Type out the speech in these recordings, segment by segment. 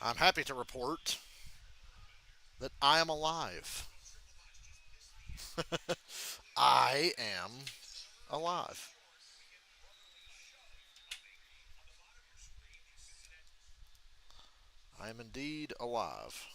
I'm happy to report that I am alive. I am alive. I am indeed alive.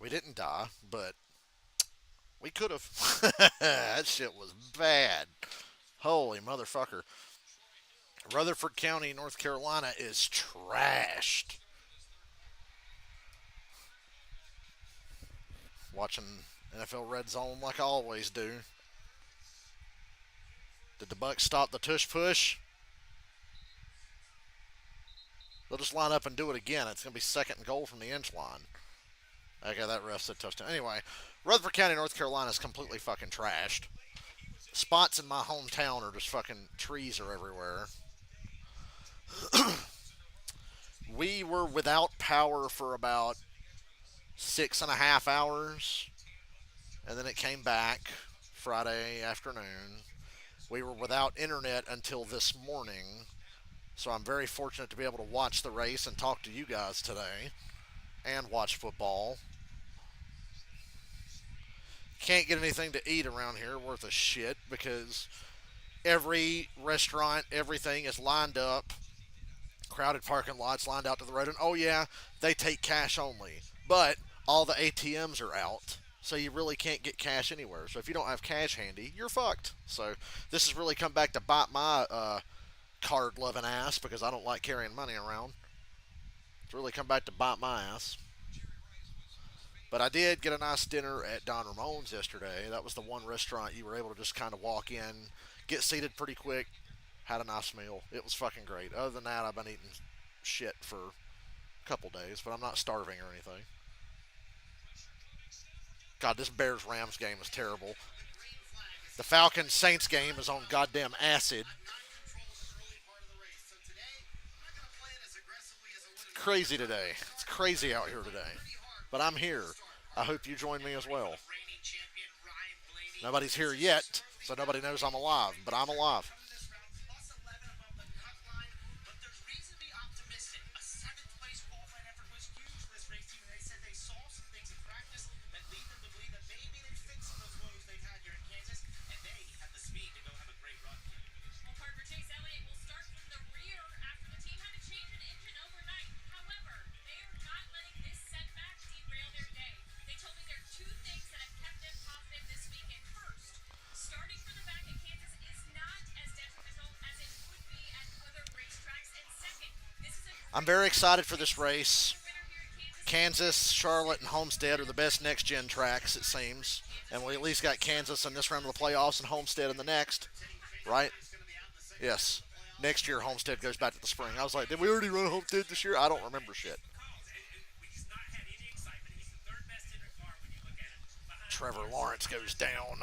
We didn't die, but we could have. That shit was bad. Holy motherfucker. Rutherford County, North Carolina is trashed. Watching NFL Red Zone like I always do. Did the Bucks stop the tush push? They'll just line up and do it again. It's going to be second and goal from the inch line. Okay, that ref said touchdown. Anyway, Rutherford County, North Carolina is completely fucking trashed. Spots in my hometown are just fucking trees are everywhere. We were without power for about 6.5 hours, and then it came back Friday afternoon. We were without internet until this morning, so I'm very fortunate to be able to watch the race and talk to you guys today and watch football. Can't get anything to eat around here worth a shit because every restaurant, everything is lined up. Crowded parking lots lined out to the road. And oh, yeah, they take cash only. But all the ATMs are out. So you really can't get cash anywhere. So if you don't have cash handy, you're fucked. So this has really come back to bite my card loving ass because I don't like carrying money around. It's really come back to bite my ass. But I did get a nice dinner at Don Ramon's yesterday. That was the one restaurant you were able to just kind of walk in, get seated pretty quick, had a nice meal. It was fucking great. Other than that, I've been eating shit for a couple days, but I'm not starving or anything. God, this Bears Rams game is terrible. The Falcons Saints game is on goddamn acid. It's crazy today. It's crazy out here today. But I'm here. I hope you join me as well. Nobody's here yet, so nobody knows I'm alive, but I'm alive. I'm very excited for this race. Kansas, Charlotte, and Homestead are the best next gen tracks, it seems. And we at least got Kansas in this round of the playoffs and Homestead in the next, right? Yes. Next year, Homestead goes back to the spring. I was like, did we already run Homestead this year? I don't remember shit. Trevor Lawrence goes down.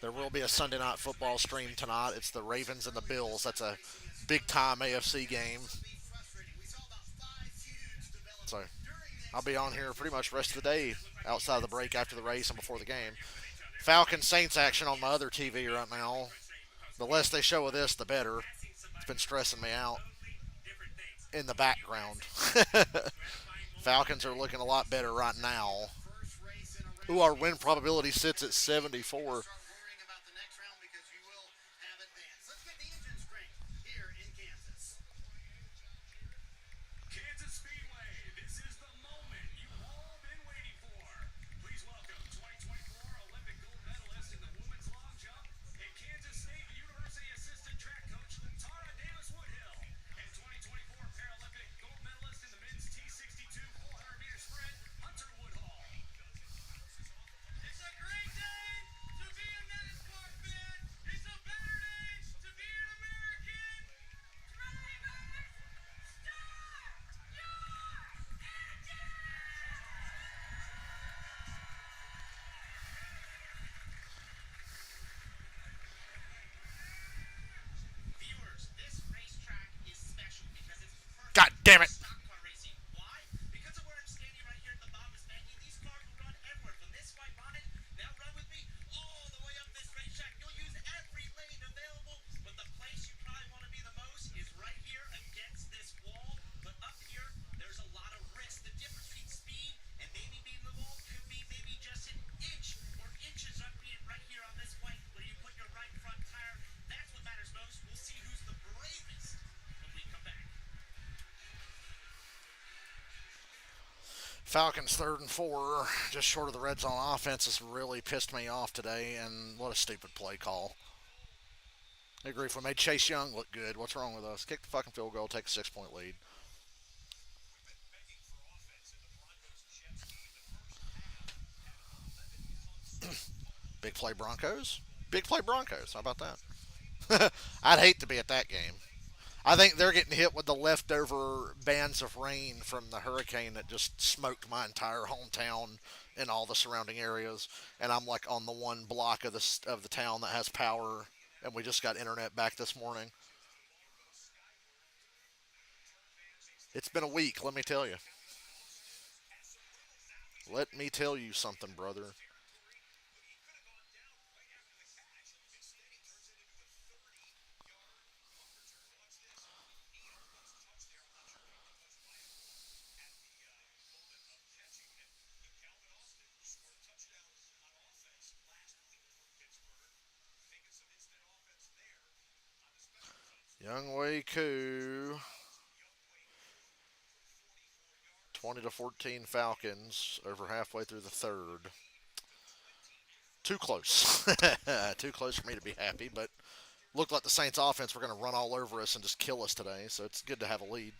There will be a Sunday night football stream tonight. It's the Ravens and the Bills. That's a big time AFC game. So I'll be on here pretty much the rest of the day outside of the break after the race and before the game. Falcon Saints action on my other TV right now. The less they show of this, the better. It's been stressing me out in the background. Falcons are looking a lot better right now. Ooh, our win probability sits at 74. Falcons 3rd and 4, just short of the red zone. Offense has really pissed me off today, and what a stupid play call. I agree. If we made Chase Young look good, what's wrong with us? Kick the fucking field goal, take a 6 point lead. Big play Broncos. Big play Broncos. How about that? I'd hate to be at that game. I think they're getting hit with the leftover bands of rain from the hurricane that just smoked my entire hometown and all the surrounding areas. And I'm like on the one block of the town that has power, and we just got internet back this morning. It's been a week, let me tell you. Let me tell you something, brother. Young Wei Koo, 20-14 Falcons over halfway through the third. Too close. Too close for me to be happy, but looked like the Saints offense were going to run all over us and just kill us today, so it's good to have a lead.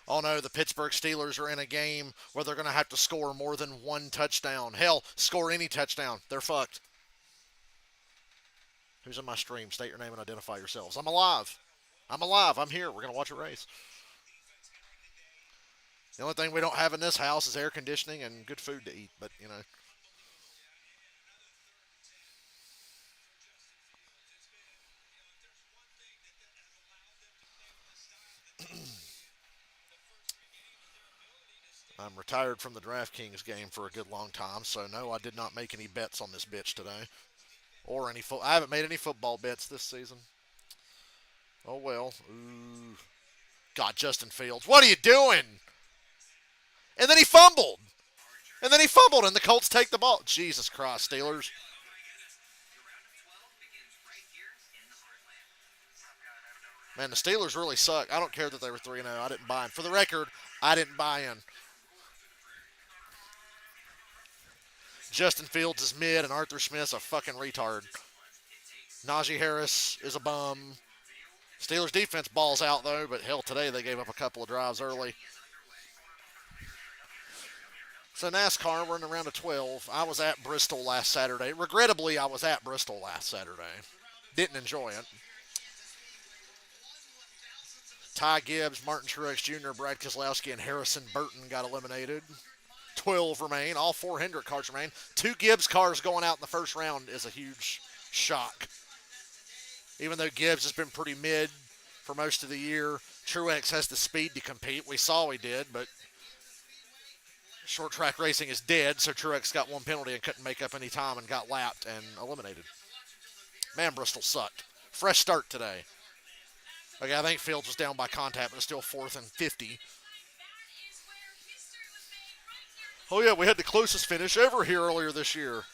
Oh no, the Pittsburgh Steelers are in a game where they're going to have to score more than one touchdown. Hell, score any touchdown. They're fucked. Who's in my stream? State your name and identify yourselves. I'm alive. I'm alive. I'm here. We're going to watch a race. The only thing we don't have in this house is air conditioning and good food to eat, but, I'm retired from the DraftKings game for a good long time, so no, I did not make any bets on this bitch today. Or any I haven't made any football bets this season. Oh well. Ooh. God, Justin Fields. What are you doing? And then he fumbled. And the Colts take the ball. Jesus Christ, Steelers. Man, the Steelers really suck. I don't care that they were 3-0. I didn't buy in. For the record, I didn't buy in. Justin Fields is mid, and Arthur Smith's a fucking retard. Najee Harris is a bum. Steelers defense balls out, though, but hell, today they gave up a couple of drives early. So NASCAR, we're in the round of 12. I was at Bristol last Saturday. Regrettably, I was at Bristol last Saturday. Didn't enjoy it. Ty Gibbs, Martin Truex Jr., Brad Keselowski, and Harrison Burton got eliminated. 12 remain. All 4 Hendrick cars remain. 2 Gibbs cars going out in the first round is a huge shock. Even though Gibbs has been pretty mid for most of the year, Truex has the speed to compete. We saw he did, but short track racing is dead, so Truex got one penalty and couldn't make up any time and got lapped and eliminated. Man, Bristol sucked. Fresh start today. Okay, I think Fields was down by contact, but it's still 4th and 50. Oh, yeah, we had the closest finish ever here earlier this year.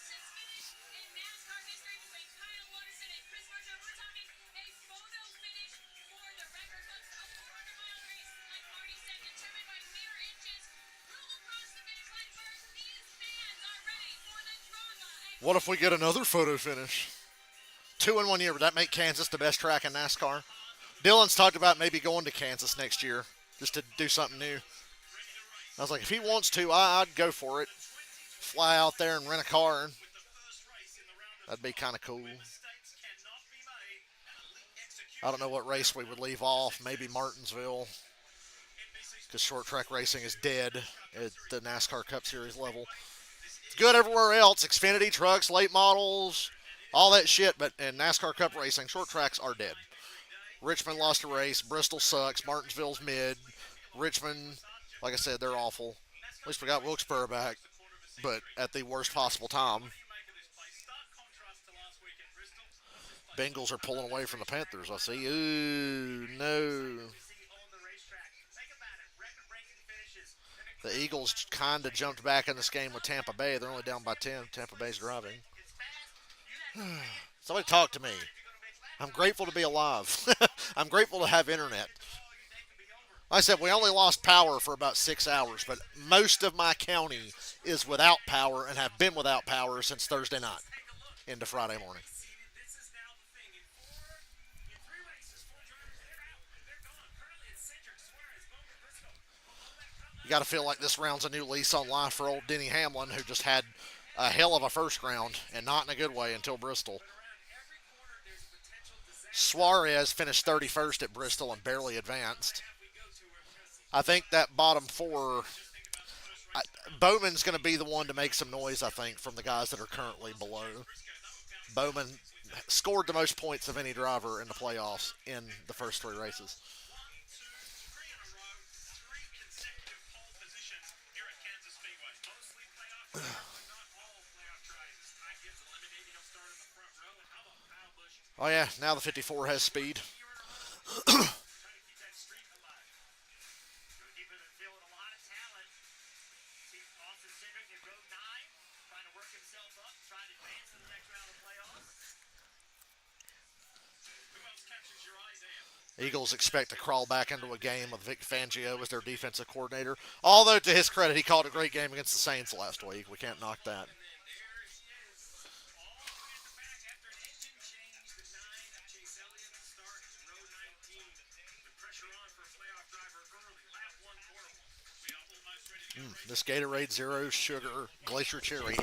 What if we get another photo finish? 2 in 1 year. Would that make Kansas the best track in NASCAR? Dylan's talked about maybe going to Kansas next year just to do something new. I was like, if he wants to, I'd go for it. Fly out there and rent a car. That'd be kind of cool. I don't know what race we would leave off. Maybe Martinsville, because short track racing is dead at the NASCAR Cup Series level. It's good everywhere else. Xfinity trucks, late models, all that shit. But in NASCAR Cup racing, short tracks are dead. Richmond lost a race. Bristol sucks. Martinsville's mid. Richmond, like I said, they're awful. At least we got Wilkesboro back, but at the worst possible time. Bengals are pulling away from the Panthers, I see. Ooh, no. The Eagles kind of jumped back in this game with Tampa Bay. They're only down by 10. Tampa Bay's driving. Somebody talk to me. I'm grateful to be alive. I'm grateful to have internet. Like I said, we only lost power for about 6 hours, but most of my county is without power and have been without power since Thursday night into Friday morning. You got to feel like this round's a new lease on life for old Denny Hamlin, who just had a hell of a first round and not in a good way until Bristol. Suarez finished 31st at Bristol and barely advanced. I think that bottom four, I, Bowman's going to be the one to make some noise, I think, from the guys that are currently below. Bowman scored the most points of any driver in the playoffs in the first three races. Oh, yeah, now the 54 has speed. Eagles expect to crawl back into a game with Vic Fangio as their defensive coordinator. Although, to his credit, he called a great game against the Saints last week. We can't knock that. This Gatorade Zero Sugar Glacier Cherry.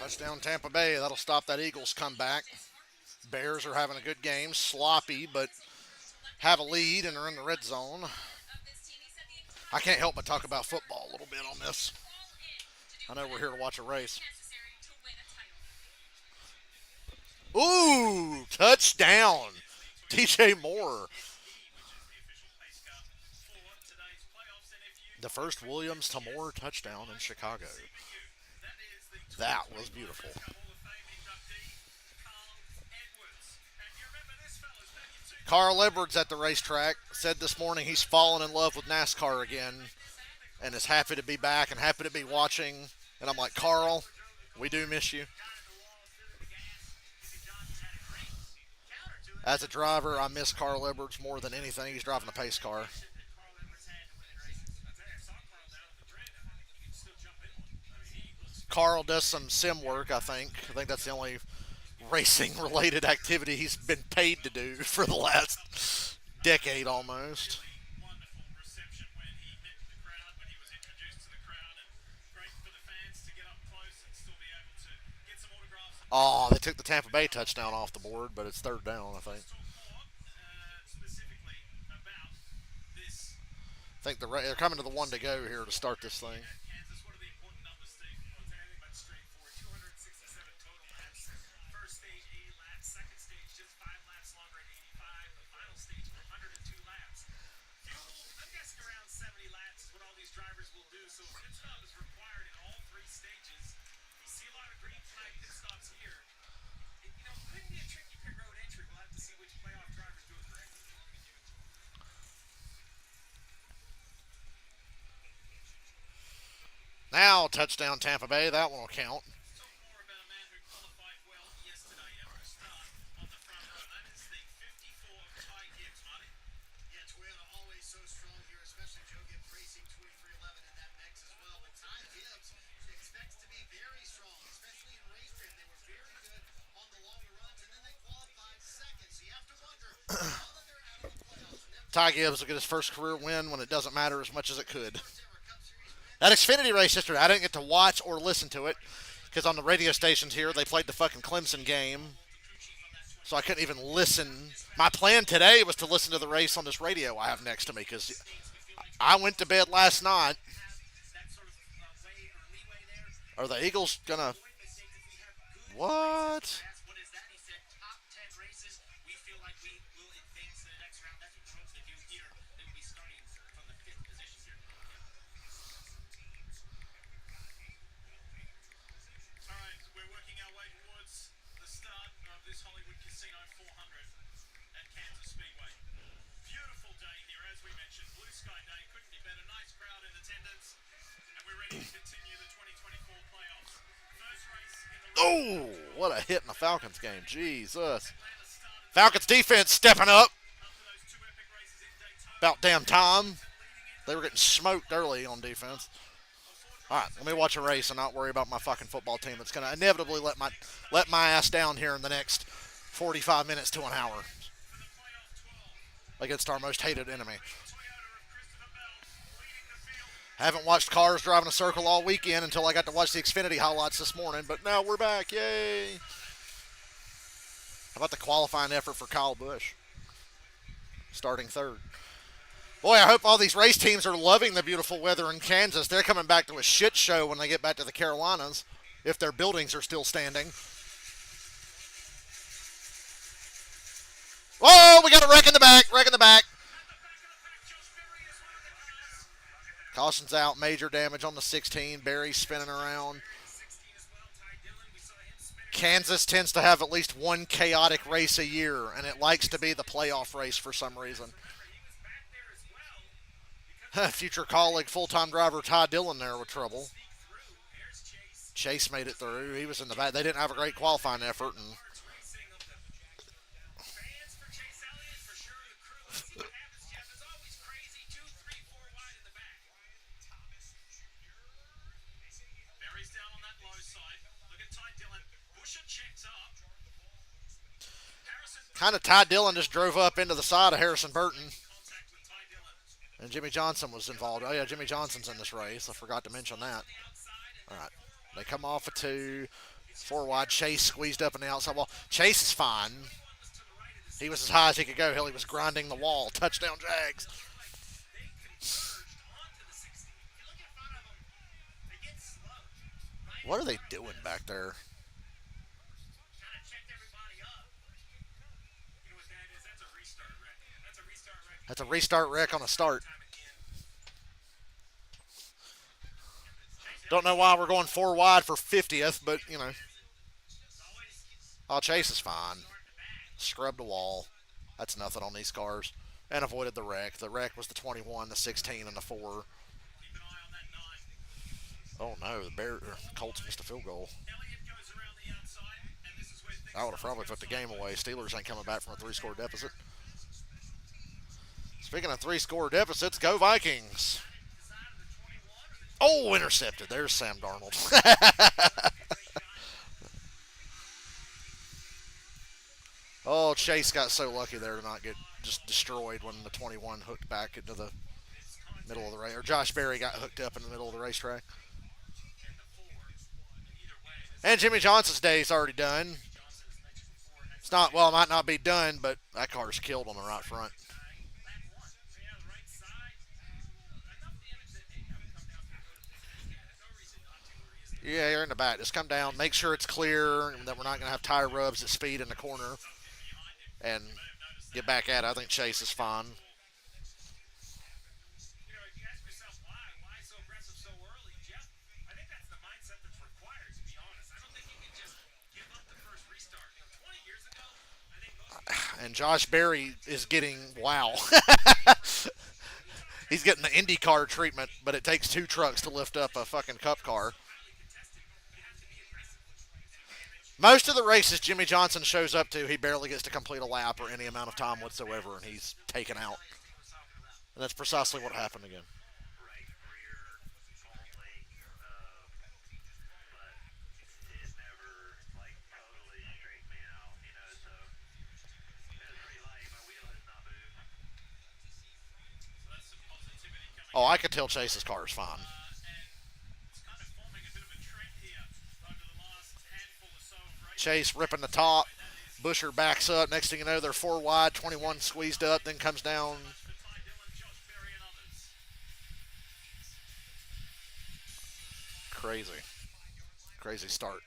Touchdown Tampa Bay. That'll stop that Eagles comeback. Bears are having a good game. Sloppy, but have a lead and are in the red zone. I can't help but talk about football a little bit on this. I know we're here to watch a race. Ooh, touchdown. DJ Moore. The first Williams to Moore touchdown in Chicago. That was beautiful. Carl Edwards at the racetrack said this morning he's fallen in love with NASCAR again and is happy to be back and happy to be watching. And I'm like, Carl, we do miss you. As a driver, I miss Carl Edwards more than anything. He's driving a pace car. Carl does some sim work, I think. I think that's the only racing related activity he's been paid to do for the last decade almost. Oh, they took the Tampa Bay touchdown off the board, but it's third down, I think. I think they're coming to the one to go here to start this thing. Now, touchdown Tampa Bay. That one will count. Ty Gibbs will get his first career win when it doesn't matter as much as it could. That Xfinity race yesterday, I didn't get to watch or listen to it because on the radio stations here they played the fucking Clemson game, so I couldn't even listen. My plan today was to listen to the race on this radio I have next to me because I went to bed last night. Are the Eagles gonna what? Oh, what a hit in the Falcons game. Jesus. Falcons defense stepping up. About damn time. They were getting smoked early on defense. All right, let me watch a race and not worry about my fucking football team. It's going to inevitably let my ass down here in the next 45 minutes to an hour against our most hated enemy. Haven't watched cars driving a circle all weekend until I got to watch the Xfinity highlights this morning, but now we're back. Yay. How about the qualifying effort for Kyle Busch? Starting third. Boy, I hope all these race teams are loving the beautiful weather in Kansas. They're coming back to a shit show when they get back to the Carolinas, if their buildings are still standing. Whoa, we got a wreck in the back, wreck in the back. Caution's out, major damage on the 16. Barry spinning around. Kansas tends to have at least one chaotic race a year, and it likes to be the playoff race for some reason. Future colleague, full-time driver Ty Dillon there with trouble. Chase made it through. He was in the back. They didn't have a great qualifying effort. And kind of Ty Dillon just drove up into the side of Harrison Burton. And Jimmy Johnson was involved. Oh, yeah, Jimmy Johnson's in this race. I forgot to mention that. All right. They come off a two. Four wide. Chase squeezed up in the outside wall. Chase is fine. He was as high as he could go. Hell, he was grinding the wall. Touchdown, Jags. What are they doing back there? That's a restart wreck on a start. Don't know why we're going four wide for 50th, but, you know. Oh, Chase is fine. Scrubbed a wall. That's nothing on these cars. And avoided the wreck. The wreck was the 21, the 16, and the 4. Oh, no. The Colts missed a field goal. I would have probably put the game away. Steelers ain't coming back from a 3-score deficit. Speaking of 3-score deficits, go Vikings. Oh, intercepted. There's Sam Darnold. Oh, Chase got so lucky there to not get just destroyed when the 21 hooked back into the middle of the race. Or Josh Berry got hooked up in the middle of the racetrack. And Jimmy Johnson's day is already done. It's not, well, it might not be done, but that car's killed on the right front. Yeah, you're in the back. Just come down, make sure it's clear, and that we're not going to have tire rubs at speed in the corner, and get back at it. I think Chase is fine. And Josh Berry is getting, wow. He's getting the IndyCar treatment, but it takes 2 trucks to lift up a fucking cup car. Most of the races Jimmy Johnson shows up to, he barely gets to complete a lap or any amount of time whatsoever, and he's taken out. And that's precisely what happened again. Oh, I could tell Chase's car is fine. Chase ripping the top. Busher backs up. Next thing you know, they're 4 wide. 21 squeezed up, then comes down. Crazy. Crazy start.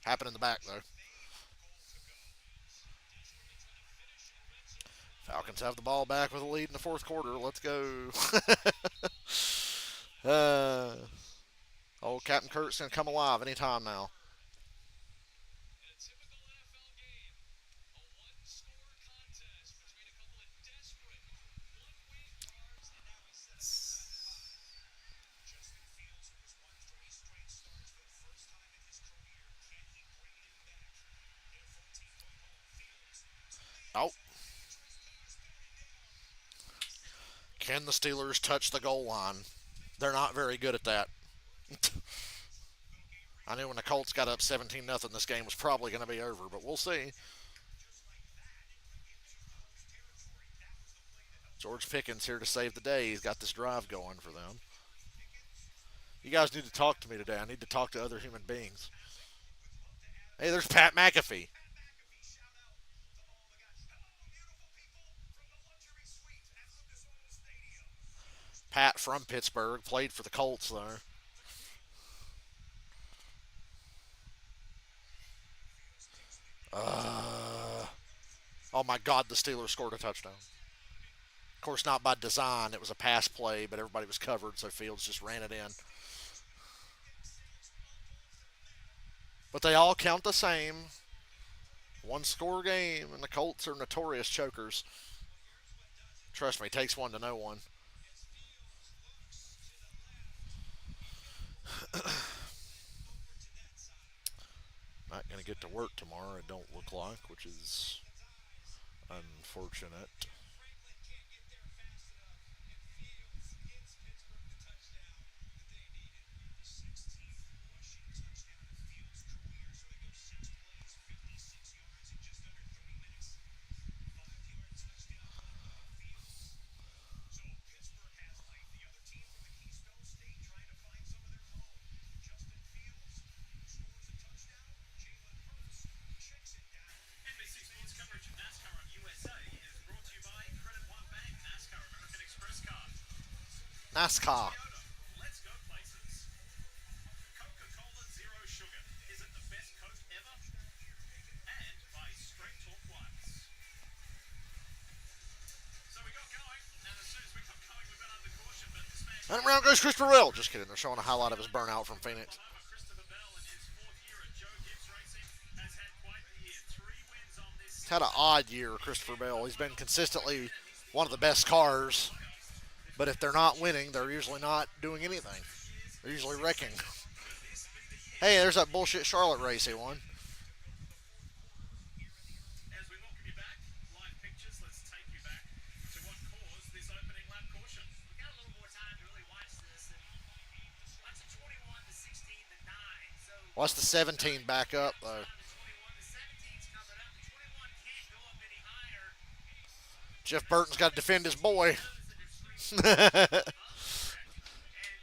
Happened in the back, though. Falcons have the ball back with a lead in the fourth quarter. Let's go. uh, old Captain Kurt's going to come alive anytime now. Oh, can the Steelers touch the goal line? They're not very good at that. I knew when the Colts got up 17 nothing, this game was probably going to be over, but we'll see. George Pickens here to save the day. He's got this drive going for them. You guys need to talk to me today. I need to talk to other human beings. Hey, there's Pat McAfee. Pat from Pittsburgh, played for the Colts there. Uh, oh my God, the Steelers scored a touchdown. Of course, not by design. It was a pass play, but everybody was covered, so Fields just ran it in. But they all count the same. One score game, and the Colts are notorious chokers. Trust me, it takes one to know one. Not going to get to work tomorrow, it don't look like, which is unfortunate. NASCAR. And around goes Christopher Bell. Just kidding. They're showing a highlight of his burnout from Phoenix. He's had an odd year, Christopher Bell. He's been consistently one of the best cars, but if they're not winning, they're usually not doing anything. They're usually wrecking. Hey, there's that bullshit Charlotte race he won. Watch the 17 back up, though. Jeff Burton's got to defend his boy.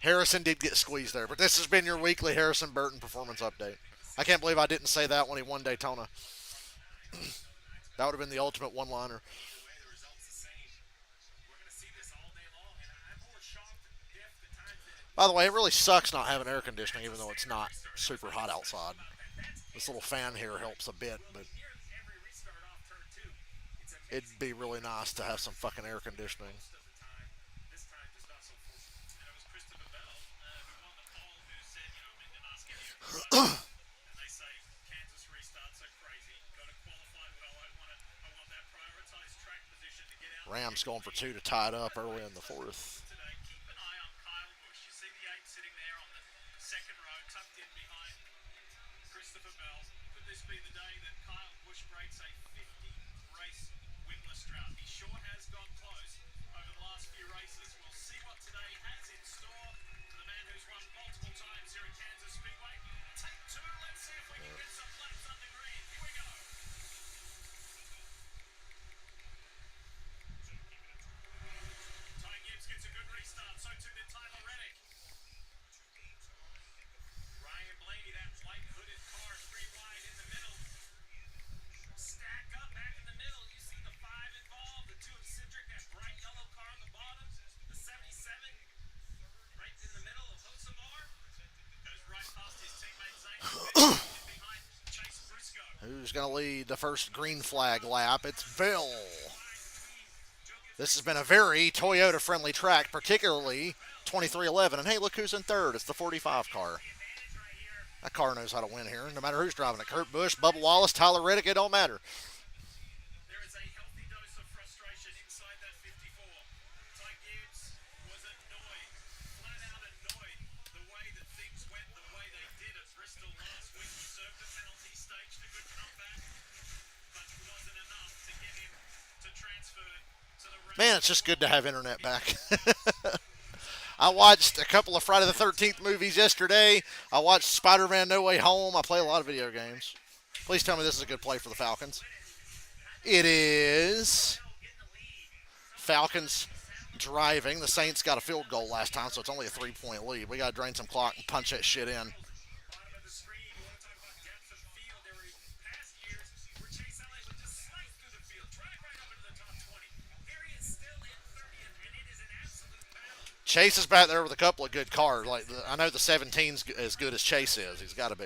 Harrison did get squeezed there, but this has been your weekly Harrison Burton performance update. I can't believe I didn't say that when he won Daytona. That would have been the ultimate one-liner. By the way, it really sucks not having air conditioning, even though it's not super hot outside. This little fan here helps a bit, but it'd be really nice to have some fucking air conditioning. Rams going for two to tie it up early in the fourth. going to lead the first green flag lap. It's Bill. This has been a very Toyota friendly track, particularly 2311. And hey, look who's in third. It's the 45 car. That car knows how to win here, no matter who's driving it. Kurt Busch, Bubba Wallace, Tyler Reddick, it don't matter. Man, it's just good to have internet back. I watched a couple of Friday the 13th movies yesterday. I watched Spider-Man No Way Home. I play a lot of video games. Please tell me this is a good play for the Falcons. It is. Falcons driving. The Saints got a field goal last time, so it's only a 3-point lead. We got to drain some clock and punch that shit in. Chase is back there with a couple of good cars. I know the 17's as good as Chase is. He's got to be.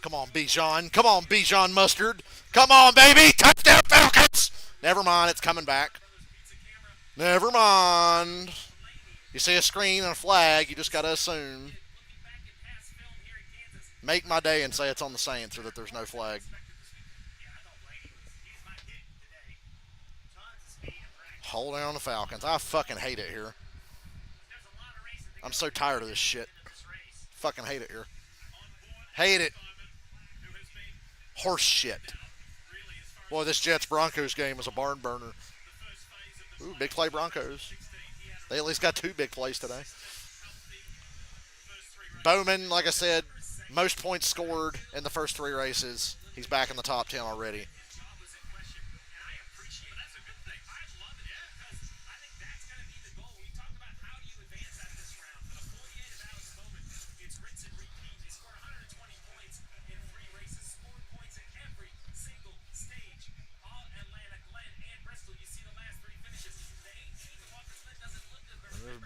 Come on, Bijan. Come on, Bijan Mustard. Come on, baby. Touchdown, Falcons. Never mind. It's coming back. Never mind. You see a screen and a flag, you just got to assume. Make my day and say it's on the Saints or that there's no flag. Hold on the Falcons. I fucking hate it here. I'm so tired of this shit. Fucking hate it here. Hate it. Horse shit. Boy, this Jets-Broncos game is a barn burner. Ooh, big play Broncos. They at least got 2 big plays today. Bowman, like I said, most points scored in the first 3 races. He's back in the top 10 already.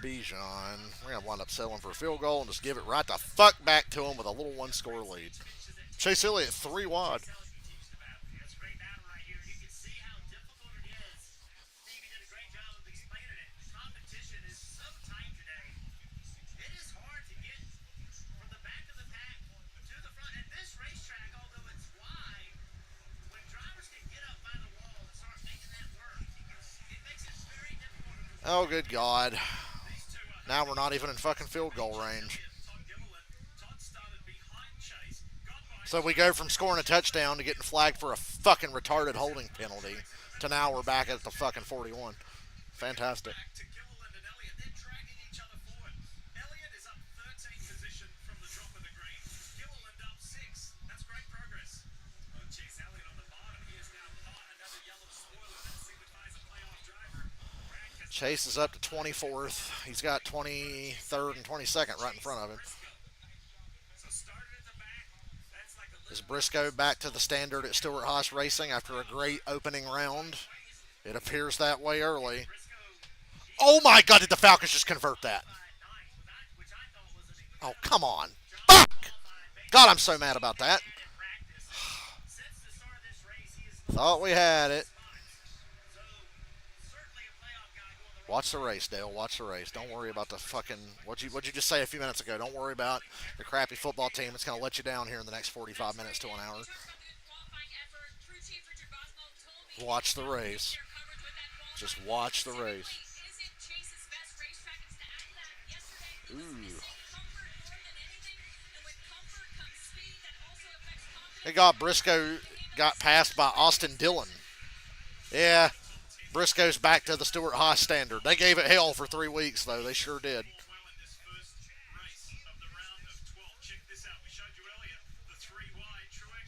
Bijan. We're going to wind up settling for a field goal and just give it right the fuck back to him with a little 1-score lead. Chase Elliott 3 wide. Oh, good God. Now we're not even in fucking field goal range. So we go from scoring a touchdown to getting flagged for a fucking retarded holding penalty to now we're back at the fucking 41. Fantastic. Chase is up to 24th. He's got 23rd and 22nd right in front of him. Is Briscoe back to the standard at Stewart Haas Racing after a great opening round? It appears that way early. Oh my God, did the Falcons just convert that? Oh, come on. Fuck! God, I'm so mad about that. Thought we had it. Watch the race, Dale. Watch the race. Don't worry about the fucking... What'd you just say a few minutes ago? Don't worry about the crappy football team that's going to let you down here in the next 45 minutes to an hour. Watch the race. Just watch the race. Ooh. Hey, God, Briscoe got passed by Austin Dillon. Yeah. Briscoe's back to the Stewart Haas standard. They gave it hell for 3 weeks, though. They sure did.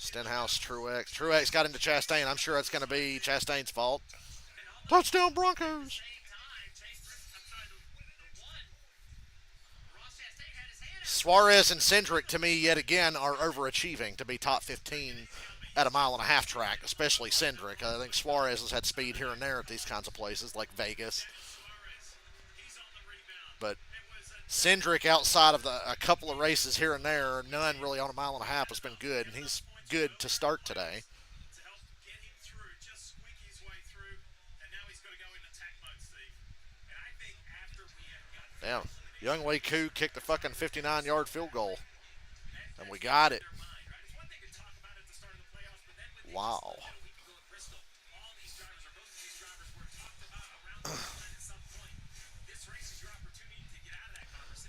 Stenhouse, Truex. Truex got into Chastain. I'm sure it's going to be Chastain's fault. Touchdown Broncos. Suarez and Cindric, to me, yet again, are overachieving to be top 15 at a mile and a half track, especially Cindric. I think Suarez has had speed here and there at these kinds of places like Vegas. But Cindric, outside of a couple of races here and there, none really on a mile and a half, has been good, and he's good to start today. Damn. Young Wei Koo kicked a fucking 59-yard field goal, and we got it. Wow.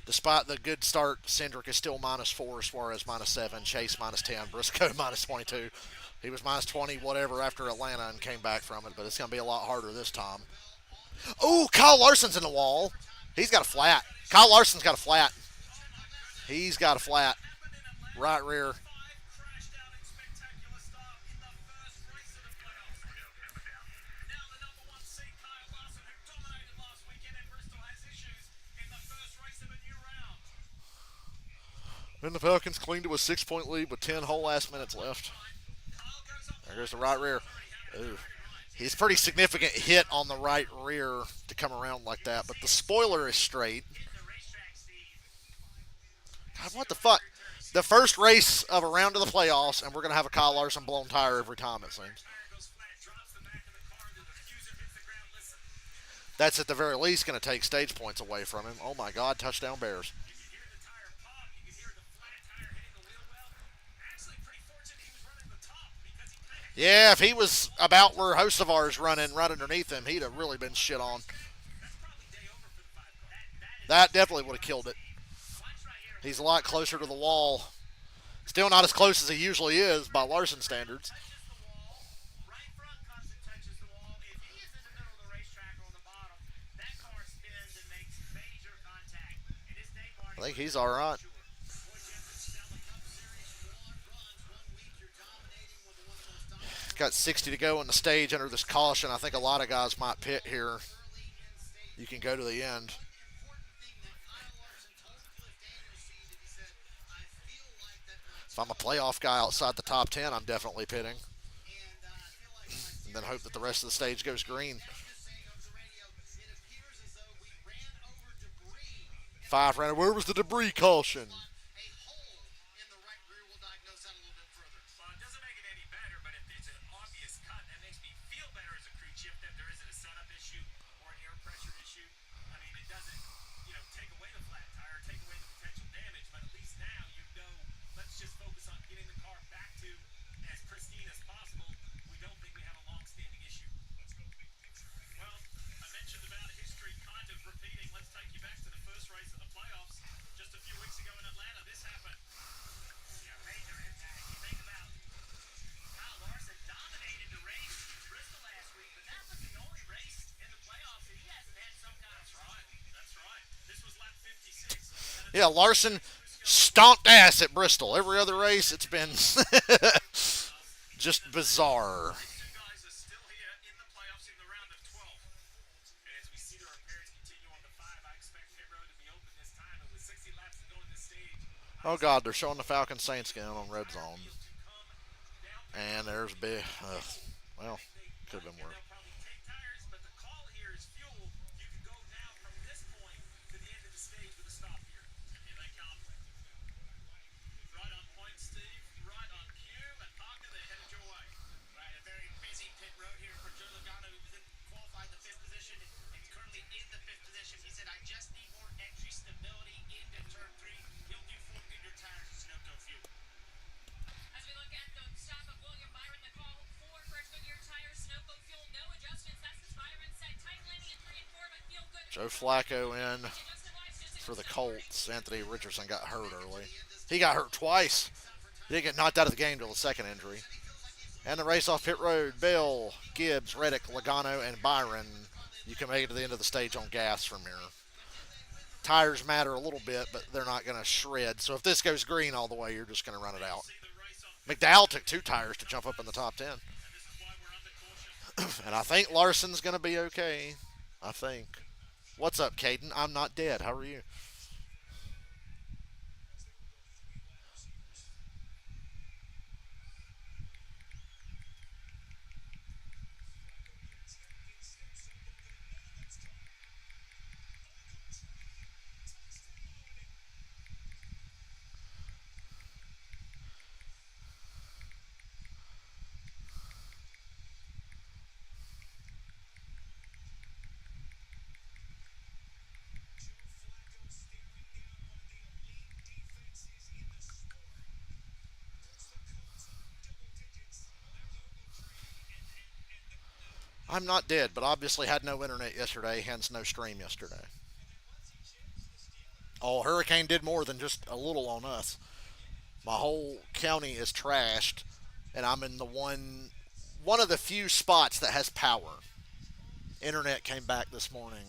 Despite the good start, Cindric is still -4, Suarez -7, Chase -10, Briscoe -22. He was -20, whatever, after Atlanta and came back from it, but it's going to be a lot harder this time. Oh, Kyle Larson's in the wall. He's got a flat. Kyle Larson's got a flat. He's got a flat. Right rear. And the Falcons cling to a 6-point lead with 10 whole ass minutes left. There goes the right rear. Ooh. He's pretty significant hit on the right rear to come around like that, but the spoiler is straight. God, what the fuck? The first race of a round of the playoffs, and we're going to have a Kyle Larson blown tire every time, it seems. That's at the very least going to take stage points away from him. Oh my God, touchdown Bears. Yeah, if he was about where Hocevar's running right underneath him, he'd have really been shit on. That definitely would have killed it. He's a lot closer to the wall. Still not as close as he usually is by Larson standards. I think he's all right. Got 60 to go on the stage under this caution. I think a lot of guys might pit here. You can go to the end. If I'm a playoff guy outside the top 10, I'm definitely pitting. And then hope that the rest of the stage goes green. 5 ran. Where was the debris caution? Yeah, Larson stomped ass at Bristol. Every other race, it's been just bizarre. Oh God, they're showing the Falcon Saints game on Red Zone, and there's a big. Well, could have been worse. Joe Flacco in for the Colts. Anthony Richardson got hurt early. He got hurt twice. He didn't get knocked out of the game till the second injury. And the race off pit road, Bill, Gibbs, Reddick, Logano, and Byron. You can make it to the end of the stage on gas from here. Tires matter a little bit, but they're not going to shred. So if this goes green all the way, you're just going to run it out. McDowell took 2 tires to jump up in the top 10. And I think Larson's going to be okay. I think. What's up, Caden? I'm not dead. How are you? I'm not dead, but obviously had no internet yesterday, hence no stream yesterday. Oh, Hurricane did more than just a little on us. My whole county is trashed, and I'm in the one of the few spots that has power. Internet came back this morning,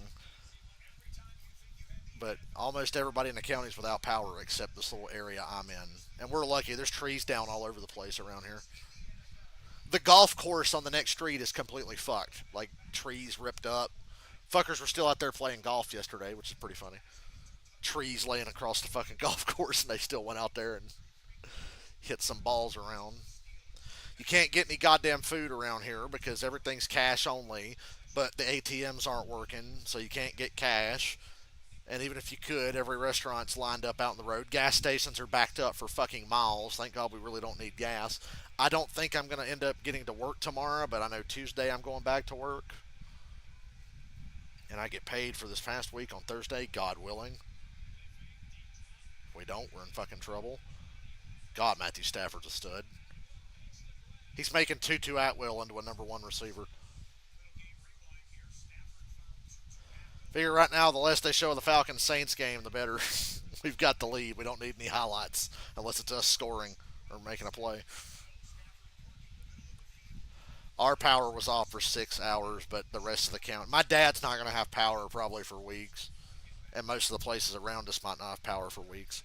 but almost everybody in the county is without power except this little area I'm in. And we're lucky. There's trees down all over the place around here. The golf course on the next street is completely fucked. Like trees ripped up. Fuckers were still out there playing golf yesterday, which is pretty funny. Trees laying across the fucking golf course, and they still went out there and hit some balls around. You can't get any goddamn food around here because everything's cash only, but the ATMs aren't working, so you can't get cash. And even if you could, every restaurant's lined up out in the road. Gas stations are backed up for fucking miles. Thank God we really don't need gas. I don't think I'm going to end up getting to work tomorrow, but I know Tuesday I'm going back to work. And I get paid for this past week on Thursday, God willing. If we don't, we're in fucking trouble. God, Matthew Stafford's a stud. He's making Tutu Atwell into a number one receiver. Figure right now, the less they show of the Falcons Saints game, the better. We've got the lead. We don't need any highlights unless it's us scoring or making a play. Our power was off for 6 hours, but the rest of the count. My dad's not going to have power probably for weeks, and most of the places around us might not have power for weeks.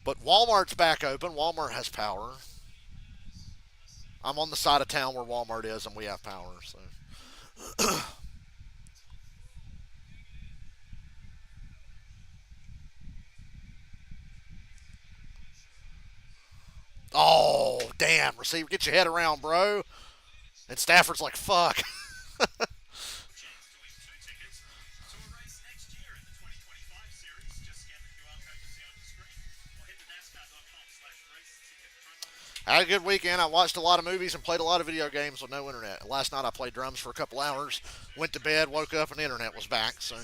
But Walmart's back open. Walmart has power. I'm on the side of town where Walmart is, and we have power. So, oh damn, receiver, get your head around, bro. And Stafford's like, fuck. I had a good weekend. I watched a lot of movies and played a lot of video games with no internet. Last night I played drums for a couple hours, went to bed, woke up, and the internet was back. So,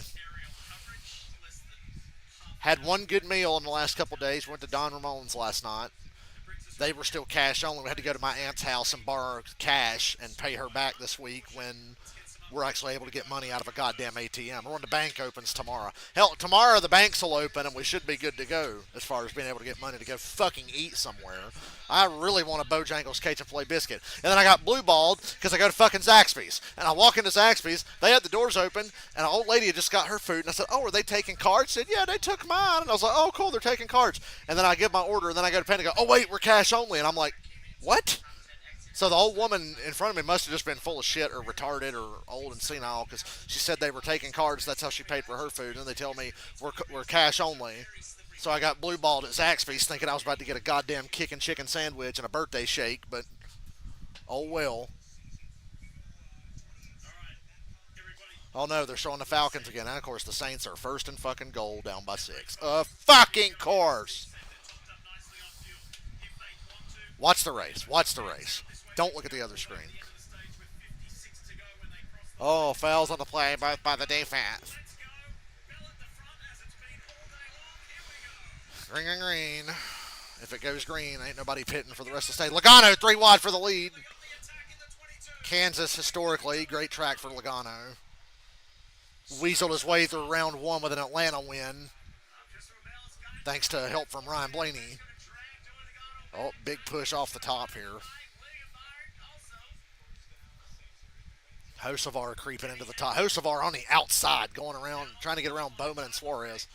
had one good meal in the last couple of days. Went to Don Ramon's last night. They were still cash only. We had to go to my aunt's house and borrow cash and pay her back this week when we're actually able to get money out of a goddamn ATM. Or when the bank opens tomorrow. Hell, tomorrow the banks will open and we should be good to go as far as being able to get money to go fucking eat somewhere. I really want a Bojangles Cajun Filet biscuit. And then I got blue balled because I go to fucking Zaxby's. And I walk into Zaxby's, they had the doors open, and an old lady had just got her food. And I said, oh, are they taking cards? She said, yeah, they took mine. And I was like, oh, cool, they're taking cards. And then I give my order, and then I go to pay and go, oh, wait, we're cash only. And I'm like, what? So the old woman in front of me must have just been full of shit or retarded or old and senile because she said they were taking cards. That's how she paid for her food. And they tell me we're cash only. So I got blue balled at Zaxby's thinking I was about to get a goddamn kickin' chicken sandwich and a birthday shake, but oh well. Oh no, they're showing the Falcons again. And of course the Saints are first and fucking goal down by 6. Fucking course. Watch the race. Watch the race. Don't look at the other screen. Oh, fouls on the play both by the defense. Green and green. If it goes green, ain't nobody pitting for the rest of the state. Logano, 3 wide for the lead. Kansas, historically, great track for Logano. Weaseled his way through round 1 with an Atlanta win. Thanks to help from Ryan Blaney. Oh, big push off the top here. Hosevar creeping into the top. Hosevar on the outside, going around, trying to get around Bowman and Suarez.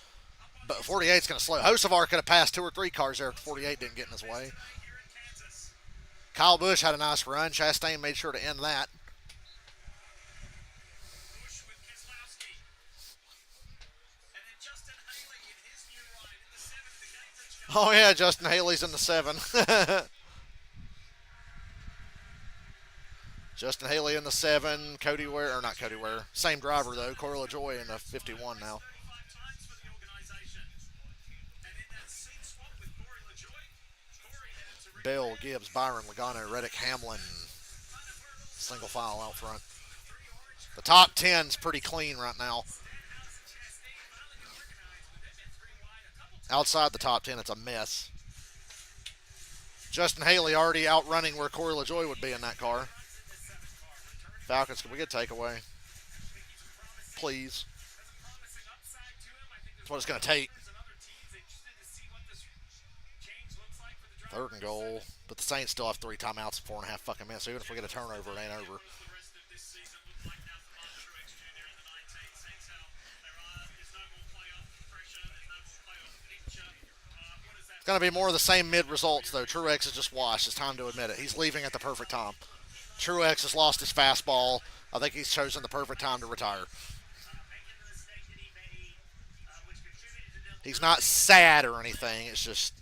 But 48's going to slow. Hosevar could have passed 2 or 3 cars there if 48 didn't get in his way. Kyle Busch had a nice run. Chastain made sure to end that. Oh yeah, Justin Haley's in the 7. Justin Haley in the 7. Cody Ware, or not Cody Ware. Same driver though. Corey LaJoy in the 51 now. Bell, Gibbs, Byron, Logano, Reddick, Hamlin. Single file out front. The top 10's pretty clean right now. Outside the top 10, it's a mess. Justin Haley already outrunning where Corey LaJoy would be in that car. Falcons, can we get a takeaway? Please. That's what it's going to take. Third and goal. But the Saints still have 3 timeouts in 4.5 fucking minutes. So even if we get a turnover, it ain't over. It's going to be more of the same mid results, though. Truex is just washed. It's time to admit it. He's leaving at the perfect time. Truex has lost his fastball. I think he's chosen the perfect time to retire. He's not sad or anything. It's just,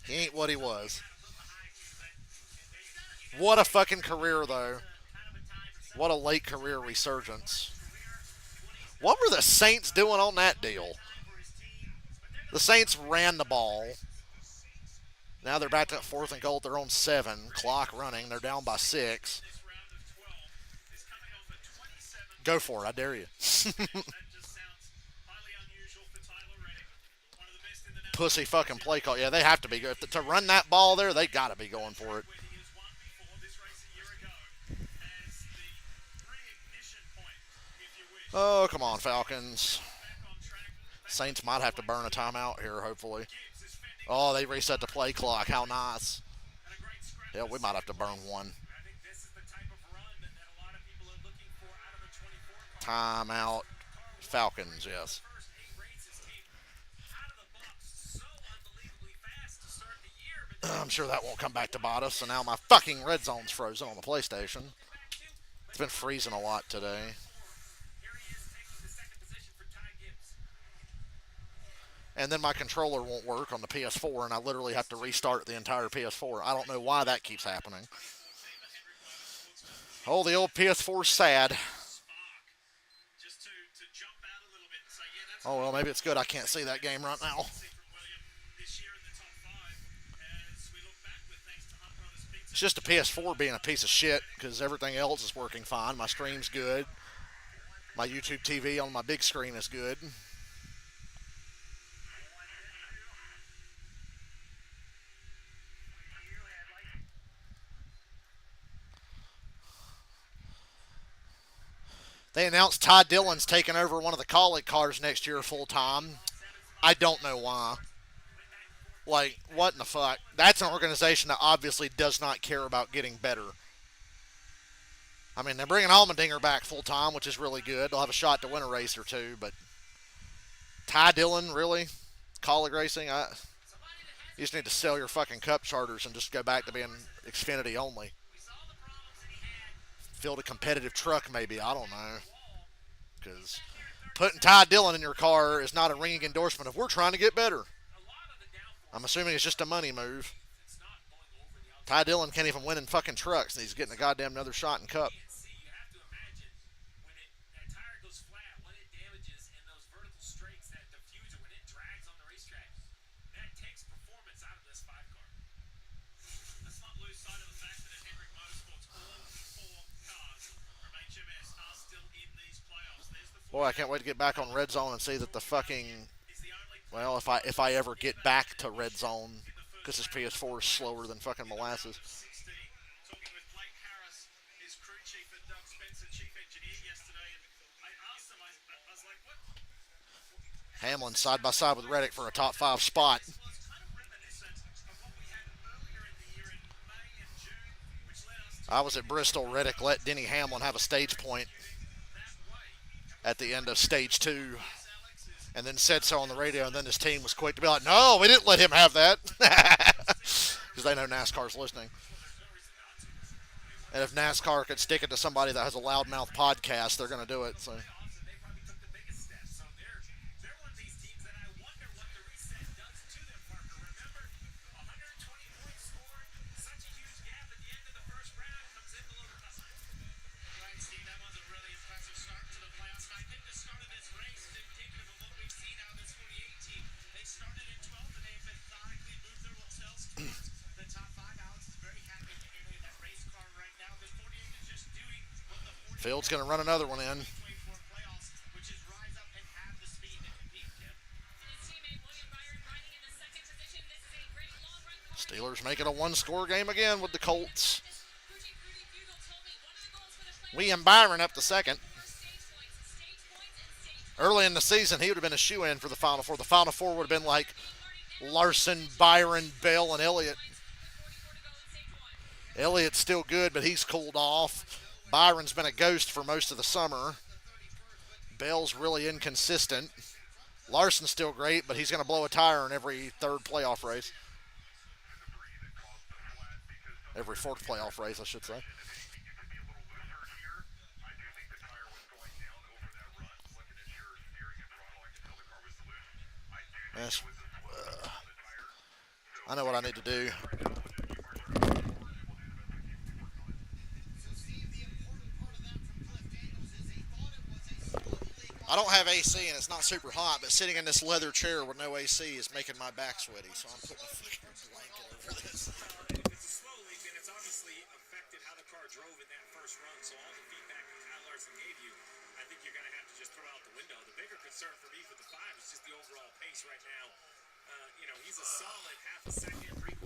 he ain't what he was. What a fucking career, though. What a late career resurgence. What were the Saints doing on that deal? The Saints ran the ball. Now they're back to 4th and goal at their own 7. Clock running. They're down by 6. Go for it. I dare you. Pussy fucking play call. Yeah, they have to be good. To run that ball there, they got to be going for it. Oh, come on, Falcons. Saints might have to burn a timeout here, hopefully. Oh, they reset the play clock. How nice. Hell, we might have to burn one. Timeout. Falcons, yes. I'm sure that won't come back to bite us. So now my fucking red zone's frozen on the PlayStation. It's been freezing a lot today. And then my controller won't work on the PS4, and I literally have to restart the entire PS4. I don't know why that keeps happening. Oh, the old PS4's sad. Oh, well, maybe it's good I can't see that game right now. It's just the PS4 being a piece of shit because everything else is working fine. My stream's good. My YouTube TV on my big screen is good. They announced Ty Dillon's taking over one of the Colic cars next year full time. I don't know why. Like, what in the fuck? That's an organization that obviously does not care about getting better. I mean, they're bringing Allmendinger back full time, which is really good. They'll have a shot to win a race or two, but Ty Dillon, really? Colic racing? You just need to sell your fucking cup charters and just go back to being Xfinity only. Field a competitive truck, maybe. I don't know. Because putting Ty Dillon in your car is not a ringing endorsement of we're trying to get better. I'm assuming it's just a money move. Ty Dillon can't even win in fucking trucks, and he's getting a goddamn another shot in cup. Boy, I can't wait to get back on Red Zone and see that the fucking... Well, if I ever get back to Red Zone, because this PS4 is slower than fucking molasses. Hamlin side by side with Reddick for a top 5 spot. I was at Bristol. Reddick let Denny Hamlin have a stage point at the end of stage 2, and then said so on the radio, and then his team was quick to be like, no, we didn't let him have that, because they know NASCAR's listening. And if NASCAR could stick it to somebody that has a loudmouth podcast, they're going to do it. So Field's going to run another one in. Steelers make it a one-score game again with the Colts. William Byron up to second. Early in the season, he would have been a shoe-in for the Final Four. The Final Four would have been like Larson, Byron, Bell, and Elliott. Elliott's still good, but he's cooled off. Byron's been a ghost for most of the summer. Bell's really inconsistent. Larson's still great, but he's going to blow a tire in every third playoff race. Every fourth playoff race, I should say. Yes. I know what I need to do. I don't have AC and it's not super hot, but sitting in this leather chair with no AC is making my back sweaty, so I'm putting a fucking blanket over this.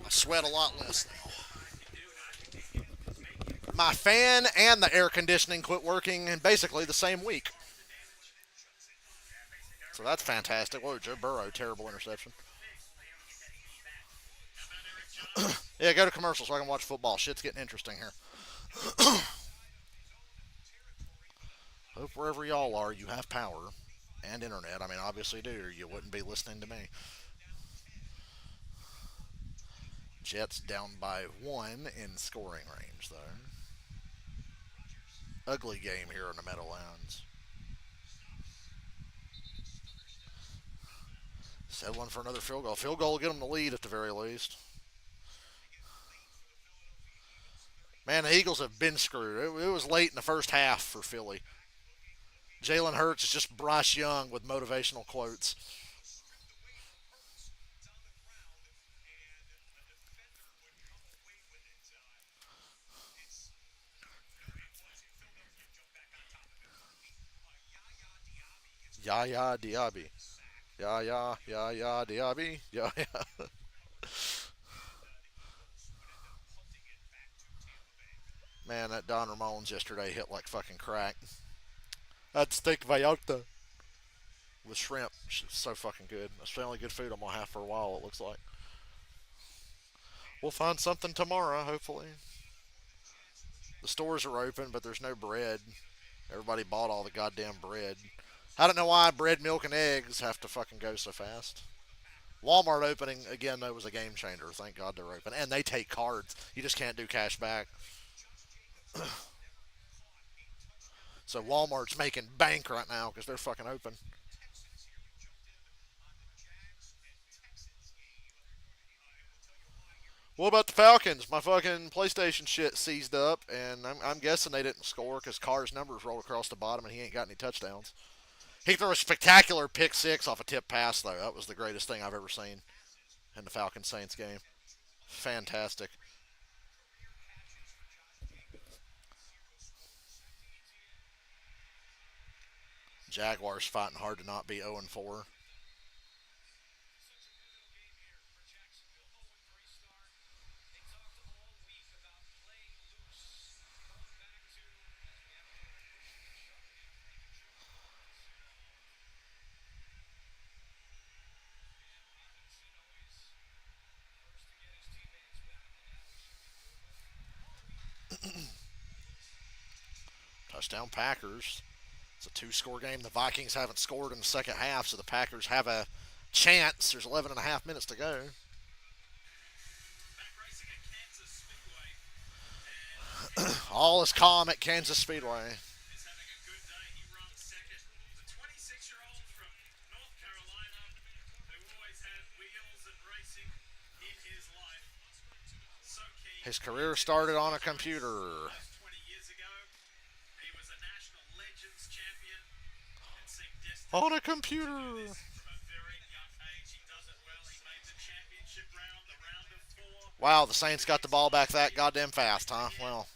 I sweat a lot less now. My fan and the air conditioning quit working in basically the same week. So that's fantastic. Whoa, Joe Burrow, terrible interception. Yeah, go to commercial so I can watch football. Shit's getting interesting here. Hope wherever y'all are, you have power and internet. I mean, obviously do, or you wouldn't be listening to me. Jets down by one in scoring range, though. Ugly game here in the Meadowlands. Settling for another field goal. Field goal will get them the lead at the very least. Man, the Eagles have been screwed. It was late in the first half for Philly. Jalen Hurts is just Bryce Young with motivational quotes. Yaya Diaby. Ya, Diaby. Ya, ya. Man, that Don Ramones yesterday hit like fucking crack. That steak Vallarta with shrimp. It's so fucking good. That's the only good food I'm going to have for a while, it looks like. We'll find something tomorrow, hopefully. The stores are open, but there's no bread. Everybody bought all the goddamn bread. I don't know why bread, milk, and eggs have to fucking go so fast. Walmart opening, again, though, was a game changer. Thank God they're open. And they take cards. You just can't do cash back. So Walmart's making bank right now because they're fucking open. What about the Falcons? My fucking PlayStation shit seized up, and I'm guessing they didn't score because Carr's numbers rolled across the bottom and he ain't got any touchdowns. He threw a spectacular pick six off a tip pass, though. That was the greatest thing I've ever seen in the Falcons Saints game. Fantastic. Jaguars fighting hard to not be 0 4. Touchdown Packers. It's a two-score game. The Vikings haven't scored in the second half, so the Packers have a chance. There's 11 and a half minutes to go. All is calm at Kansas Speedway. His career started on a computer. On a computer. Wow, the Saints got the ball back that goddamn fast, huh? Well,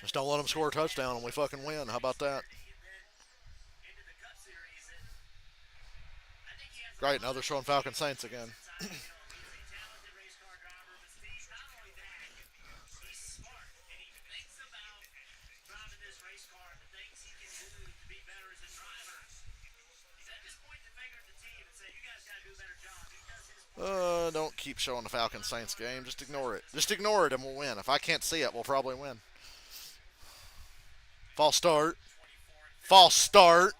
just don't let them score a touchdown and we fucking win. How about that? Great, now they're showing Falcon Saints again. Don't keep showing the Falcon Saints game. Just ignore it. Just ignore it and we'll win. If I can't see it, we'll probably win. False start. False start.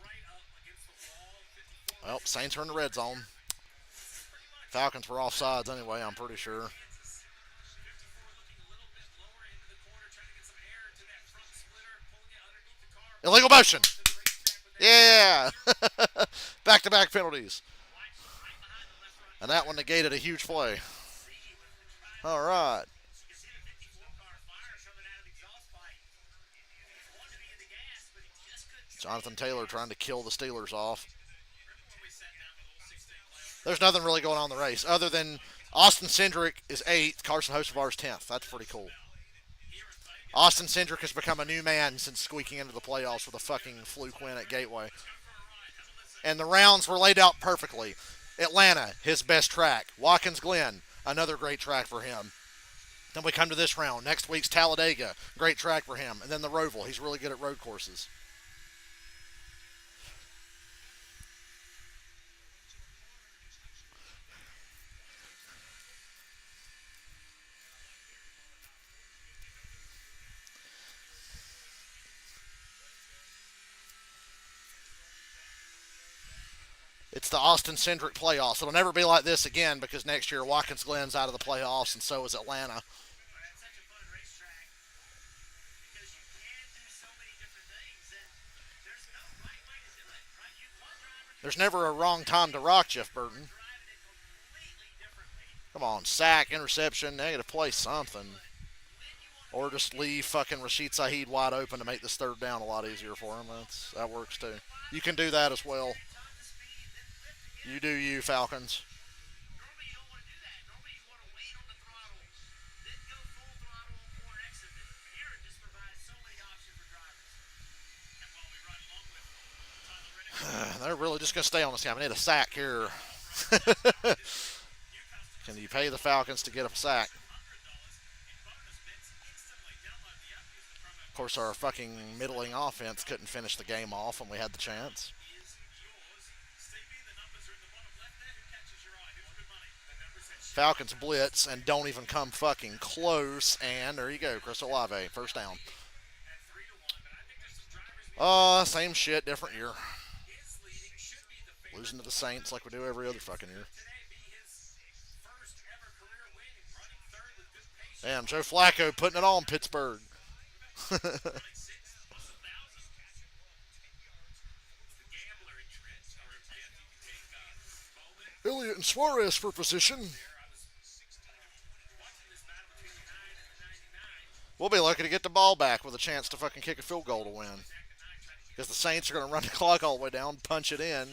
Well, Saints are in the red zone. Falcons were offsides anyway, I'm pretty sure. Illegal motion. Yeah. Back to back penalties. And that one negated a huge play. All right. Jonathan Taylor trying to kill the Steelers off. There's nothing really going on in the race other than Austin Cindric is 8th, Carson Hocevar is 10th. That's pretty cool. Austin Cindric has become a new man since squeaking into the playoffs with a fucking fluke win at Gateway. And the rounds were laid out perfectly. Atlanta, his best track. Watkins Glen, another great track for him. Then we come to this round. Next week's Talladega, great track for him. And then the Roval, he's really good at road courses. It's the Austin Cindric playoffs. It'll never be like this again because next year Watkins Glen's out of the playoffs and so is Atlanta. There's never a wrong time to rock, Jeff Burton. Come on, sack, interception, negative play, something. Or just leave fucking Rashid Saheed wide open to make this third down a lot easier for him. That works too. You can do that as well. You do you, Falcons. They're really just going to stay on this guy. We need a sack here. Can you pay the Falcons to get a sack? Of course, our fucking middling offense couldn't finish the game off when we had the chance. Falcons blitz and don't even come fucking close. And there you go, Chris Olave, first down. Same shit, different year. Losing to the Saints like we do every other fucking year. Damn, Joe Flacco putting it on Pittsburgh. Elliott and Suarez for position. We'll be lucky to get the ball back with a chance to fucking kick a field goal to win. Because the Saints are going to run the clock all the way down, punch it in,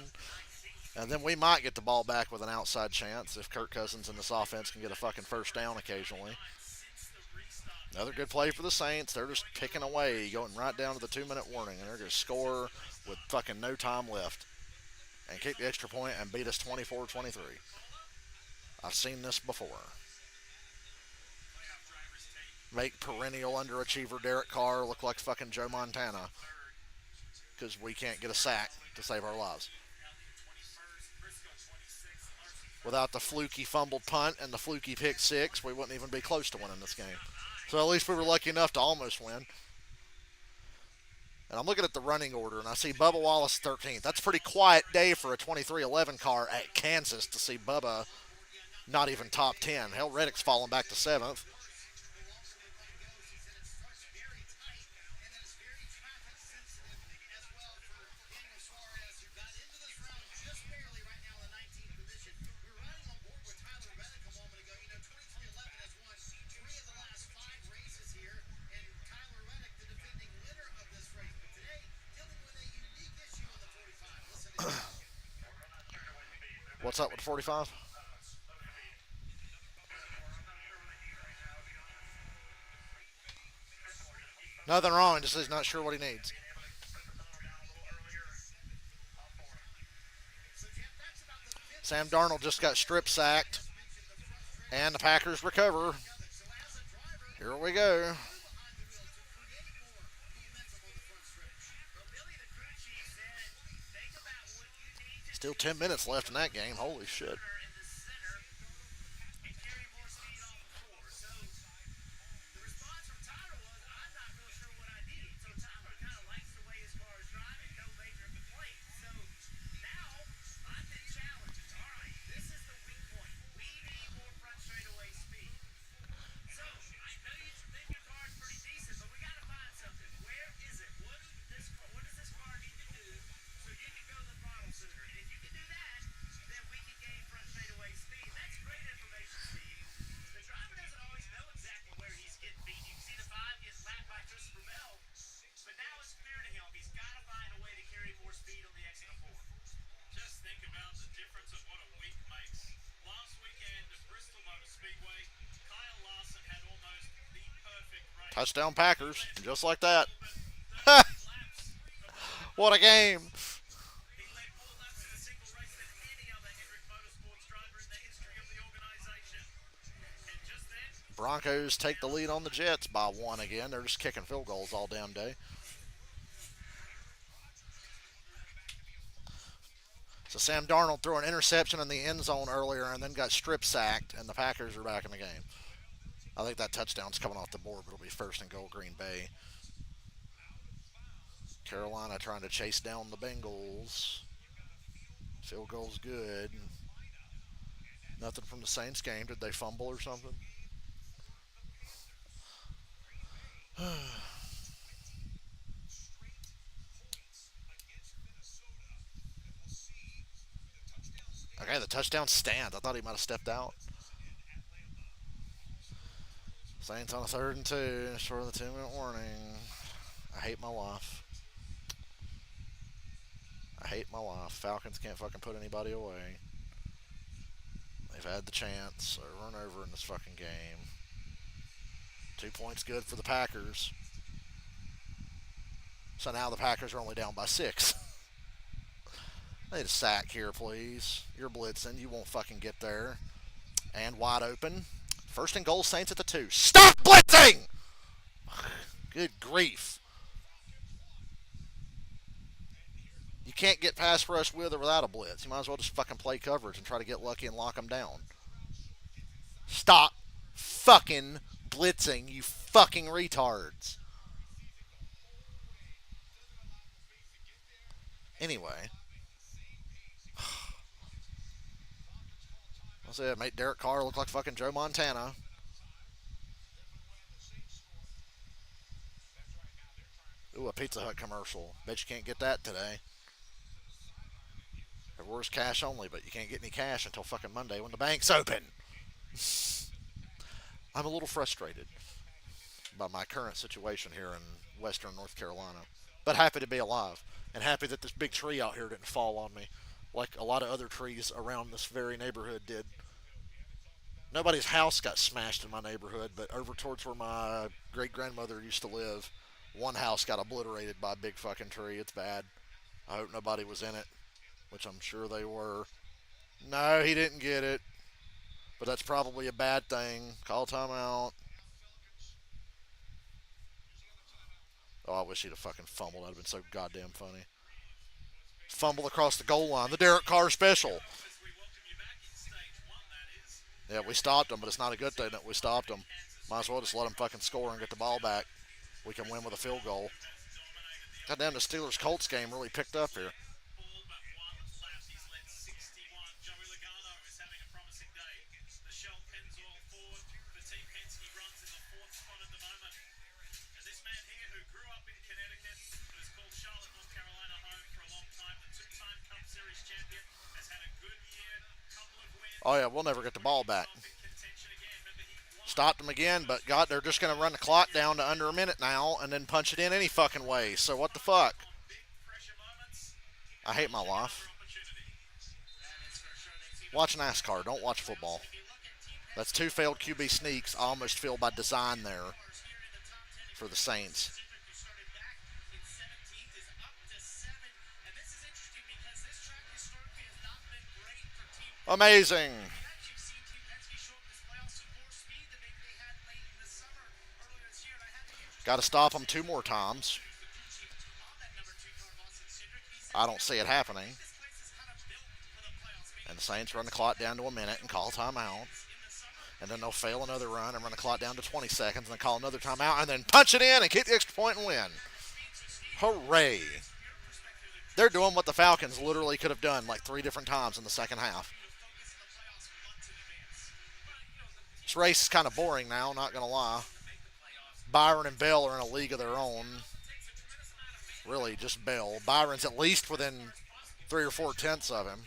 and then we might get the ball back with an outside chance if Kirk Cousins and this offense can get a fucking first down occasionally. Another good play for the Saints. They're just picking away, going right down to the 2-minute warning, and they're going to score with fucking no time left and kick the extra point and beat us 24-23. I've seen this before. Make perennial underachiever Derek Carr look like fucking Joe Montana because we can't get a sack to save our lives. Without the fluky fumbled punt and the fluky pick six, we wouldn't even be close to winning this game. So at least we were lucky enough to almost win. And I'm looking at the running order, and I see Bubba Wallace 13th. That's a pretty quiet day for a 2311 car at Kansas to see Bubba not even top 10. Hell, Reddick's falling back to 7th. What's up with 45? Nothing wrong, just he's not sure what he needs. Sam Darnold just got strip sacked, and the Packers recover. Here we go. Still 10 minutes left in that game. Holy shit. Touchdown Packers, just like that. What a game. Broncos take the lead on the Jets by one again. They're just kicking field goals all damn day. So Sam Darnold threw an interception in the end zone earlier and then got strip sacked, and the Packers are back in the game. I think that touchdown's coming off the board, but it'll be first and goal Green Bay. Carolina trying to chase down the Bengals. Field goal's good. Nothing from the Saints game. Did they fumble or something? Okay, the touchdown stands. I thought he might have stepped out. Saints on a 3rd and 2, short of the 2-minute warning. I hate my life. I hate my life. Falcons can't fucking put anybody away. They've had the chance over and over in this fucking game. 2 points good for the Packers. So now the Packers are only down by 6. I need a sack here, please. You're blitzing. You won't fucking get there. And wide open. First and goal, Saints at the 2. Stop blitzing! Good grief. You can't get pass rush with or without a blitz. You might as well just fucking play coverage and try to get lucky and lock them down. Stop fucking blitzing, you fucking retards. Anyway. That's it. Made Derek Carr look like fucking Joe Montana. Ooh, a Pizza Hut commercial. Bet you can't get that today. Where's cash only, but you can't get any cash until fucking Monday when the bank's open. I'm a little frustrated by my current situation here in western North Carolina, but happy to be alive and happy that this big tree out here didn't fall on me like a lot of other trees around this very neighborhood did. Nobody's house got smashed in my neighborhood, but over towards where my great grandmother used to live, one house got obliterated by a big fucking tree. It's bad. I hope nobody was in it, which I'm sure they were. No, he didn't get it. But that's probably a bad thing. Call timeout. Oh, I wish he'd have fucking fumbled. That would have been so goddamn funny. Fumble across the goal line. The Derek Carr special. Yeah, we stopped him, but it's not a good thing that we stopped him. Might as well just let him fucking score and get the ball back. We can win with a field goal. Goddamn, the Steelers Colts game really picked up here. Oh yeah, we'll never get the ball back. Stopped them again, but God, they're just going to run the clock down to under a minute now and then punch it in any fucking way. So what the fuck? I hate my life. Watch NASCAR, don't watch football. That's two failed QB sneaks. I almost feel by design there for the Saints. Amazing. Got to stop them two more times. I don't see it happening. And the Saints run the clock down to a minute and call timeout. And then they'll fail another run and run the clock down to 20 seconds and then call another timeout and then punch it in and kick the extra point and win. Hooray. They're doing what the Falcons literally could have done like 3 different times in the second half. This race is kind of boring now, not going to lie. Byron and Bell are in a league of their own. Really, just Bell. Byron's at least within 3 or 4 tenths of him.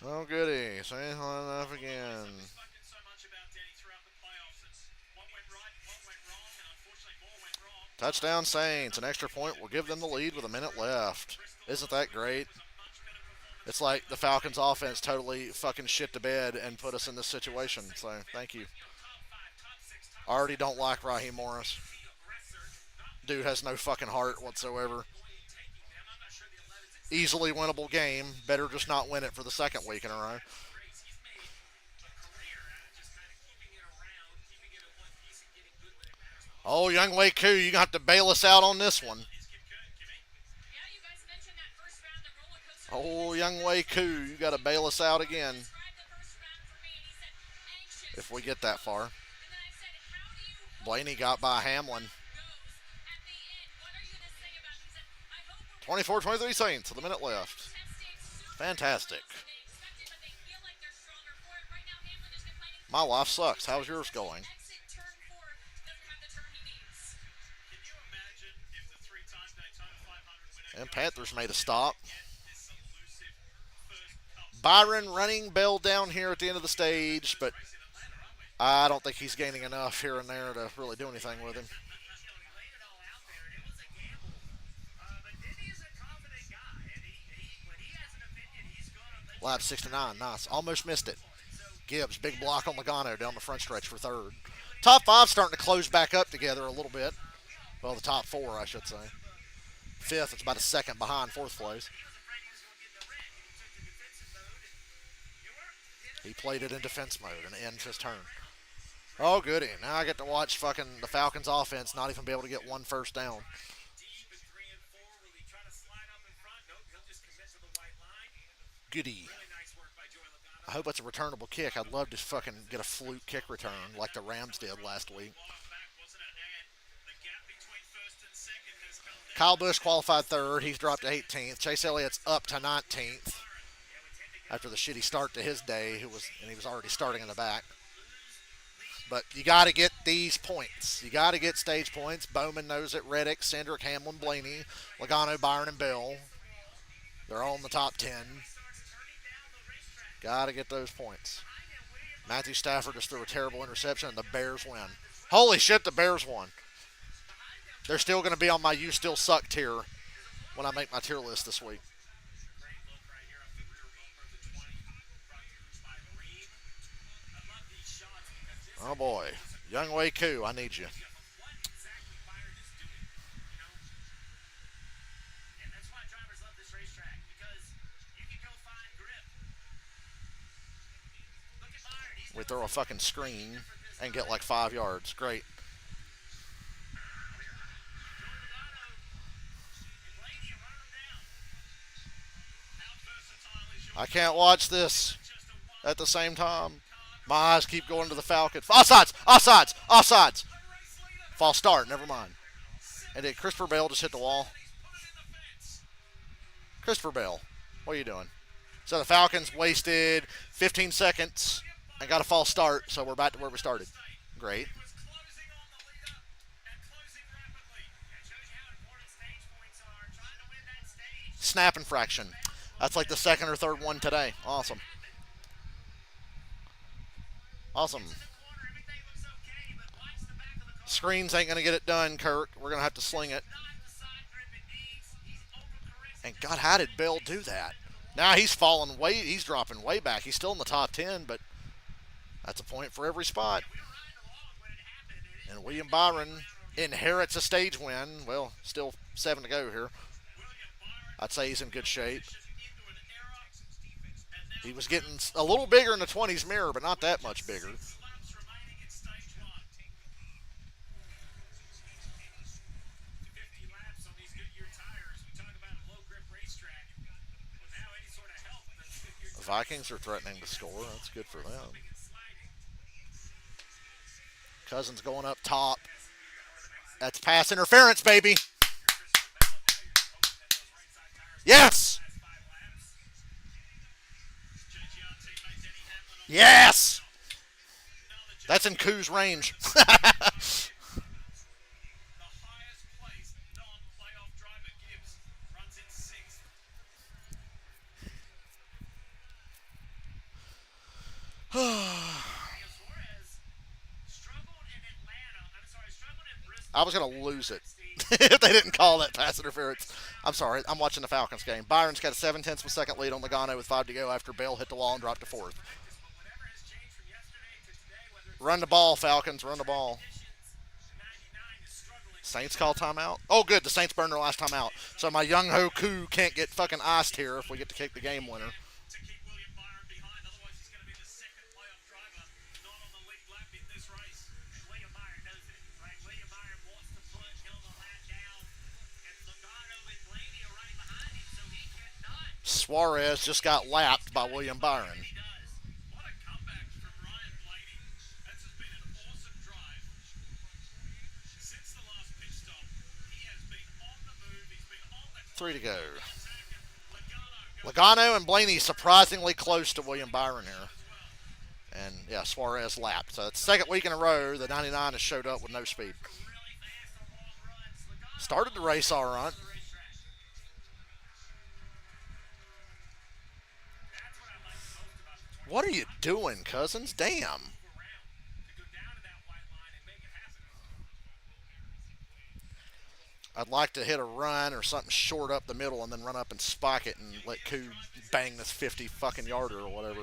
Oh, goody. Saints line up again. Touchdown Saints. An extra point will give them the lead with a minute left. Isn't that great? It's like the Falcons offense totally fucking shit the bed and put us in this situation. So, thank you. I already don't like Raheem Morris. Dude has no fucking heart whatsoever. Easily winnable game. Better just not win it for the second week in a row. Oh, Young Wei Koo, you're going to have to bail us out on this one. Oh, Young Wei Koo, you got to bail us out again. If we get that far. Blaney got by Hamlin. 24-23 Saints with a minute left. Fantastic. My life sucks. How's yours going? And Panthers made a stop. Byron running Bell down here at the end of the stage, but I don't think he's gaining enough here and there to really do anything with him. Lap 69, nice. Almost missed it. Gibbs, big block on Logano down the front stretch for third. Top 5 starting to close back up together a little bit. Well, the top 4, I should say. 5th, it's about a second behind 4th place. He played it in defense mode and ends his turn. Oh, goody. Now I get to watch fucking the Falcons offense not even be able to get one first down. Goody. I hope it's a returnable kick. I'd love to fucking get a fluke kick return like the Rams did last week. Kyle Busch qualified 3rd. He's dropped to 18th. Chase Elliott's up to 19th after the shitty start to his day, and he was already starting in the back. But you got to get these points. You got to get stage points. Bowman knows it. Reddick, Cindric, Hamlin, Blaney, Logano, Byron, and Bell. They're all in the top 10. Got to get those points. Matthew Stafford just threw a terrible interception, and the Bears win. Holy shit, the Bears won. They're still going to be on my You Still Suck tier when I make my tier list this week. Oh, boy. Young Wei Koo, I need you. We throw a fucking screen and get like 5 yards. Great. I can't watch this at the same time. My eyes keep going to the Falcons. Offsides! Offsides! Offsides! False start. Never mind. And did Christopher Bale just hit the wall? Christopher Bale, what are you doing? So the Falcons wasted 15 seconds and got a false start, so we're back to where we started. Great. Snap infraction. That's like the second or third one today. Awesome. Awesome. Screens ain't going to get it done, Kirk. We're going to have to sling it. And God, how did Bell do that? Now he's falling way, he's dropping way back. He's still in the top 10, but that's a point for every spot. And William Byron inherits a stage win. Well, still 7 to go here. I'd say he's in good shape. He was getting a little bigger in the 20s mirror, but not that much bigger. The Vikings are threatening to score. That's good for them. Cousins going up top. That's pass interference, baby. Yes! Yes! That's in Koo's range. I was going to lose it if they didn't call that pass interference. I'm sorry. I'm watching the Falcons game. Byron's got a 7/10 of a second lead on Logano with 5 to go after Bale hit the wall and dropped to fourth. Run the ball, Falcons. Run the ball. Saints call timeout. Oh, good. The Saints burned their last timeout. So my young Ho Koo can't get fucking iced here if we get to kick the game winner. Suarez just got lapped by William Byron. Three to go. Logano and Blaney surprisingly close to William Byron here. And, yeah, Suarez lapped. So it's the second week in a row the 99 has showed up with no speed. Started the race all right. What are you doing, Cousins? Damn. I'd like to hit a run or something short up the middle and then run up and spike it and let Koo bang this 50 fucking yarder or whatever.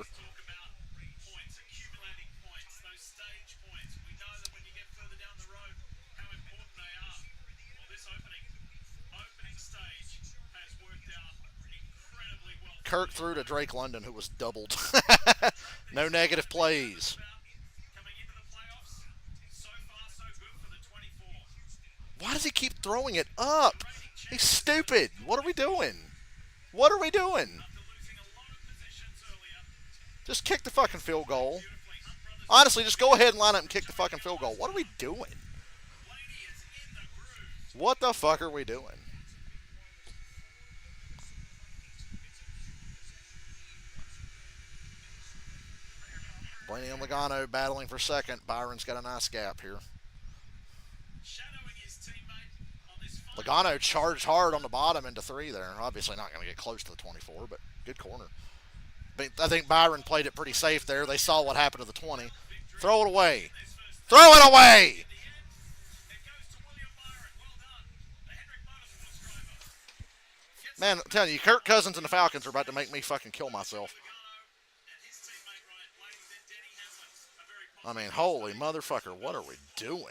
Kirk threw to Drake London, who was doubled. No negative plays. Why does he keep throwing it up? He's stupid. What are we doing? What are we doing? Just kick the fucking field goal. Honestly, just go ahead and line up and kick the fucking field goal. What are we doing? What the fuck are we doing? Blaney and Logano battling for second. Byron's got a nice gap here. Logano charged hard on the bottom into 3 there. Obviously not going to get close to the 24, but good corner. I think Byron played it pretty safe there. They saw what happened to the 20. Throw it away. Throw it away! Man, I'm telling you, Kirk Cousins and the Falcons are about to make me fucking kill myself. I mean, holy motherfucker, what are we doing?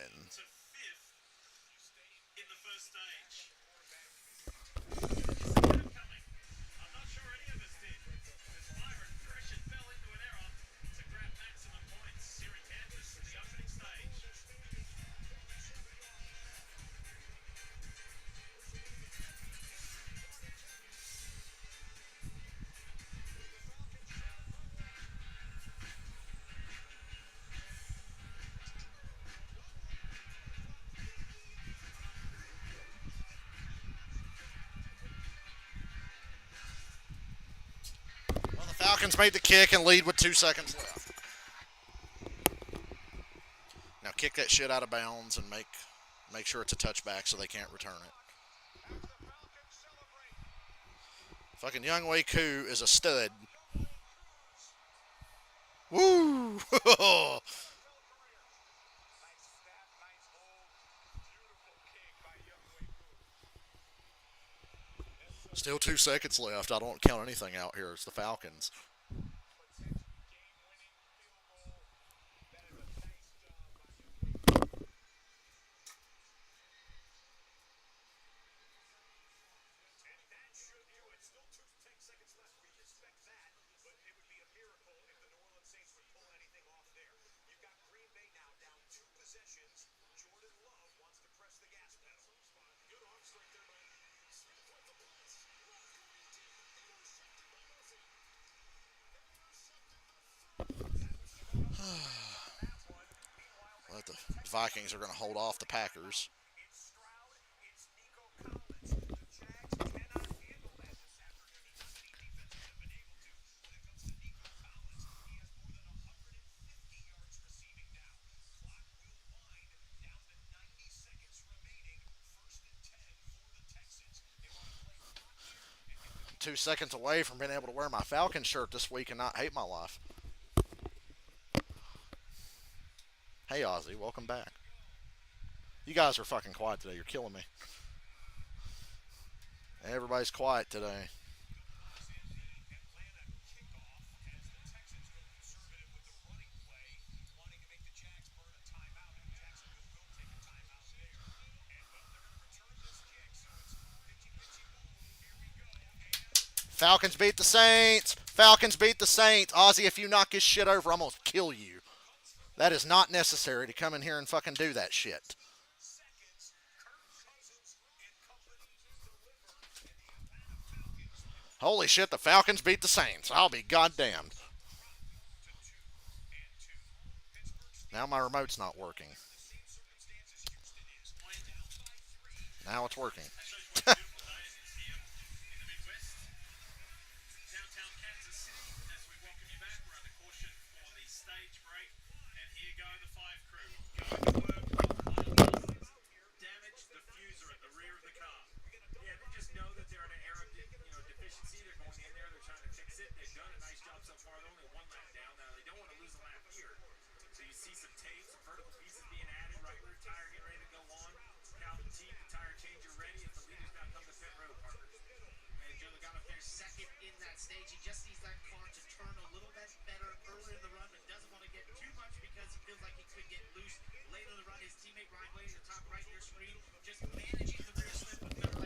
Falcons made the kick and lead with 2 seconds left. Now kick that shit out of bounds and make sure it's a touchback so they can't return it. Fucking Young Wei Koo is a stud. Woo! Still 2 seconds left. I don't count anything out here. It's the Falcons. 'But the Vikings are going to hold off the Packers. 2 seconds away from being able to wear my Falcon shirt this week and not hate my life. Hey, Ozzy, welcome back. You guys are fucking quiet today. You're killing me. Everybody's quiet today. Falcons beat the Saints. Falcons beat the Saints. Ozzy, if you knock his shit over, I'm going to kill you. That is not necessary to come in here and fucking do that shit. Holy shit, the Falcons beat the Saints. I'll be goddamned. Now my remote's not working. Now it's working.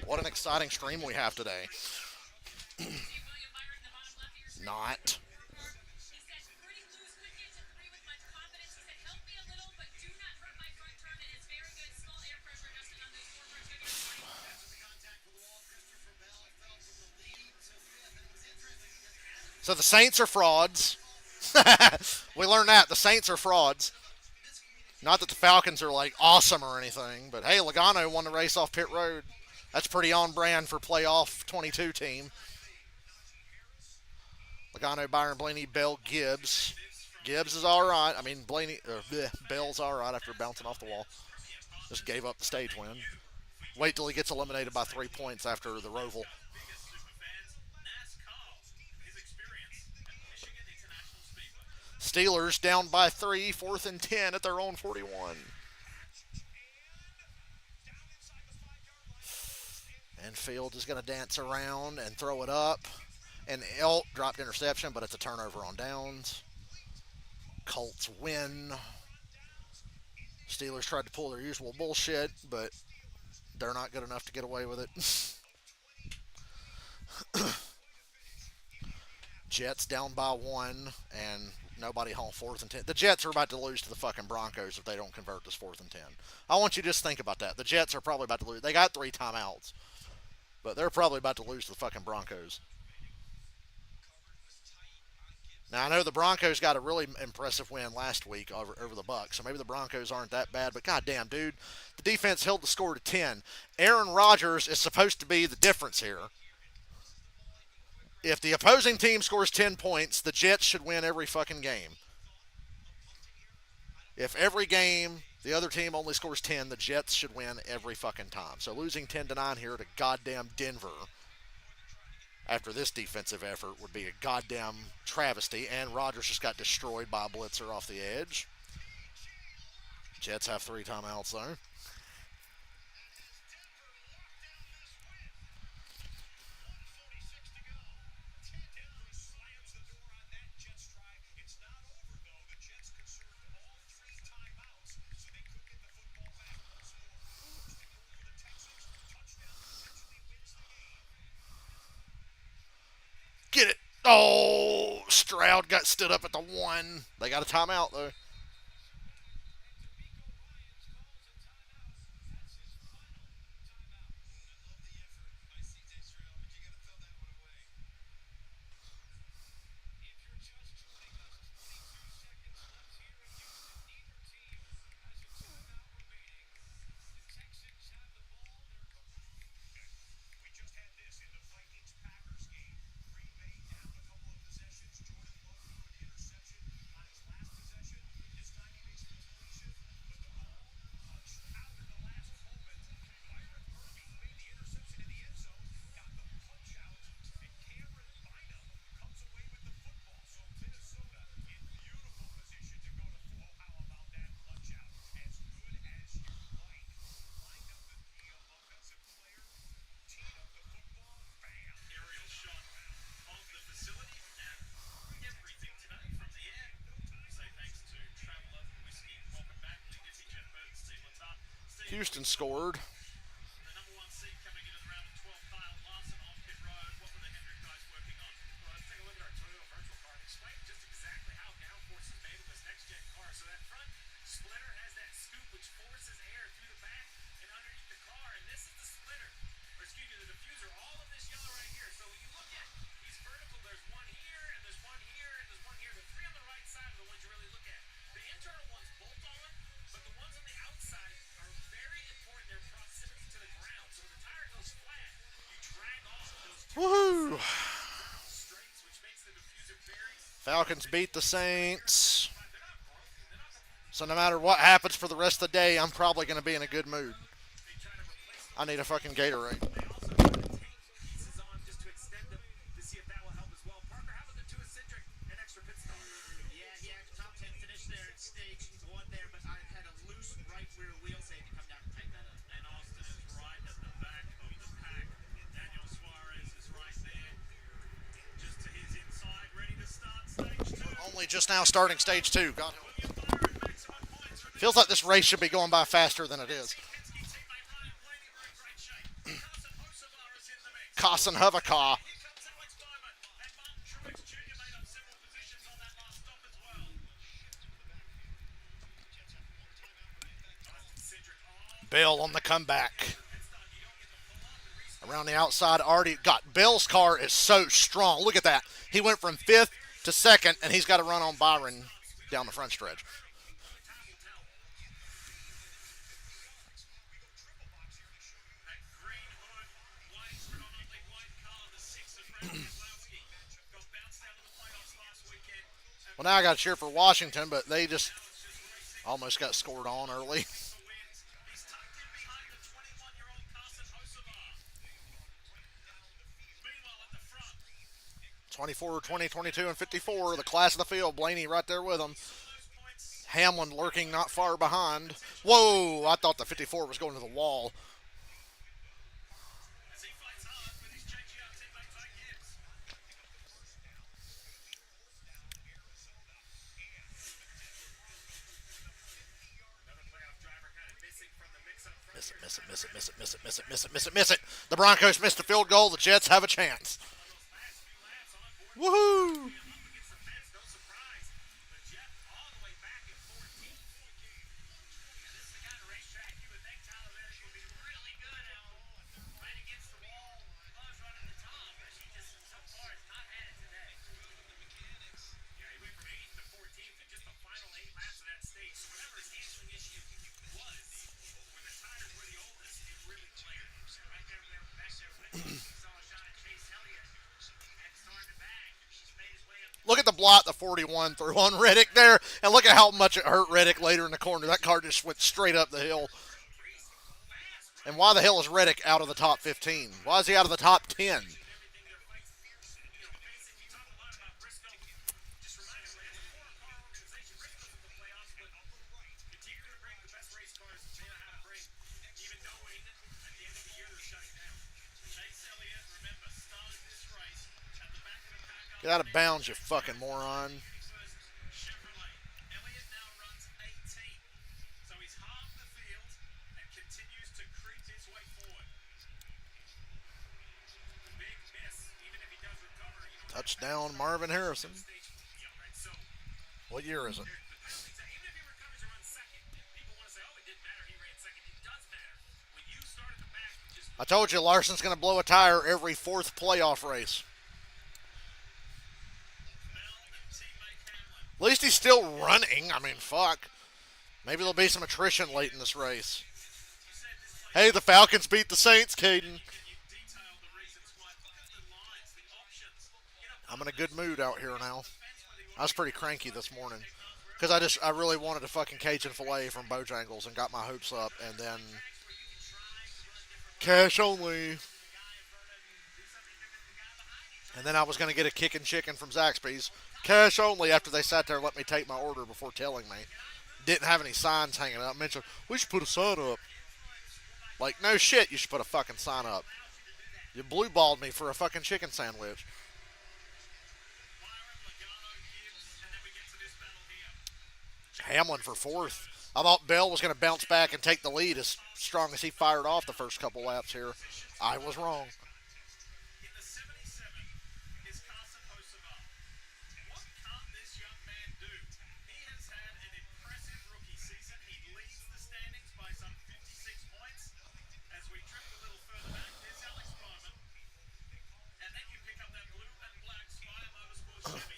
What an exciting stream we have today. Not. So the Saints are frauds. We learned that. The Saints are frauds. Not that the Falcons are like awesome or anything, but hey, Logano won the race off pit road. That's pretty on brand for playoff 22 team. Logano, Byron, Blaney, Bell, Gibbs. Gibbs is all right. I mean, Bell's all right after bouncing off the wall. Just gave up the stage win. Wait till he gets eliminated by 3 points after the Roval. Steelers down by 3, 4th and 10 at their own 41. And Fields is going to dance around and throw it up. And Elk dropped interception, but it's a turnover on downs. Colts win. Steelers tried to pull their usual bullshit, but they're not good enough to get away with it. Jets down by 1, and nobody home 4th and 10. The Jets are about to lose to the fucking Broncos if they don't convert this 4th and 10. I want you to just think about that. The Jets are probably about to lose. They got 3 timeouts, but they're probably about to lose to the fucking Broncos. Now, I know the Broncos got a really impressive win last week over the Bucs, so maybe the Broncos aren't that bad, but goddamn, dude, the defense held the score to 10. Aaron Rodgers is supposed to be the difference here. If the opposing team scores 10 points, the Jets should win every fucking game. If every game the other team only scores 10, the Jets should win every fucking time. So losing 10-9 here to goddamn Denver after this defensive effort would be a goddamn travesty. And Rodgers just got destroyed by a blitzer off the edge. Jets have 3 timeouts there. Get it. Oh, Stroud got stood up at the 1. They got a timeout, though. Houston scored. Woohoo! Falcons beat the Saints. So no matter what happens for the rest of the day, I'm probably going to be in a good mood. I need a fucking Gatorade. Only just now starting stage 2. God. Feels like this race should be going by faster than it is. Carson Hovakaw. Bell on the comeback. Around the outside, already got Bell's car is so strong. Look at that. He went from 5th to 2nd, and he's got to run on Byron down the front stretch. Well, now I got to cheer for Washington, but they just almost got scored on early. 24, 20, 22, and 54. The class of the field. Blaney right there with them. Hamlin lurking not far behind. Whoa! I thought the 54 was going to the wall. Miss it, miss it, miss it, miss it, miss it, miss it, miss it, miss it, miss it. The Broncos missed a field goal. The Jets have a chance. Woohoo! slot the 41 through on Reddick there, and look at how much it hurt Reddick later in the corner. That car just went straight up the hill. And why the hell is Reddick out of the top 15? Why is he out of the top 10? Get out of bounds, you fucking moron. Touchdown, Marvin Harrison. What year is it? I told you Larson's going to blow a tire every fourth playoff race. At least he's still running. I mean, fuck. Maybe there'll be some attrition late in this race. Hey, the Falcons beat the Saints, Caden. I'm in a good mood out here now. I was pretty cranky this morning because I really wanted a fucking Cajun filet from Bojangles and got my hopes up, and then cash only. And then I was going to get a kickin' chicken from Zaxby's, cash only, after they sat there and let me take my order before telling me. Didn't have any signs hanging up. Mentioned, we should put a sign up. Like, no shit, you should put a fucking sign up. You blue-balled me for a fucking chicken sandwich. Hamlin for fourth. I thought Bell was going to bounce back and take the lead as strong as he fired off the first couple laps here. I was wrong.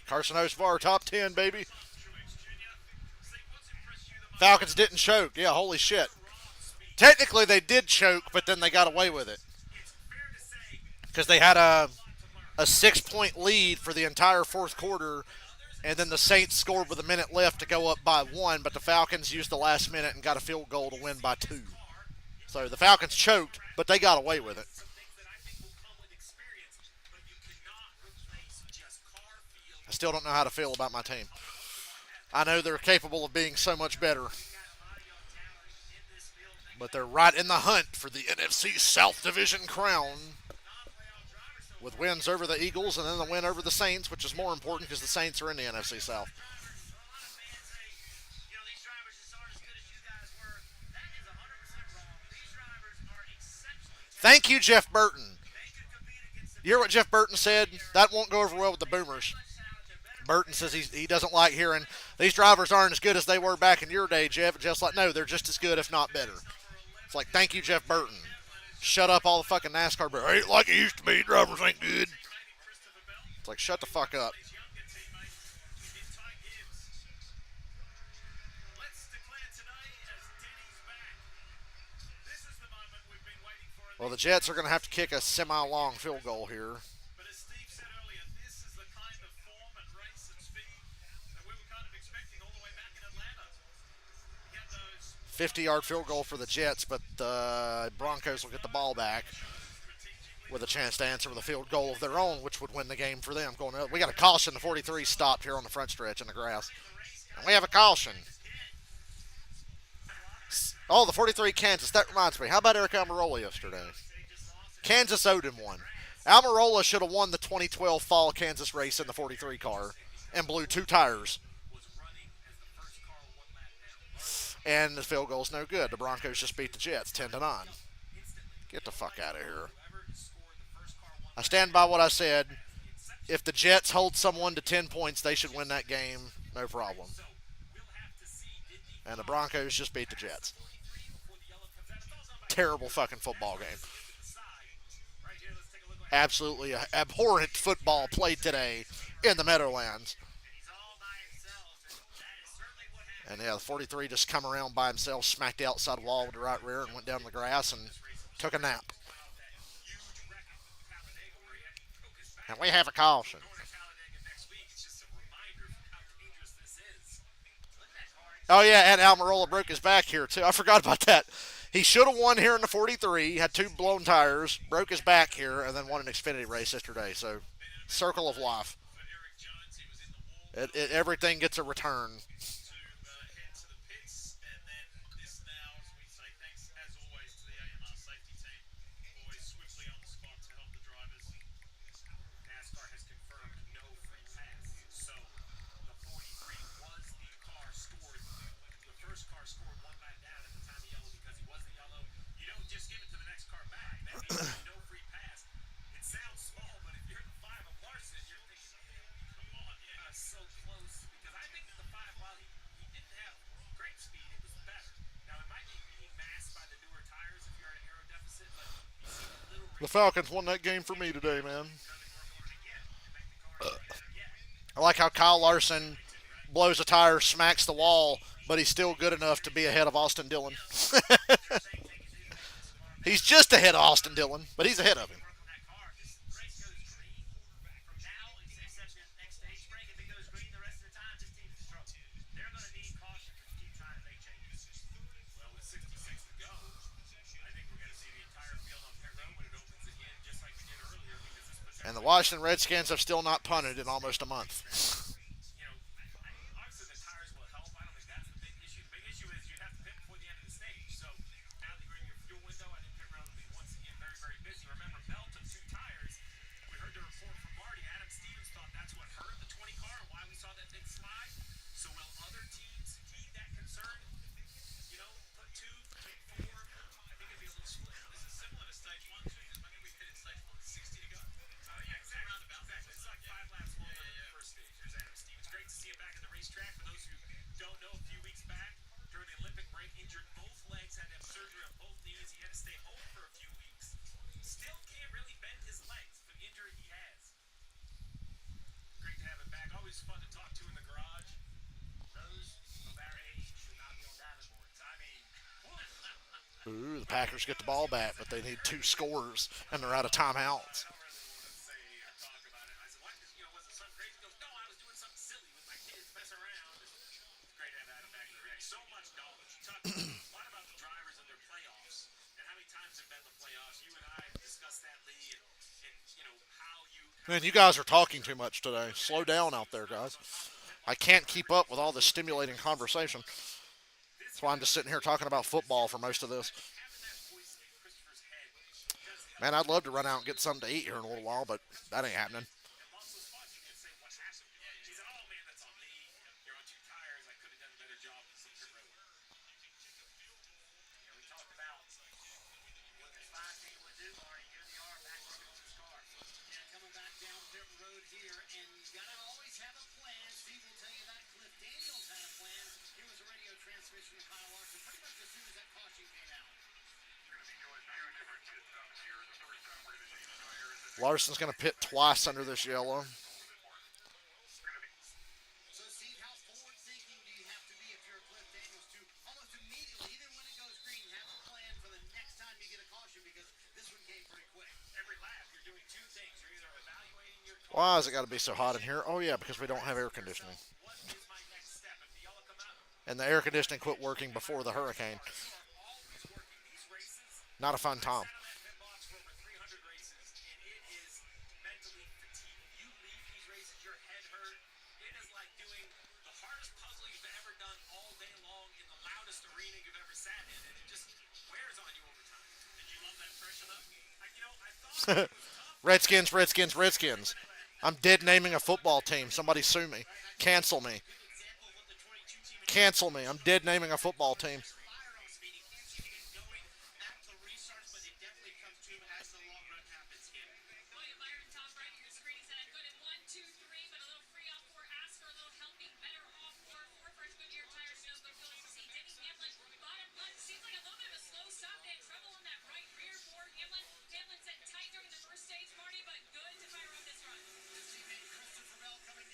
Carson Hocevar, top 10, baby. Falcons didn't choke. Yeah, holy shit. Technically, they did choke, but then they got away with it. Because they had a 6-point lead for the entire fourth quarter, and then the Saints scored with a minute left to go up by 1, but the Falcons used the last minute and got a field goal to win by 2. So the Falcons choked, but they got away with it. I still don't know how to feel about my team. I know they're capable of being so much better. But they're right in the hunt for the NFC South Division crown. With wins over the Eagles and then the win over the Saints, which is more important because the Saints are in the NFC South. Thank you, Jeff Burton. You hear what Jeff Burton said? That won't go over well with the Boomers. Burton says he doesn't like hearing these drivers aren't as good as they were back in your day, Jeff. Jeff's like, no, they're just as good, if not better. It's like, thank you, Jeff Burton. Shut up all the fucking NASCAR. But ain't like it used to be. Drivers ain't good. It's like, shut the fuck up. Well, the Jets are going to have to kick a semi-long field goal here. 50-yard field goal for the Jets, but the Broncos will get the ball back with a chance to answer with a field goal of their own, which would win the game for them. We got a caution. The 43 stopped here on the front stretch in the grass. And we have a caution. Oh, the 43 Kansas. That reminds me. How about Eric Almirola yesterday? Kansas owed him one. Almirola should have won the 2012 fall Kansas race in the 43 car and blew 2 tires. And the field goal's no good. The Broncos just beat the Jets 10-9. Get the fuck out of here. I stand by what I said. If the Jets hold someone to 10 points, they should win that game. No problem. And the Broncos just beat the Jets. Terrible fucking football game. Absolutely abhorrent football played today in the Meadowlands. And yeah, the 43 just come around by himself, smacked the outside wall with the right rear, and went down the grass and took a nap. And we have a caution. Oh yeah, and Almirola broke his back here too. I forgot about that. He should have won here in the 43. He had two blown tires, broke his back here, and then won an Xfinity race yesterday. So, circle of life. Everything gets a return. The Falcons won that game for me today, man. I like how Kyle Larson blows a tire, smacks the wall, but he's still good enough to be ahead of Austin Dillon. He's just ahead of Austin Dillon, but he's ahead of him. And the Washington Redskins have still not punted in almost a month. Ooh, the Packers get the ball back, but they need two scores, and they're out of timeouts. Man, you guys are talking too much today. Slow down out there, guys. I can't keep up with all this stimulating conversation. That's why I'm just sitting here talking about football for most of this. Man, I'd love to run out and get something to eat here in a little while, but that ain't happening. Larson's going to pit twice under this yellow. Why has it got to be so hot in here? Oh, yeah, because we don't have air conditioning. And the air conditioning quit working before the hurricane. Not a fun time. Redskins, Redskins, Redskins. I'm dead naming a football team. Somebody sue me. Cancel me. Cancel me. I'm dead naming a football team.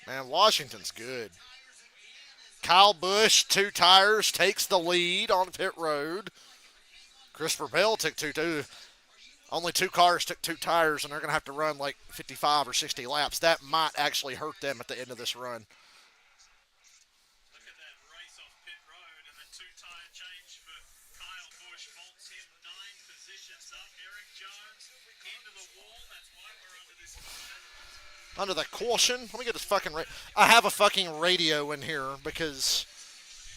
Man, Washington's good. Kyle Busch, two tires, takes the lead on pit road. Christopher Bell took two, too. Only two cars took two tires, and they're going to have to run like 55 or 60 laps. That might actually hurt them at the end of this run. Under the caution. Let me get this fucking. I have a fucking radio in here because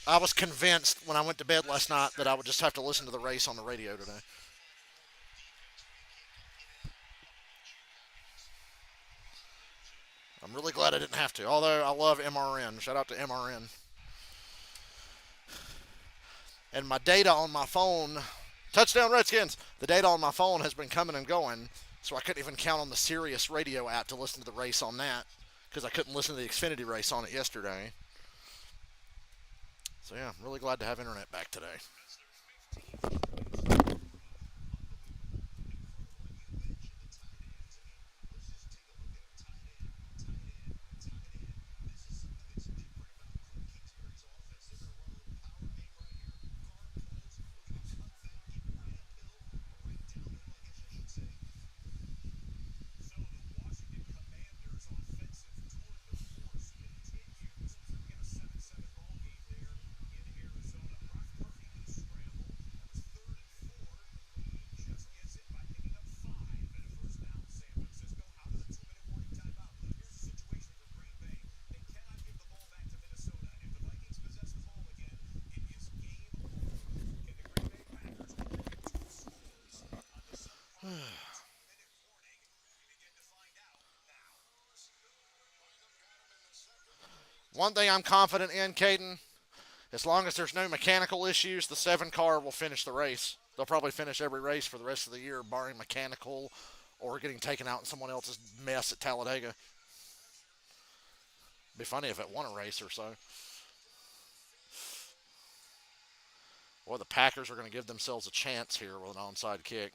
I was convinced when I went to bed last night that I would just have to listen to the race on the radio today. I'm really glad I didn't have to. Although I love MRN. Shout out to MRN. And my data on my phone, touchdown Redskins. The data on my phone has been coming and going, so I couldn't even count on the Sirius radio app to listen to the race on that because I couldn't listen to the Xfinity race on it yesterday. So yeah, I'm really glad to have internet back today. One thing I'm confident in, Caden, as long as there's no mechanical issues, the 7 car will finish the race. They'll probably finish every race for the rest of the year, barring mechanical or getting taken out in someone else's mess at Talladega. Be funny if it won a race or so. Or the Packers are going to give themselves a chance here with an onside kick.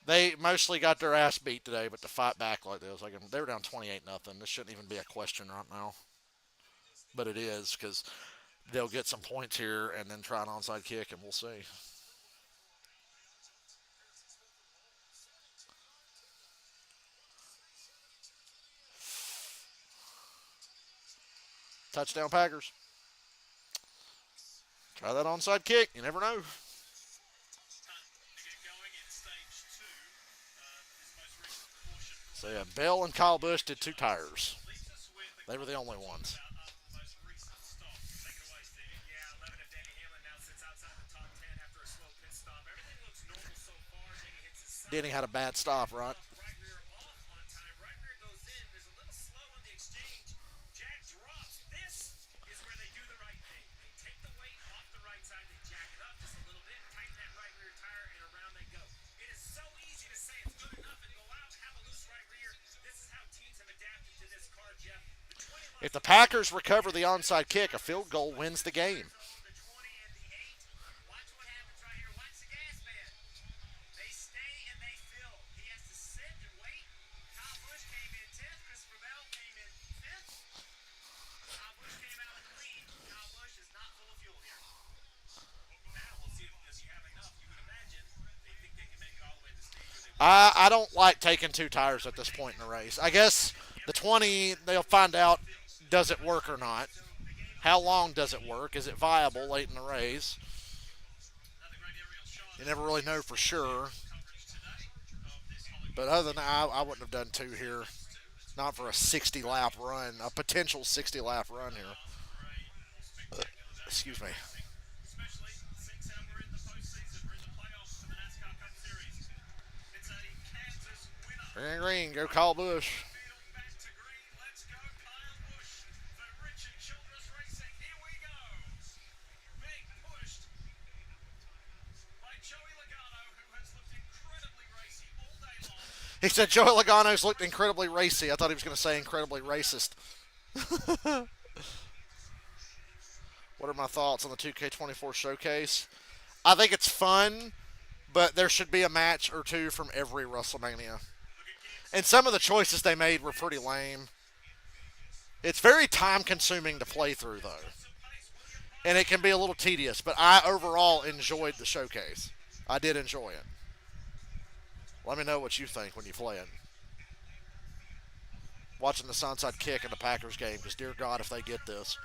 They mostly got their ass beat today, but to fight back like this, like they were down 28-0. This shouldn't even be a question right now, but it is because they'll get some points here and then try an onside kick, and we'll see. Touchdown Packers. Try that onside kick. You never know. So yeah, Bell and Kyle Busch did 2 tires. They were the only ones. Denny had a bad stop, right? If the Packers recover the onside kick, a field goal wins the game. I don't like taking 2 tires at this point in the race. I guess the 20, they'll find out, does it work or not? How long does it work? Is it viable late in the race? You never really know for sure. But other than that, I wouldn't have done 2 here. Not for a 60 lap run, a potential 60 lap run here. Excuse me. Green, go Kyle Busch. He said Joey Logano's looked incredibly racy. I thought he was going to say incredibly racist. What are my thoughts on the 2K24 showcase? I think it's fun, but there should be a match or 2 from every WrestleMania. And some of the choices they made were pretty lame. It's very time consuming to play through, though. And it can be a little tedious, but I overall enjoyed the showcase. I did enjoy it. Let me know what you think when you play it. watching the Sunside kick in the Packers game because, dear God, if they get this.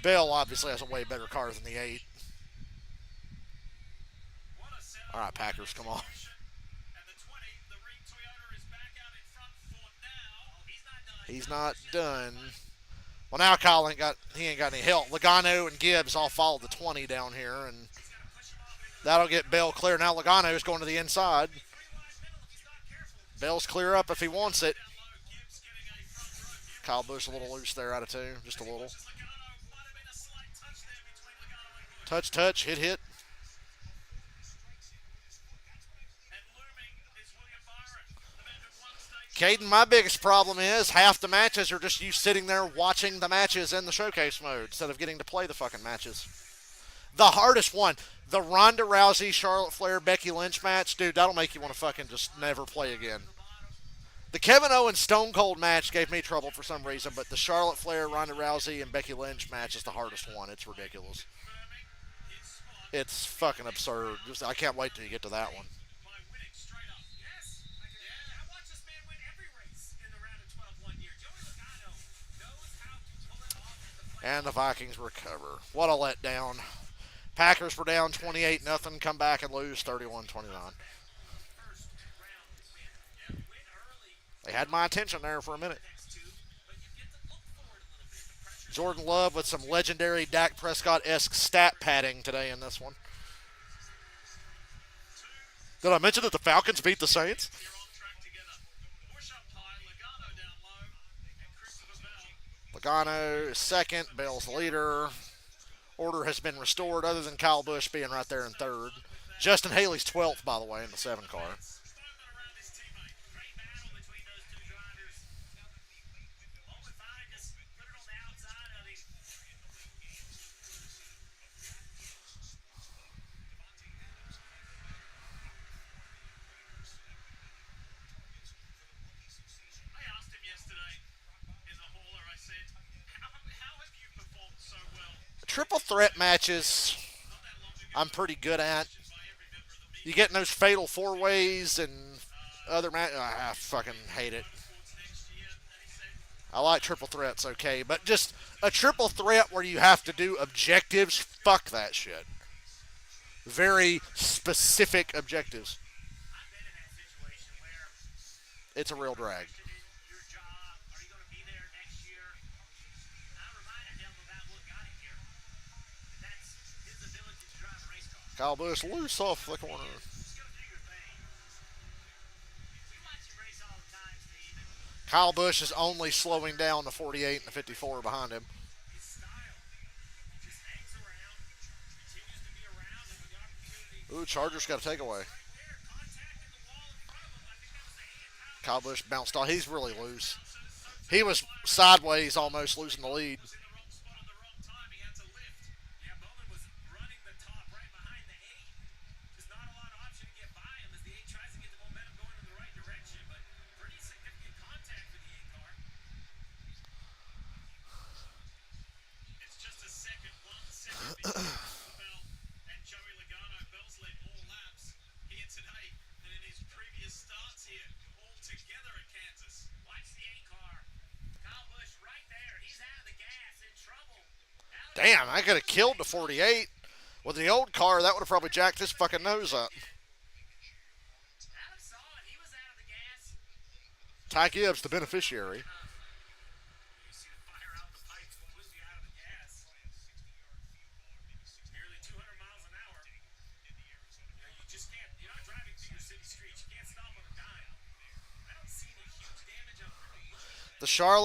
Bill obviously has a way better car than the 8. All right, Packers, come on. He's not done. Well, now Kyle he ain't got any help. Logano and Gibbs all follow the 20 down here, and that'll get Bell clear. Now Logano is going to the inside. Bell's clear up if he wants it. Kyle Busch a little loose there out of 2, just a little. Touch, touch, hit, hit. Caden, my biggest problem is half the matches are just you sitting there watching the matches in the showcase mode instead of getting to play the fucking matches. The hardest one, the Ronda Rousey, Charlotte Flair, Becky Lynch match, dude, that'll make you want to fucking just never play again. The Kevin Owens Stone Cold match gave me trouble for some reason, but the Charlotte Flair, Ronda Rousey, and Becky Lynch match is the hardest one. It's ridiculous. It's fucking absurd. I can't wait till you get to that one. And the Vikings recover. What a letdown. Packers were down 28-0, come back and lose 31-29. They had my attention there for a minute. Jordan Love with some legendary Dak Prescott-esque stat padding today in this one. Did I mention that the Falcons beat the Saints? Logano is second. Bell's leader. Order has been restored other than Kyle Busch being right there in third. Justin Haley's 12th, by the way, in the 7 car. Triple threat matches, I'm pretty good at. You get in those fatal 4-ways and other matches. I fucking hate it. I like triple threats, okay, but just a triple threat where you have to do objectives, fuck that shit. Very specific objectives. It's a real drag. Kyle Busch loose off the corner. Kyle Busch is only slowing down the 48 and the 54 behind him. Ooh, Chargers got a takeaway. Kyle Busch bounced off. He's really loose. He was sideways almost losing the lead. Damn, I could have killed the 48. With the old car, that would have probably jacked his fucking nose up. Ty Gibbs, the beneficiary.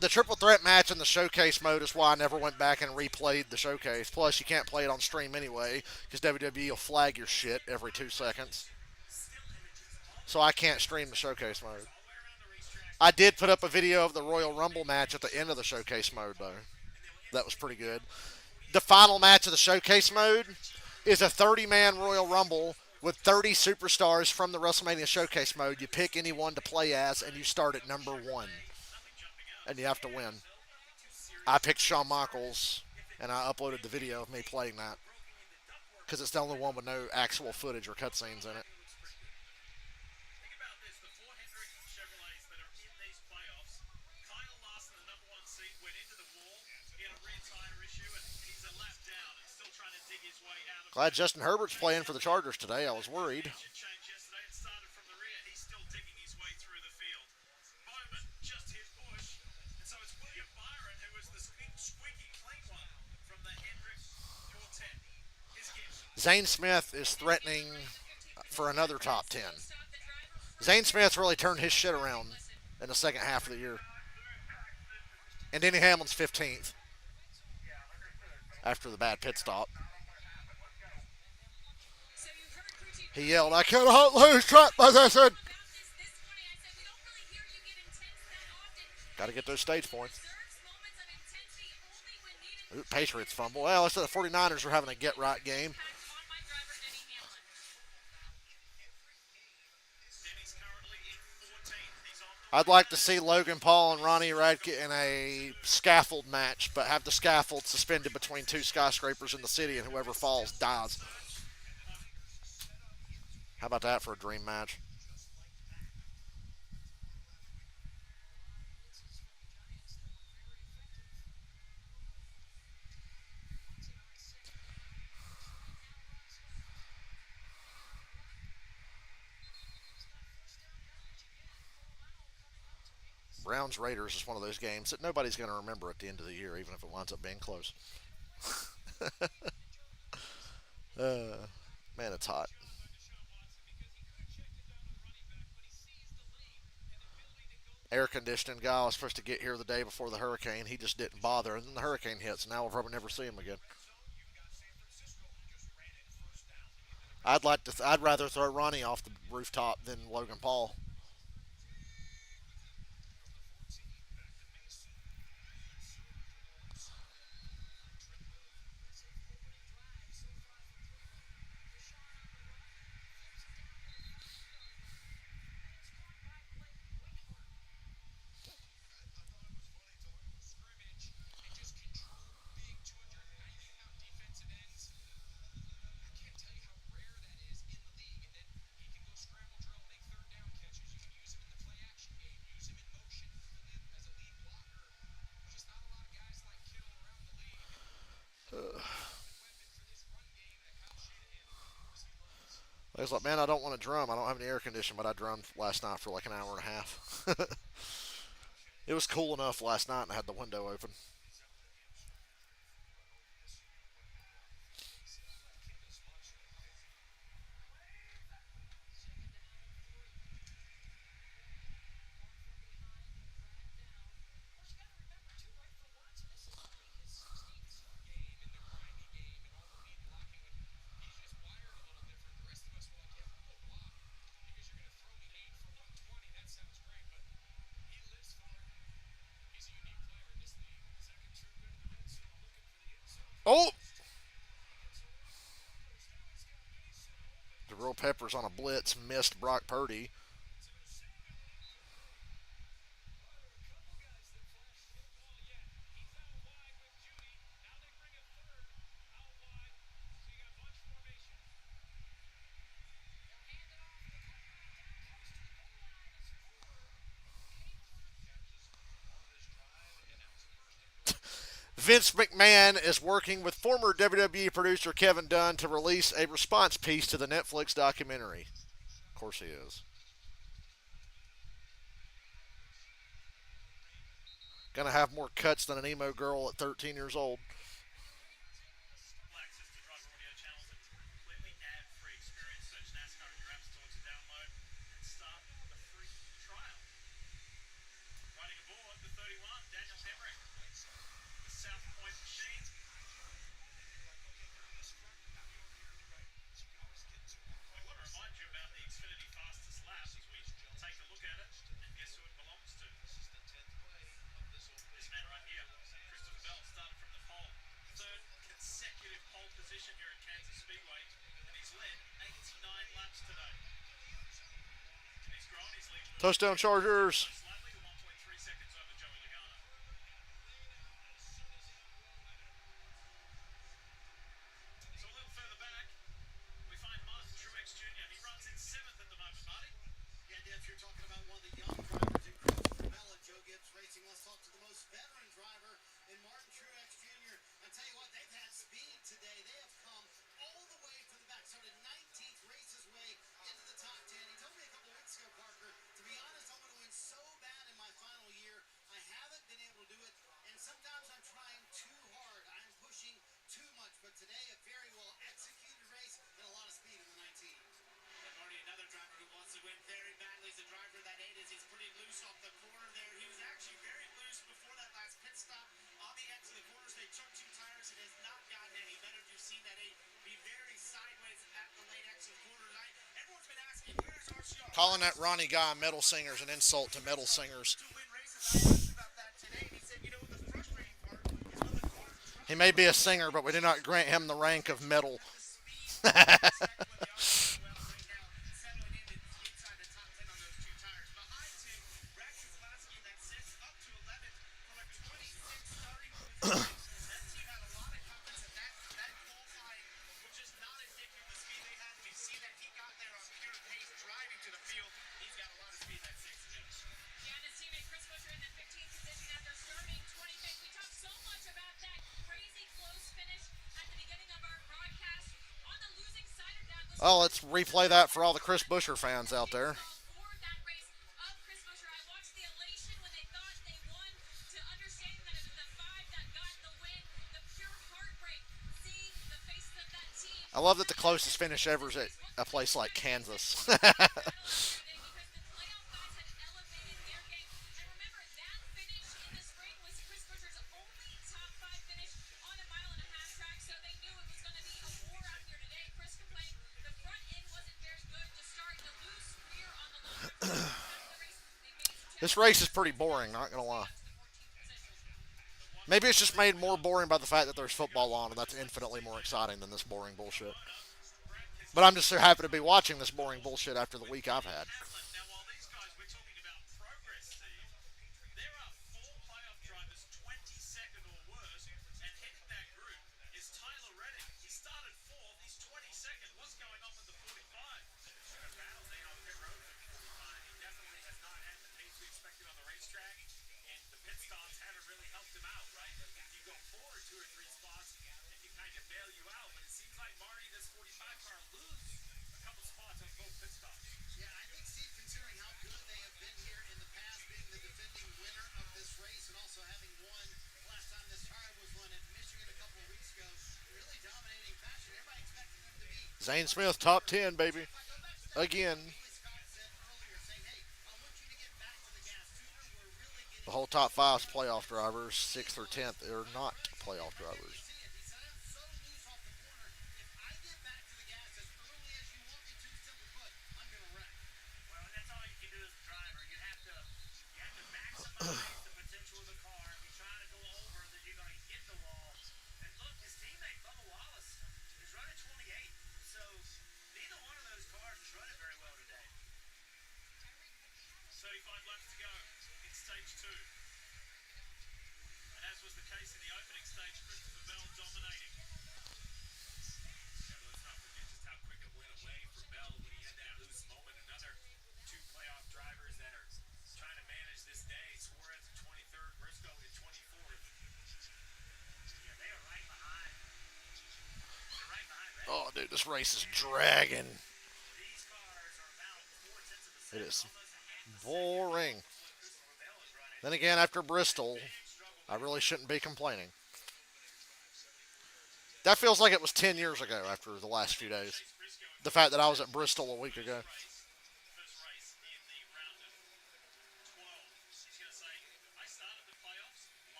The triple threat match in the showcase mode is why I never went back and replayed the showcase. Plus, you can't play it on stream anyway because WWE will flag your shit every 2 seconds. So I can't stream the showcase mode. I did put up a video of the Royal Rumble match at the end of the showcase mode, though. That was pretty good. The final match of the showcase mode is a 30-man Royal Rumble with 30 superstars from the WrestleMania showcase mode. You pick anyone to play as, and you start at number 1. And you have to win. I picked Shawn Michaels, and I uploaded the video of me playing that because it's the only one with no actual footage or cutscenes in it. Glad Justin Herbert's playing for the Chargers today. I was worried. Zane Smith is threatening for another top 10. Zane Smith really turned his shit around in the second half of the year. And Denny Hamlin's 15th after the bad pit stop. He yelled, I cannot lose track position. Got to get those stage points. Ooh, Patriots fumble. Well, I said the 49ers are having a get-right game. I'd like to see Logan Paul and Ronnie Radke in a scaffold match, but have the scaffold suspended between two skyscrapers in the city, and whoever falls dies. How about that for a dream match? Browns Raiders is one of those games that nobody's going to remember at the end of the year, even if it winds up being close. Man, it's hot. Air conditioning guy was supposed to get here the day before the hurricane. He just didn't bother, and then the hurricane hits. And now we'll probably never see him again. I'd rather throw Ronnie off the rooftop than Logan Paul. I was like, man, I don't want to drum. I don't have any air conditioning, but I drummed last night for like an hour and a half. It was cool enough last night, and I had the window open. Oh! The Real Peppers on a blitz missed Brock Purdy. Vince McMahon is working with former WWE producer Kevin Dunn to release a response piece to the Netflix documentary. Of course he is. Gonna have more cuts than an emo girl at 13 years old. Touchdown Chargers. Calling that Ronnie guy metal singer is an insult to metal singers. He may be a singer, but we do not grant him the rank of metal. Oh, let's replay that for all the Chris Busher fans out there. I love that the closest finish ever is at a place like Kansas. This race is pretty boring, not gonna lie. Maybe it's just made more boring by the fact that there's football on, and that's infinitely more exciting than this boring bullshit. But I'm just so happy to be watching this boring bullshit after the week I've had. Zane Smith, top 10, baby. Again. The whole top five is playoff drivers. 6th or 10th are not playoff drivers. Oh, dude, this race is dragging. It is boring. Then again, after Bristol, I really shouldn't be complaining. That feels like it was 10 years ago after the last few days. The fact that I was at Bristol a week ago.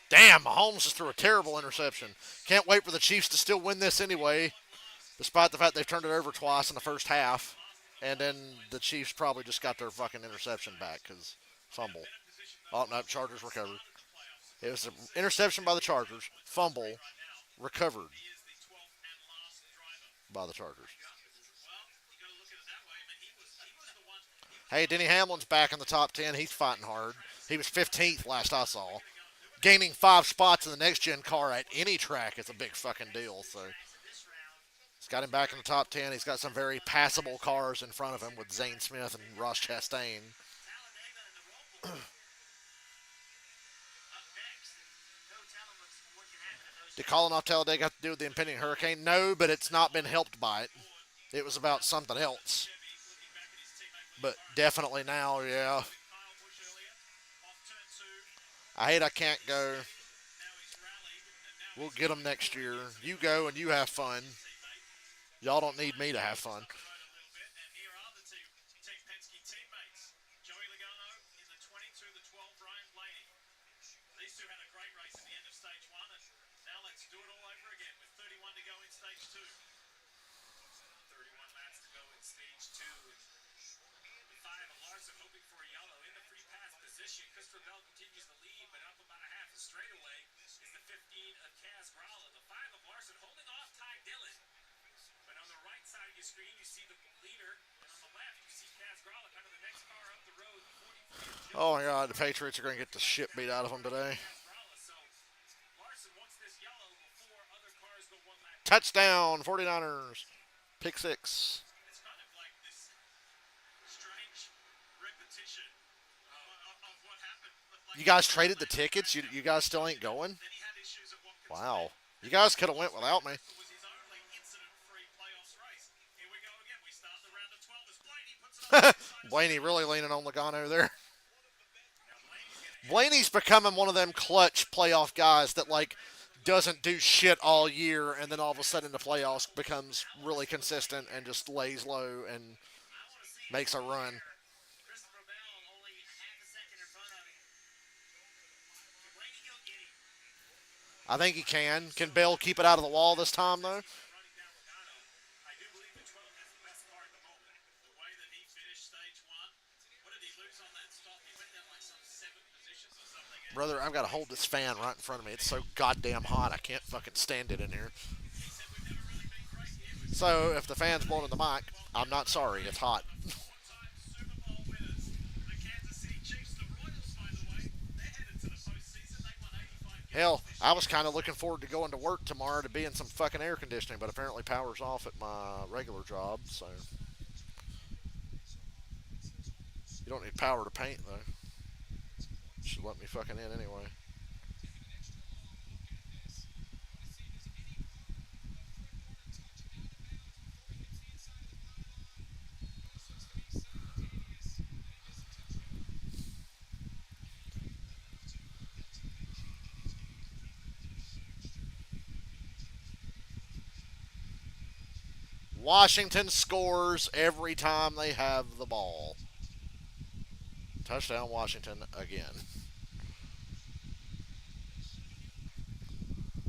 Damn, Mahomes just threw a terrible interception. Can't wait for the Chiefs to still win this anyway, despite the fact they've turned it over twice in the first half. And then the Chiefs probably just got their fucking interception back because fumble. Oh, no, Chargers recovered. It was an interception by the Chargers, fumble, recovered by the Chargers. Hey, Denny Hamlin's back in the top 10. He's fighting hard. He was 15th last I saw. Gaining 5 spots in the next gen car at any track is a big fucking deal. So it's got him back in the top 10. He's got some very passable cars in front of him with Zane Smith and Ross Chastain. Did calling off Talladega have to do with the impending hurricane? No, but it's not been helped by it. It was about something else. But definitely now, yeah. I hate I can't go. We'll get them next year. You go and you have fun. Y'all don't need me to have fun. Oh my God, the Patriots are going to get the shit beat out of them today. Touchdown, 49ers. Pick six. You guys traded the tickets? You guys still ain't going? Wow. You guys could have went without me. Blaney really leaning on Logano there. Blaney's becoming one of them clutch playoff guys that like doesn't do shit all year and then all of a sudden in the playoffs becomes really consistent and just lays low and makes a run. I think he can. Can Bell keep it out of the wall this time though? Brother, I've got to hold this fan right in front of me. It's so goddamn hot. I can't fucking stand it in here. So if the fan's blowing in the mic, I'm not sorry. It's hot. Hell, I was kind of looking forward to going to work tomorrow to be in some fucking air conditioning, but apparently power's off at my regular job, so you don't need power to paint though. Should let me fucking in anyway. Washington scores every time they have the ball. Touchdown Washington again.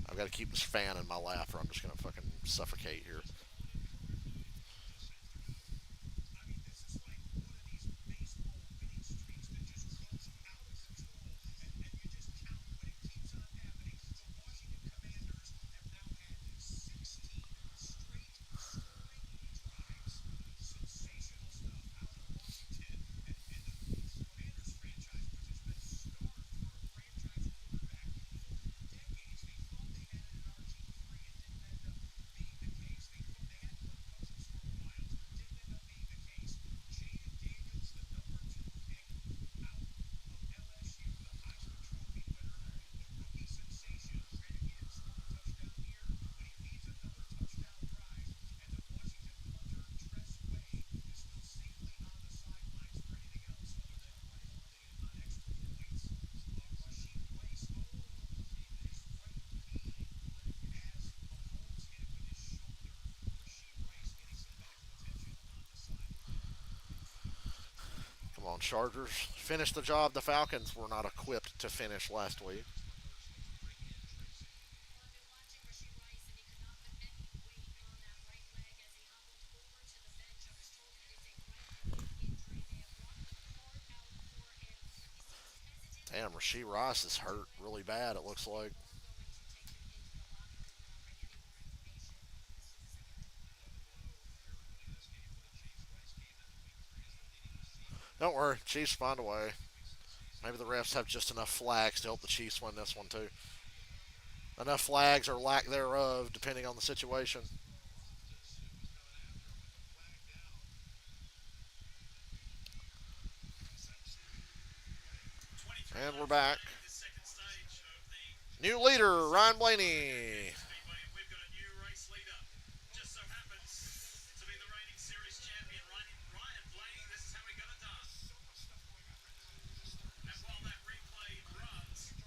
I've got to keep this fan in my lap or I'm just going to fucking suffocate here. Come on, Chargers. Finish the job the Falcons were not equipped to finish last week. Damn, Rasheed Rice is hurt really bad, it looks like. Don't worry, Chiefs find a way. Maybe the refs have just enough flags to help the Chiefs win this one, too. Enough flags or lack thereof, depending on the situation. And we're back. New leader, Ryan Blaney.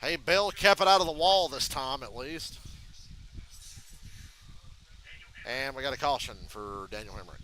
Hey, Bill kept it out of the wall this time, at least. And we got a caution for Daniel Hemrick.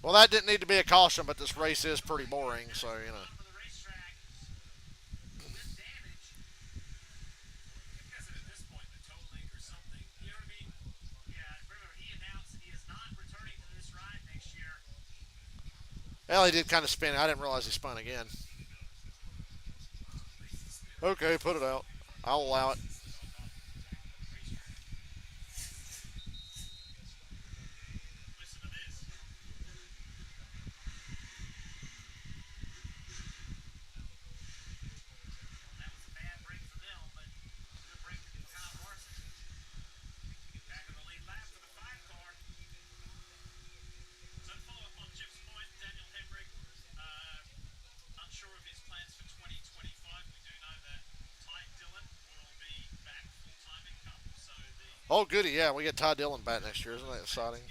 Well, that didn't need to be a caution, but this race is pretty boring, so, you know. Well, he did kind of spin. I didn't realize he spun again. Okay, put it out. I'll allow it. Oh, goody, yeah, we get Ty Dillon back next year. Isn't that exciting?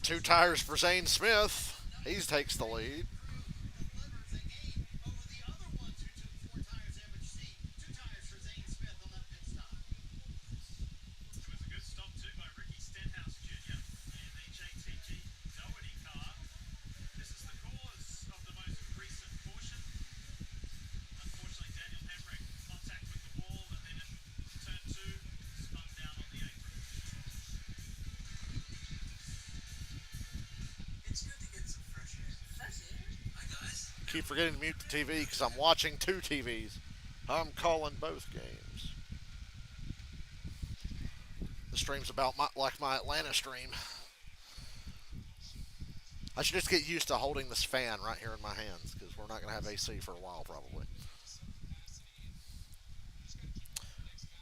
Two tires for Zane Smith. He takes the lead. Keep forgetting to mute the TV because I'm watching two TVs. I'm calling both games. The stream's about like my Atlanta stream. I should just get used to holding this fan right here in my hands because we're not going to have AC for a while probably.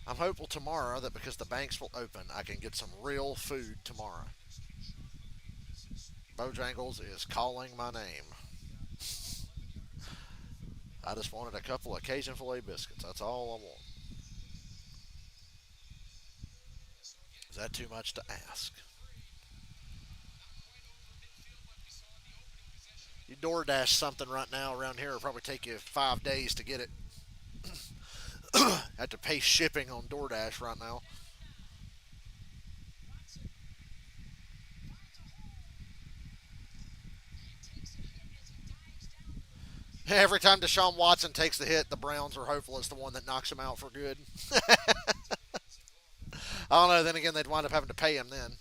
I'm hopeful tomorrow that because the banks will open, I can get some real food tomorrow. Bojangles is calling my name. I just wanted a couple of Cajun filet biscuits. That's all I want. Is that too much to ask? You DoorDash something right now around here, it'll probably take you 5 days to get it. I have to pay shipping on DoorDash right now. Every time Deshaun Watson takes the hit, the Browns are hopeful it's the one that knocks him out for good. I don't know. Then again, they'd wind up having to pay him then.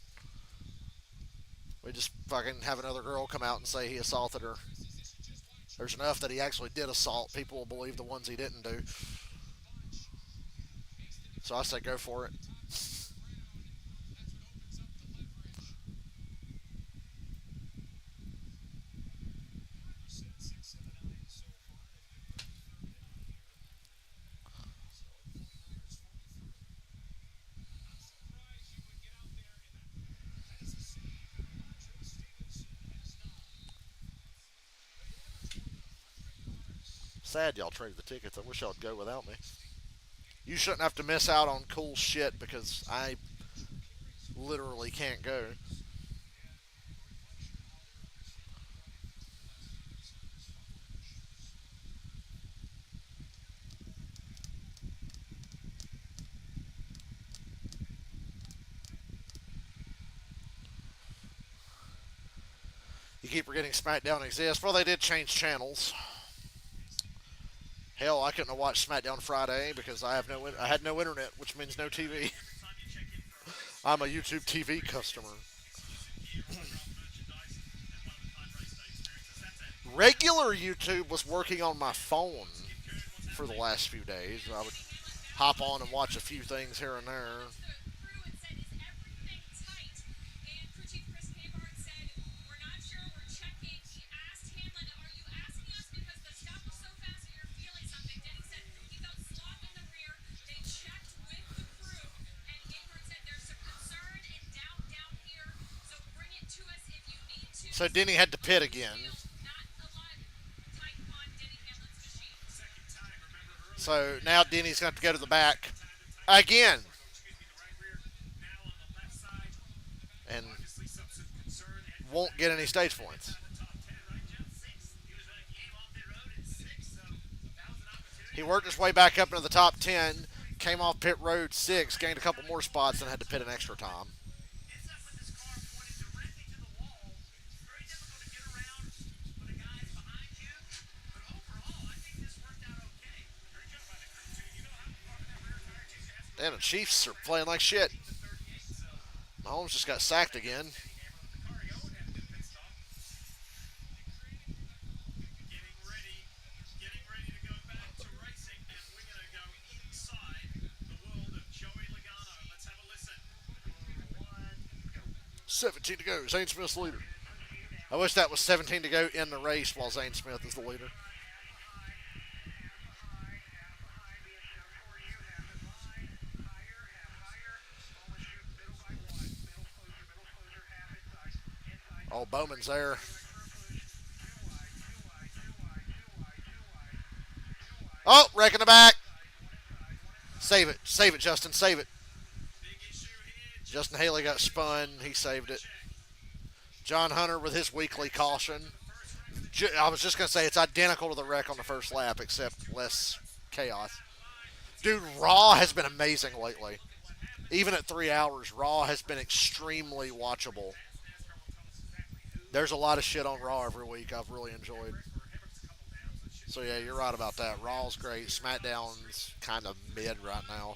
We just fucking have another girl come out and say he assaulted her. There's enough that he actually did assault. People will believe the ones he didn't do. So I say go for it. Sad y'all traded the tickets. I wish y'all'd go without me. You shouldn't have to miss out on cool shit because I literally can't go. You keep forgetting SmackDown exists. Well, they did change channels. Hell, I couldn't have watched SmackDown Friday because I had no internet, which means no TV. I'm a YouTube TV customer. Regular YouTube was working on my phone for the last few days. I would hop on and watch a few things here and there. So Denny had to pit again. So now Denny's got to go to the back again. And won't get any stage points. He worked his way back up into the top 10, came off pit road 6, gained a couple more spots, and had to pit an extra time. Damn, the Chiefs are playing like shit. Mahomes just got sacked again. $17 to go. Zane Smith's the leader. I wish that was 17 to go in the race while Zane Smith is the leader. Oh, Bowman's there. Oh, wrecking the back. Save it. Save it, Justin. Save it. Justin Haley got spun. He saved it. John Hunter with his weekly caution. I was just going to say it's identical to the wreck on the first lap, except less chaos. Dude, Raw has been amazing lately. Even at 3 hours, Raw has been extremely watchable. There's a lot of shit on Raw every week I've really enjoyed. So yeah, you're right about that. Raw's great. SmackDown's kind of mid right now.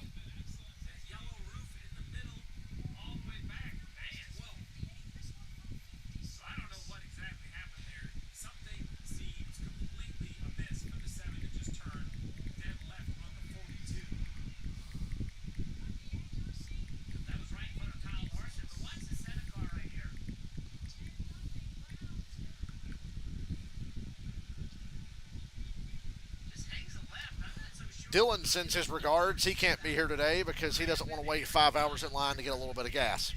Dylan sends his regards. He can't be here today because he doesn't want to wait 5 hours in line to get a little bit of gas.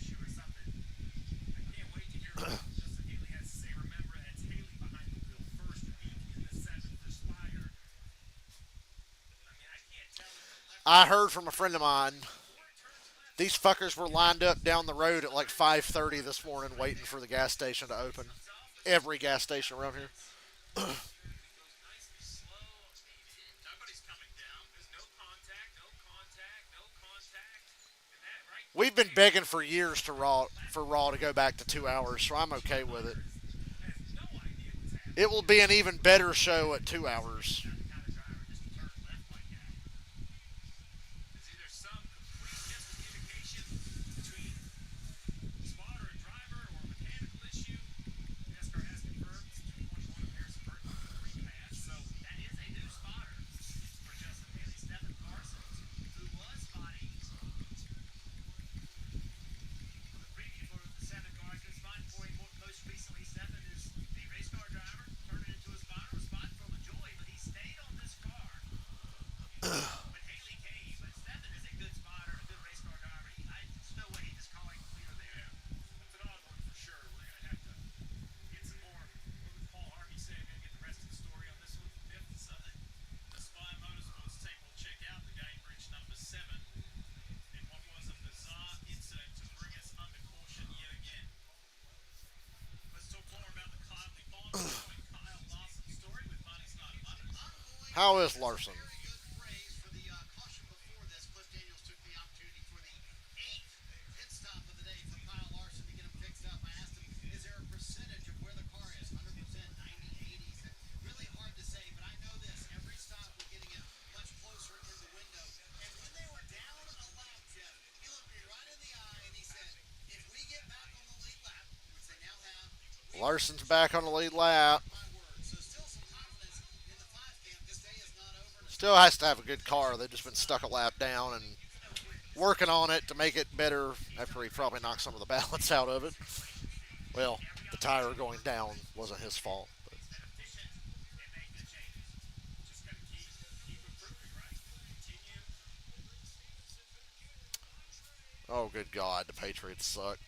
I heard from a friend of mine, these fuckers were lined up down the road at like 5:30 this morning waiting for the gas station to open. Every gas station around here. We've been begging for years for Raw to go back to 2 hours, so I'm okay with it. It will be an even better show at 2 hours. How is Larson? Larson's back on the lead lap. Still has to have a good car. They've just been stuck a lap down and working on it to make it better after he probably knocked some of the balance out of it. Well, the tire going down wasn't his fault. But, oh, good God, the Patriots suck.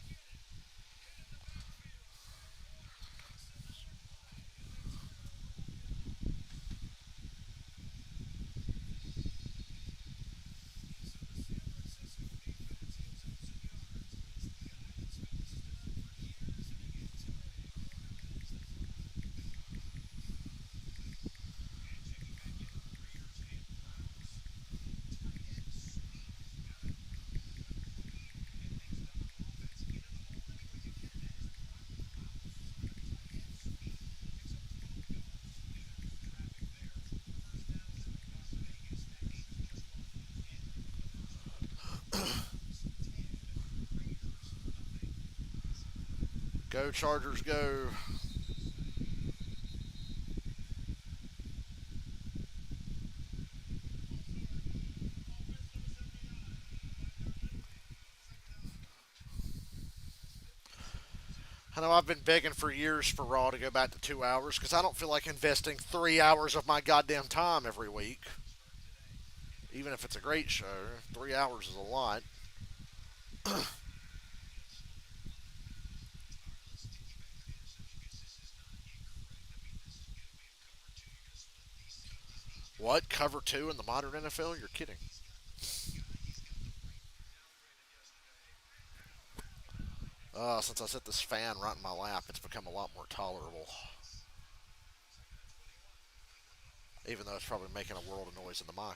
Go, Chargers, go. I know I've been begging for years for Raw to go back to 2 hours because I don't feel like investing 3 hours of my goddamn time every week. Even if it's a great show, 3 hours is a lot. What? Cover two in the modern NFL? You're kidding. Since I set this fan right in my lap, it's become a lot more tolerable. Even though it's probably making a world of noise in the mic.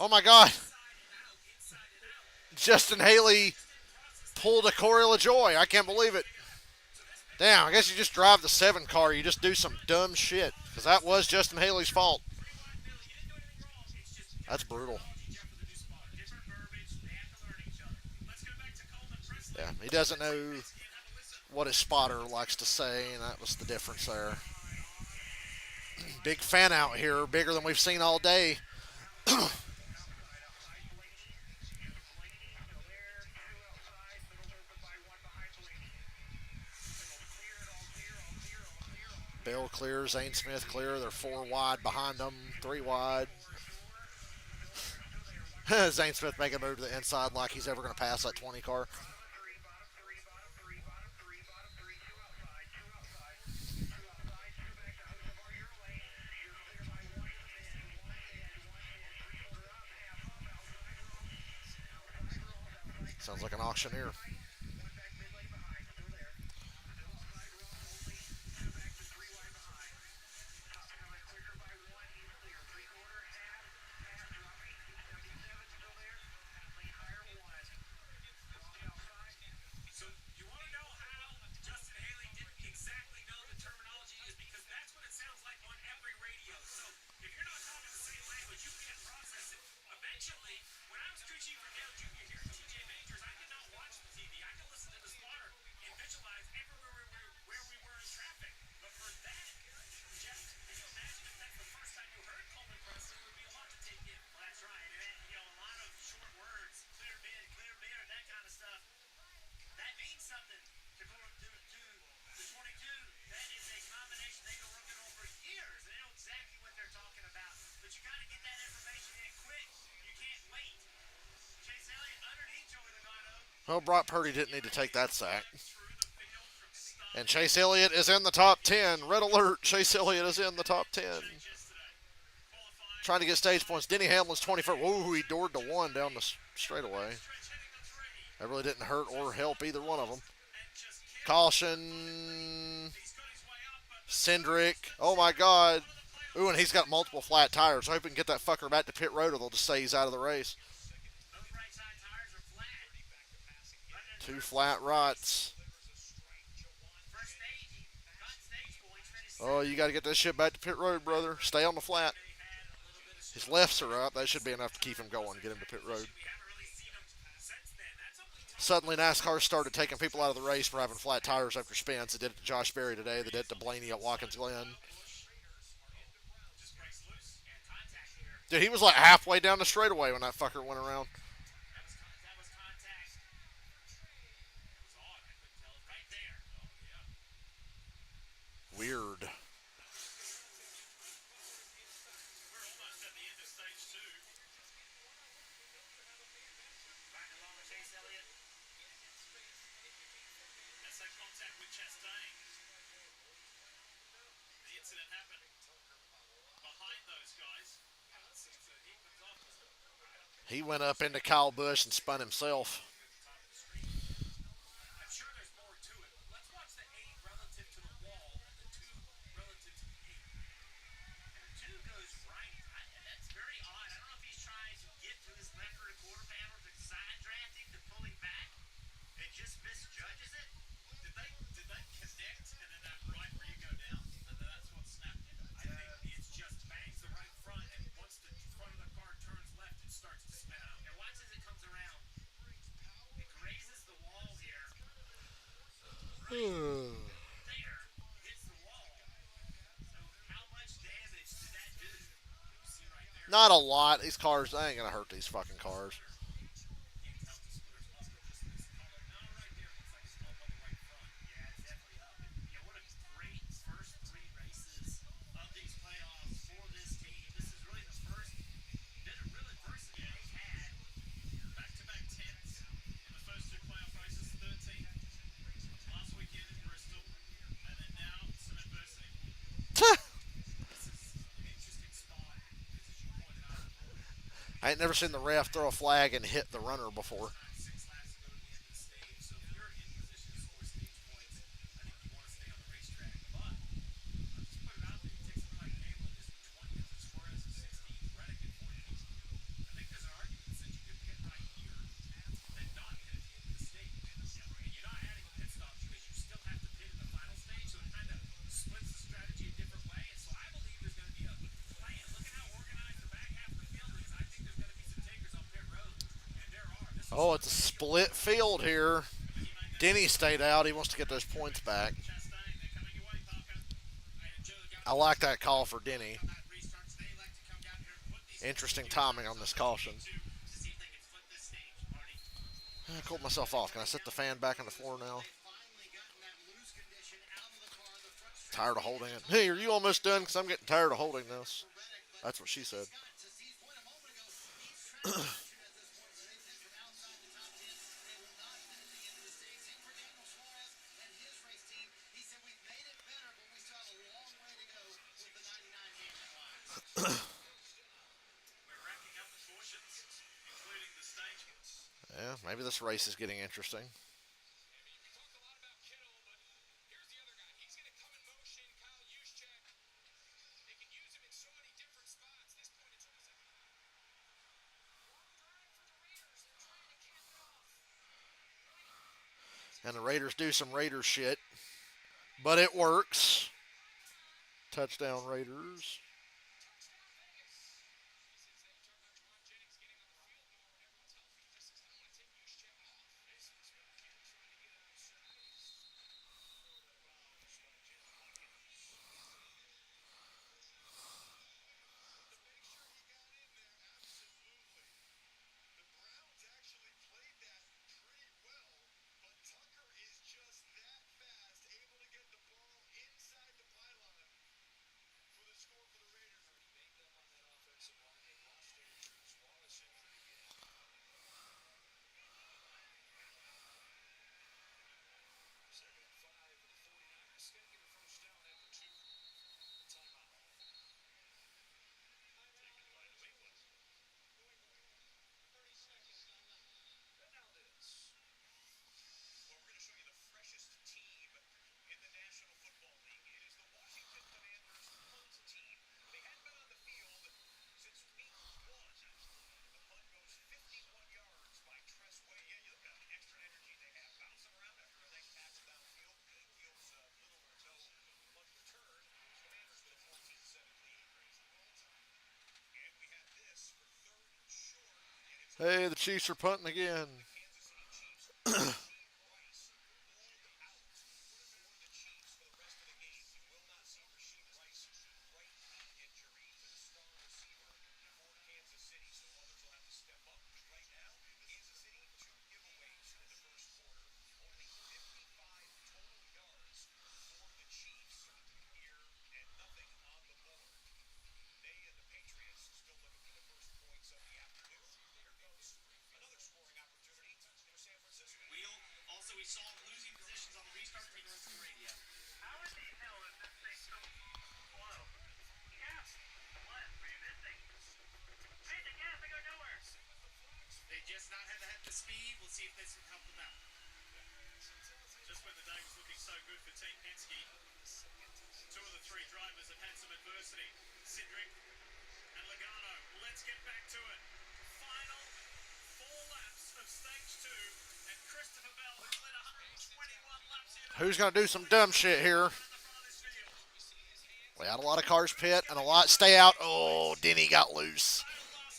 Oh my God. Justin Haley pulled a Corey LaJoy. I can't believe it. Damn, I guess you just drive the 7 car. You just do some dumb shit. Because that was Justin Haley's fault. That's brutal. Yeah, he doesn't know what his spotter likes to say, and that was the difference there. Big fan out here, bigger than we've seen all day. Bill clear, Zane Smith clear. They're 4 wide behind them, 3 wide. Zane Smith making a move to the inside like he's ever going to pass that 20 car. Sounds like an auctioneer. Well, Brock Purdy didn't need to take that sack. And Chase Elliott is in the top 10. Red alert, Chase Elliott is in the top 10. Trying to get stage points. Denny Hamlin's 21st. Whoa, he doored to one down the straightaway. That really didn't hurt or help either one of them. Caution. Cindric. Oh my God. Ooh, and he's got multiple flat tires. I hope we can get that fucker back to pit road or they'll just say he's out of the race. Two flat rots. Oh, you got to get that shit back to pit road, brother. Stay on the flat. His lefts are up. That should be enough to keep him going, get him to pit road. Suddenly, NASCAR started taking people out of the race for having flat tires after spins. They did it to Josh Berry today. They did it to Blaney at Watkins Glen. Dude, he was like halfway down the straightaway when that fucker went around. Weird. He went up into Kyle Busch and spun himself. Not a lot. These cars, they ain't going to hurt these fucking cars. I ain't never seen the ref throw a flag and hit the runner before. Oh, it's a split field here. Denny stayed out. He wants to get those points back. I like that call for Denny. Interesting timing on this caution. I cooled myself off. Can I set the fan back on the floor now? Tired of holding it. Hey, are you almost done? Because I'm getting tired of holding this. That's what she said. Yeah, maybe this race is getting interesting. And the Raiders do some Raiders shit. But it works. Touchdown, Raiders. Hey, the Chiefs are punting again. Who's going to do some dumb shit here? We had a lot of cars pit and a lot stay out. Oh, Denny got loose.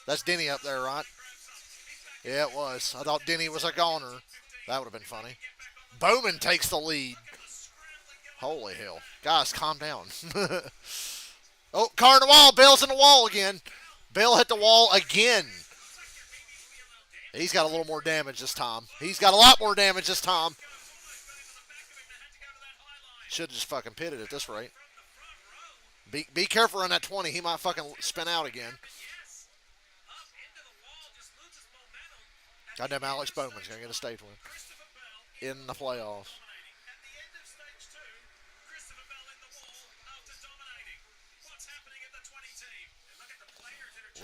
That's Denny up there, right? Yeah, it was. I thought Denny was a goner. That would have been funny. Bowman takes the lead. Holy hell. Guys, calm down. Oh, car in the wall. Bell's in the wall again. Bell hit the wall again. He's got a little more damage this time. He's got a lot more damage this time. Should have just fucking pitted at this rate. Be careful on that 20. He might fucking spin out again. Goddamn Alex Bowman's going to get a stage win in the playoffs.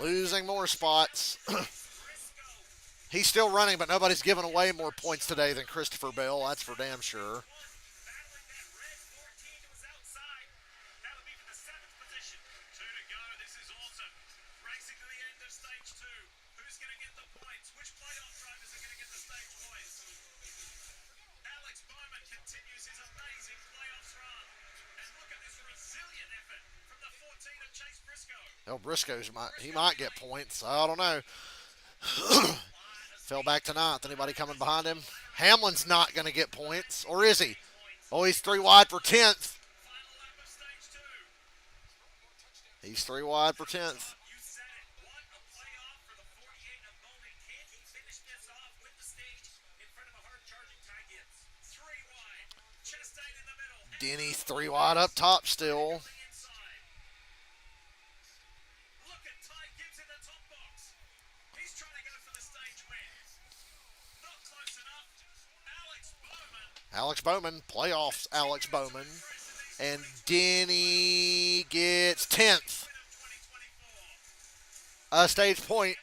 Losing more spots. He's still running, but nobody's giving away more points today than Christopher Bell. That's for damn sure. Oh, he might get points. I don't know. Fell back to ninth. Anybody coming behind him? Hamlin's not going to get points, or is he? Oh, he's 3 wide for 10th. He's 3 wide for 10th. Denny's 3 wide up top still. Alex Bowman, playoffs Alex Bowman. And Denny gets 10th. A stage point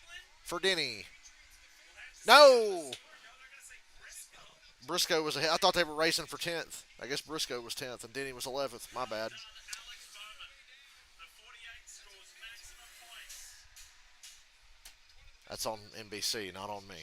for Denny. No! Briscoe was ahead. I thought they were racing for 10th. I guess Briscoe was 10th and Denny was 11th. My bad. That's on NBC, not on me.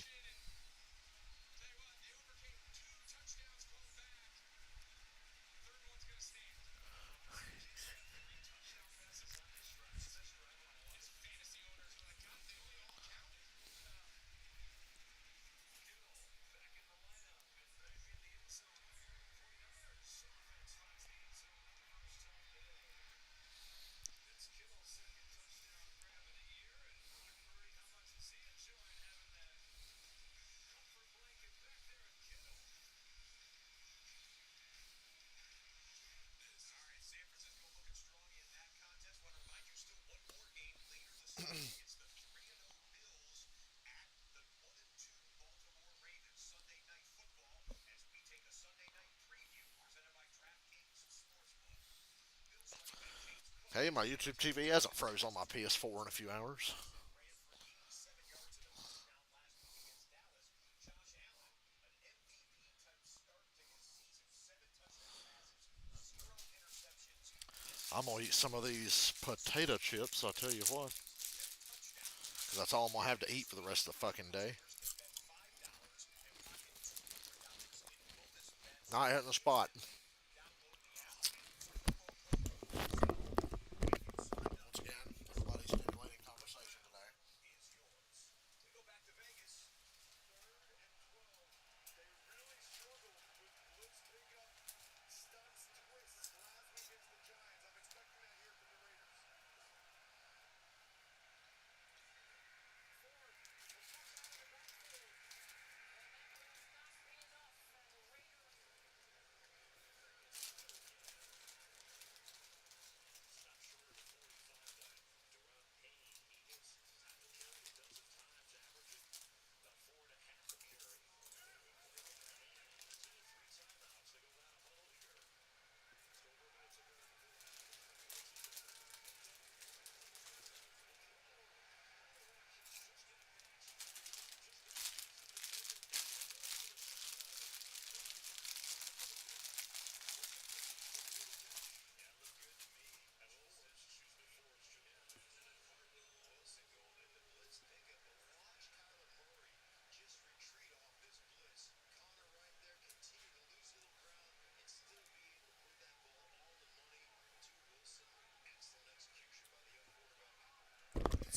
Hey, my YouTube TV hasn't froze on my PS4 in a few hours. I'm going to eat some of these potato chips, I'll tell you what. Because that's all I'm going to have to eat for the rest of the fucking day. Not hitting the spot. Once again, everybody's stimulating conversation today.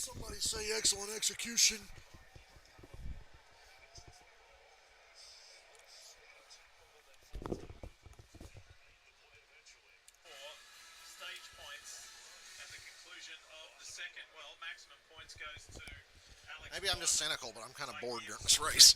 Somebody say excellent execution. Maybe I'm just cynical, but I'm kind of bored during this race.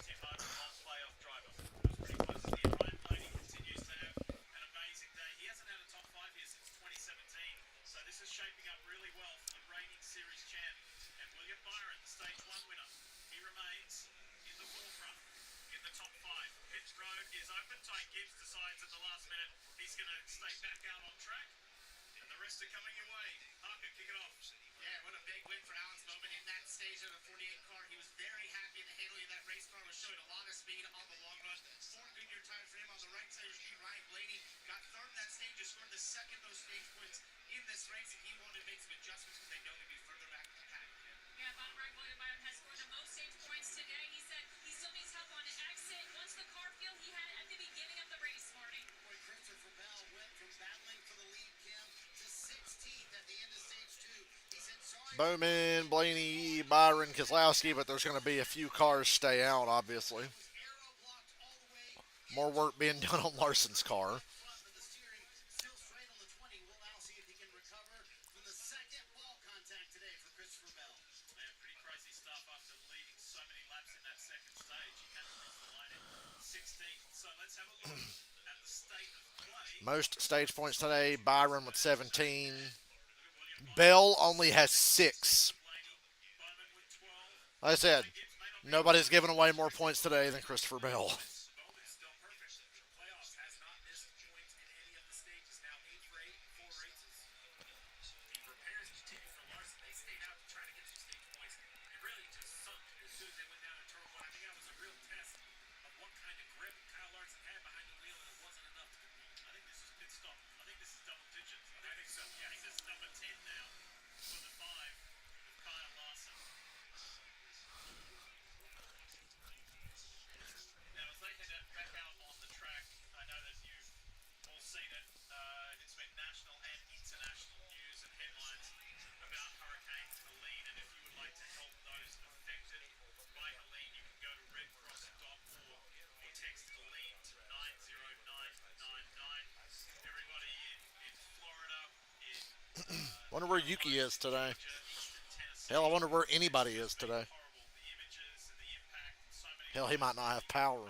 Bowman, Blaney, Byron, Kozlowski, but there's going to be a few cars stay out, obviously. More work being done on Larson's car. Most stage points today, Byron with 17. Bell only has 6. Like I said, nobody's given away more points today than Christopher Bell. Wonder where Yuki is today. Hell, I wonder where anybody is today. Hell, he might not have power.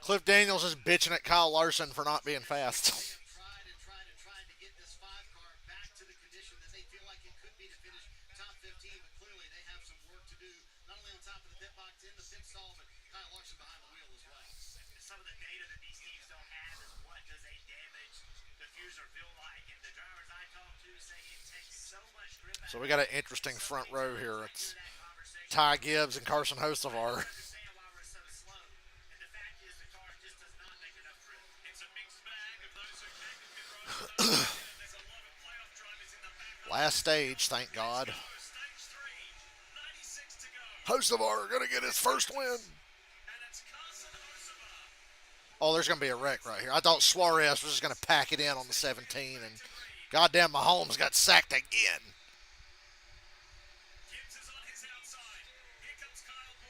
Cliff Daniels is bitching at Kyle Larson for not being fast. So we got an interesting front row here. It's Ty Gibbs and Carson Hocevar. Last stage, thank God. Hocevar gonna get his first win. Oh, there's gonna be a wreck right here. I thought Suarez was just gonna pack it in on the 17, and goddamn Mahomes got sacked again.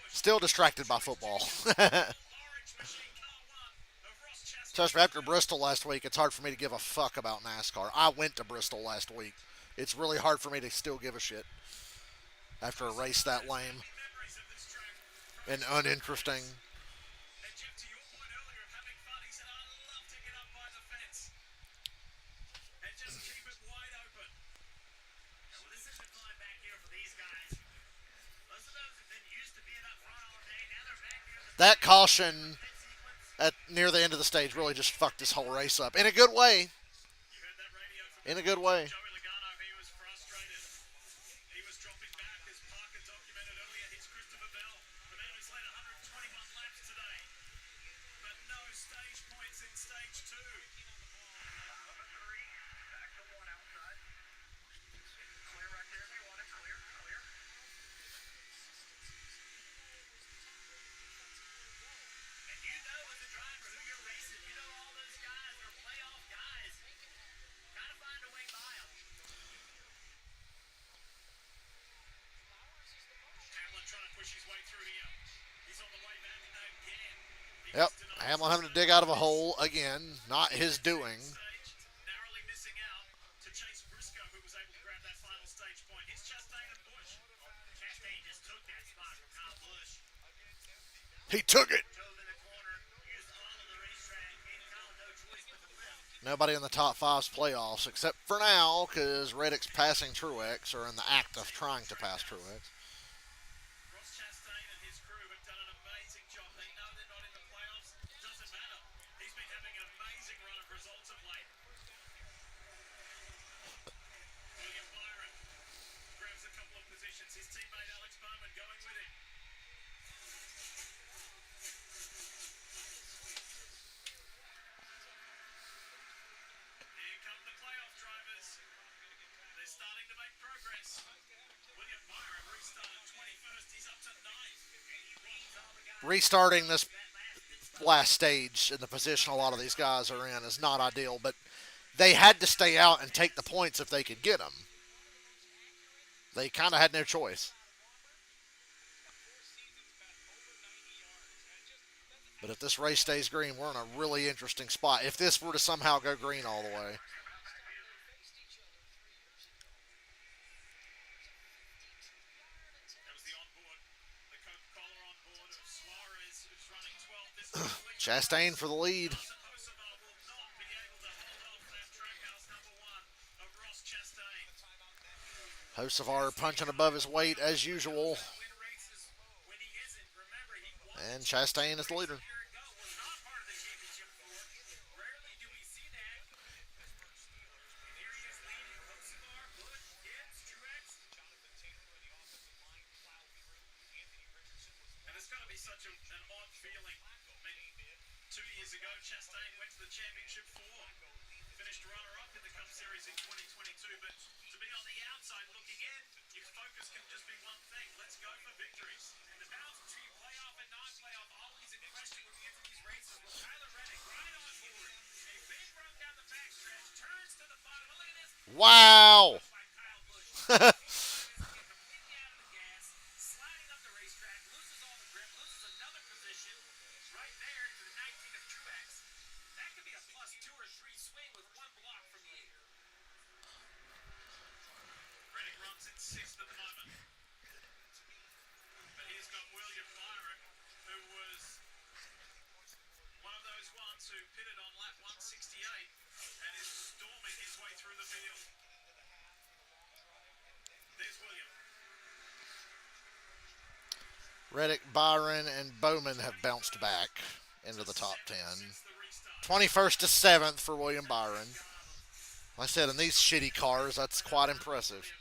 Still distracted by football. Trust me, after Bristol last week, it's hard for me to give a fuck about NASCAR. I went to Bristol last week. It's really hard for me to still give a shit after a race that lame and uninteresting. That caution at near the end of the stage really just fucked this whole race up in a good way. In a good way. Yep, Hamlin having to dig out of a hole again. Not his doing. He took it. Nobody in the top five's playoffs except for now because Reddick's passing Truex or in the act of trying to pass Truex. Restarting this last stage in the position a lot of these guys are in is not ideal, but they had to stay out and take the points if they could get them. They kind of had no choice. But if this race stays green, we're in a really interesting spot. If this were to somehow go green all the way. Chastain for the lead. Hocevar punching above his weight as usual. And Chastain is the leader. Wow. Reddick, Byron, and Bowman have bounced back into the top 10. 21st to 7th for William Byron. Like I said, in these shitty cars, that's quite impressive.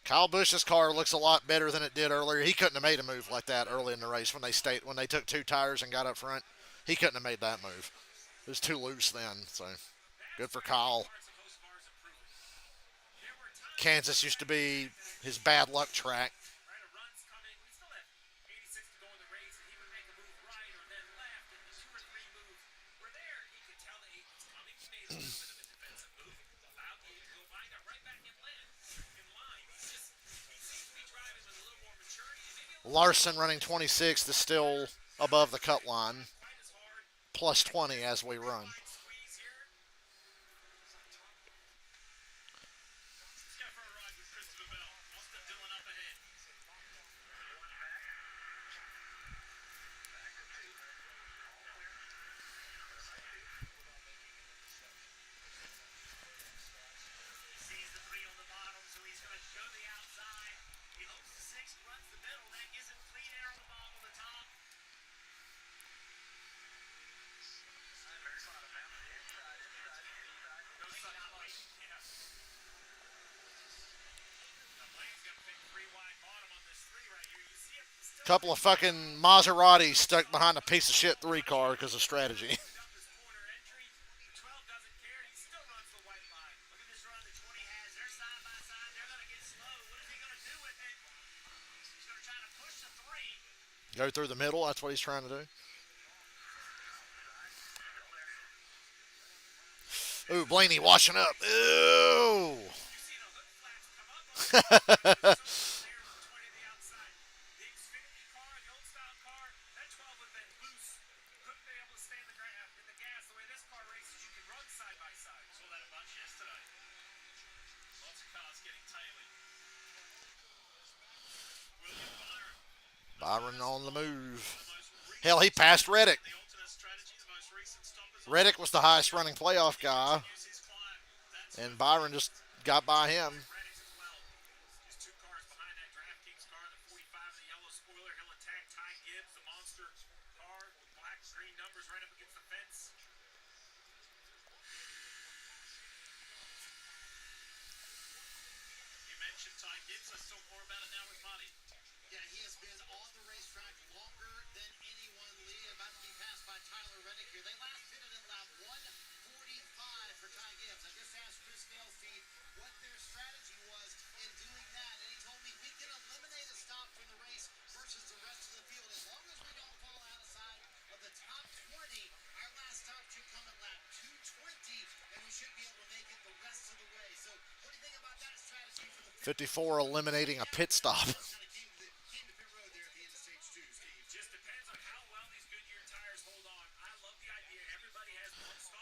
Kyle Busch's car looks a lot better than it did earlier. He couldn't have made a move like that early in the race when they took two tires and got up front. He couldn't have made that move. It was too loose then. So good for Kyle. Kansas used to be his bad luck track. Larson running 26th is still above the cut line. Plus 20 as we run. Couple of fucking Maseratis stuck behind a piece of shit 3 car because of strategy. Go through the middle, that's what he's trying to do. Ooh, Blaney washing up. Ooh. Byron on the move. Hell, he passed Reddick. Reddick was the highest running playoff guy, and Byron just got by him. .54 eliminating a pit stop.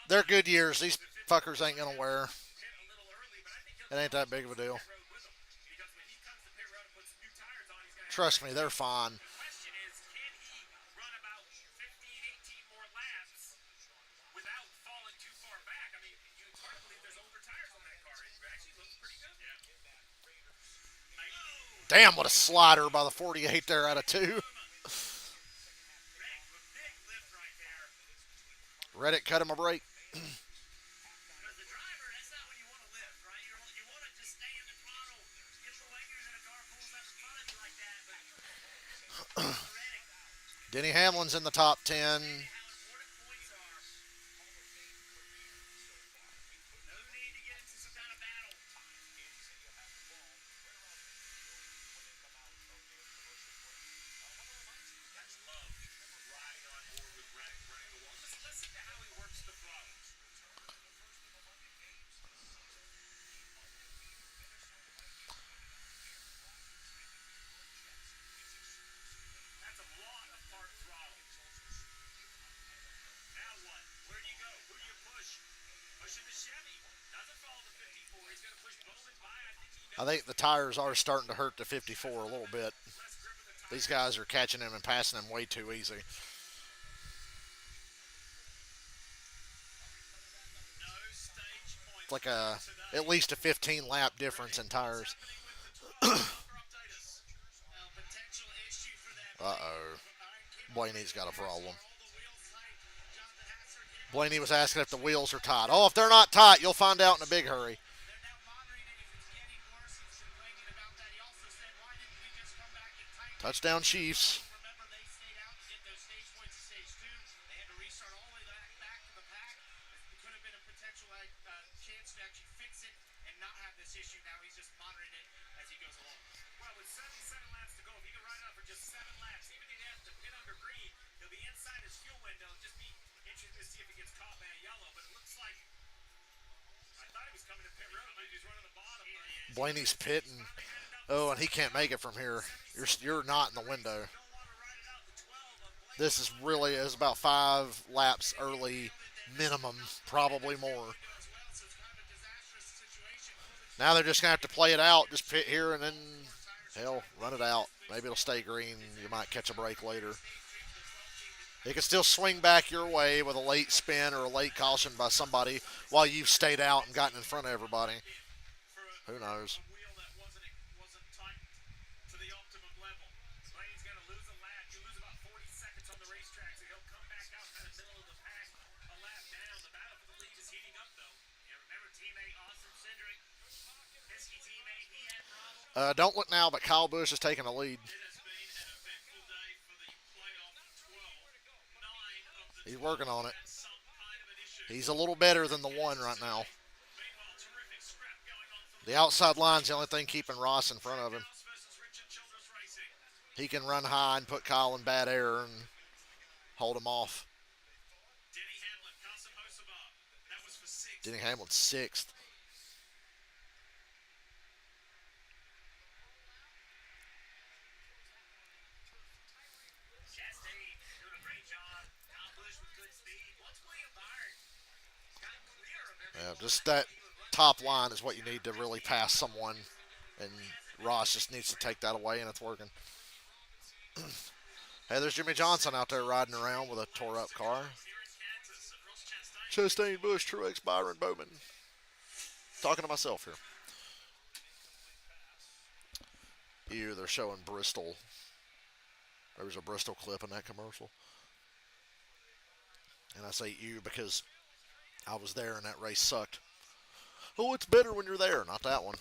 They're good years. These fuckers ain't going to wear. It ain't that big of a deal. Trust me, they're fine. Damn, what a slider by the 48 there out of 2. Reddick cut him a break. Denny Hamlin's in the top 10. I think the tires are starting to hurt the 54 a little bit. These guys are catching him and passing him way too easy. It's like a at least a 15 lap difference in tires. Uh oh. Blaney's got a problem. Blaney was asking if the wheels are tight. Oh, if they're not tight, you'll find out in a big hurry. Touchdown, Chiefs. Blaney's pitting. Oh, and he can't make it from here. You're not in the window. This is about 5 laps early, minimum, probably more. Now they're just gonna have to play it out. Just pit here and then, hell, run it out. Maybe it'll stay green. You might catch a break later. It can still swing back your way with a late spin or a late caution by somebody while you've stayed out and gotten in front of everybody. Who knows? Don't look now, but Kyle Busch is taking a lead. He's working on it. He's a little better than the one right now. The outside line's the only thing keeping Ross in front of him. He can run high and put Kyle in bad air and hold him off. Denny Hamlin's sixth. Yeah, just that top line is what you need to really pass someone, and Ross just needs to take that away, and it's working. Hey, there's Jimmy Johnson out there riding around with a tore-up car. Chastain, Bush, Truex, Byron, Bowman. Talking to myself here. Ew, they're showing Bristol. There was a Bristol clip in that commercial. And I say ew because I was there and that race sucked. Oh, it's better when you're there. Not that one.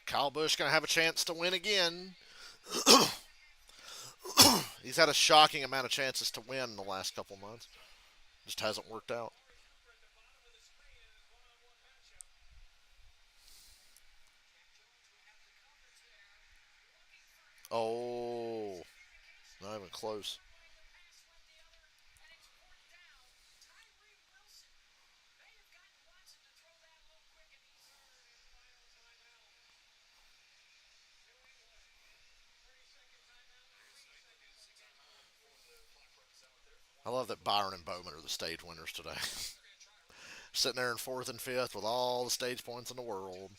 Kyle Busch going to have a chance to win again. He's had a shocking amount of chances to win in the last couple months. Just hasn't worked out. Oh, not even close. I love that Byron and Bowman are the stage winners today. Sitting there in fourth and fifth with all the stage points in the world.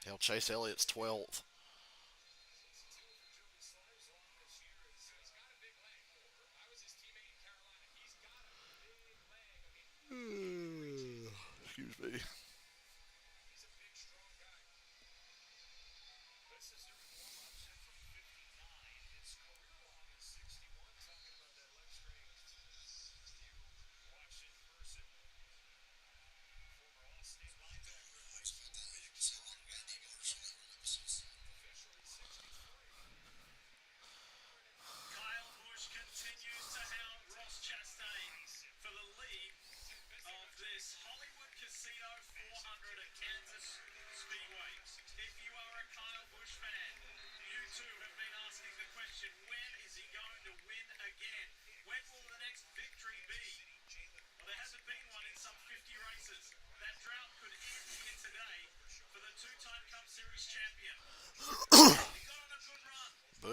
Hell, Chase Elliott's 12th. Excuse me.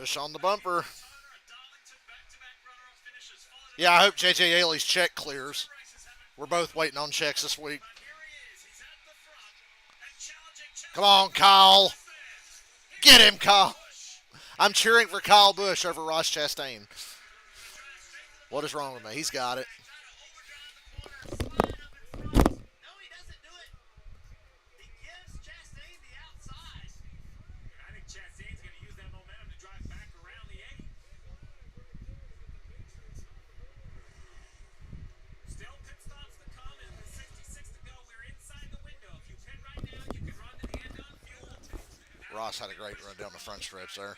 Bush on the bumper. Yeah, I hope J.J. Ailey's check clears. We're both waiting on checks this week. Come on, Kyle. Get him, Kyle. I'm cheering for Kyle Busch over Ross Chastain. What is wrong with me? He's got it. Ross had a great run down the front stretch there.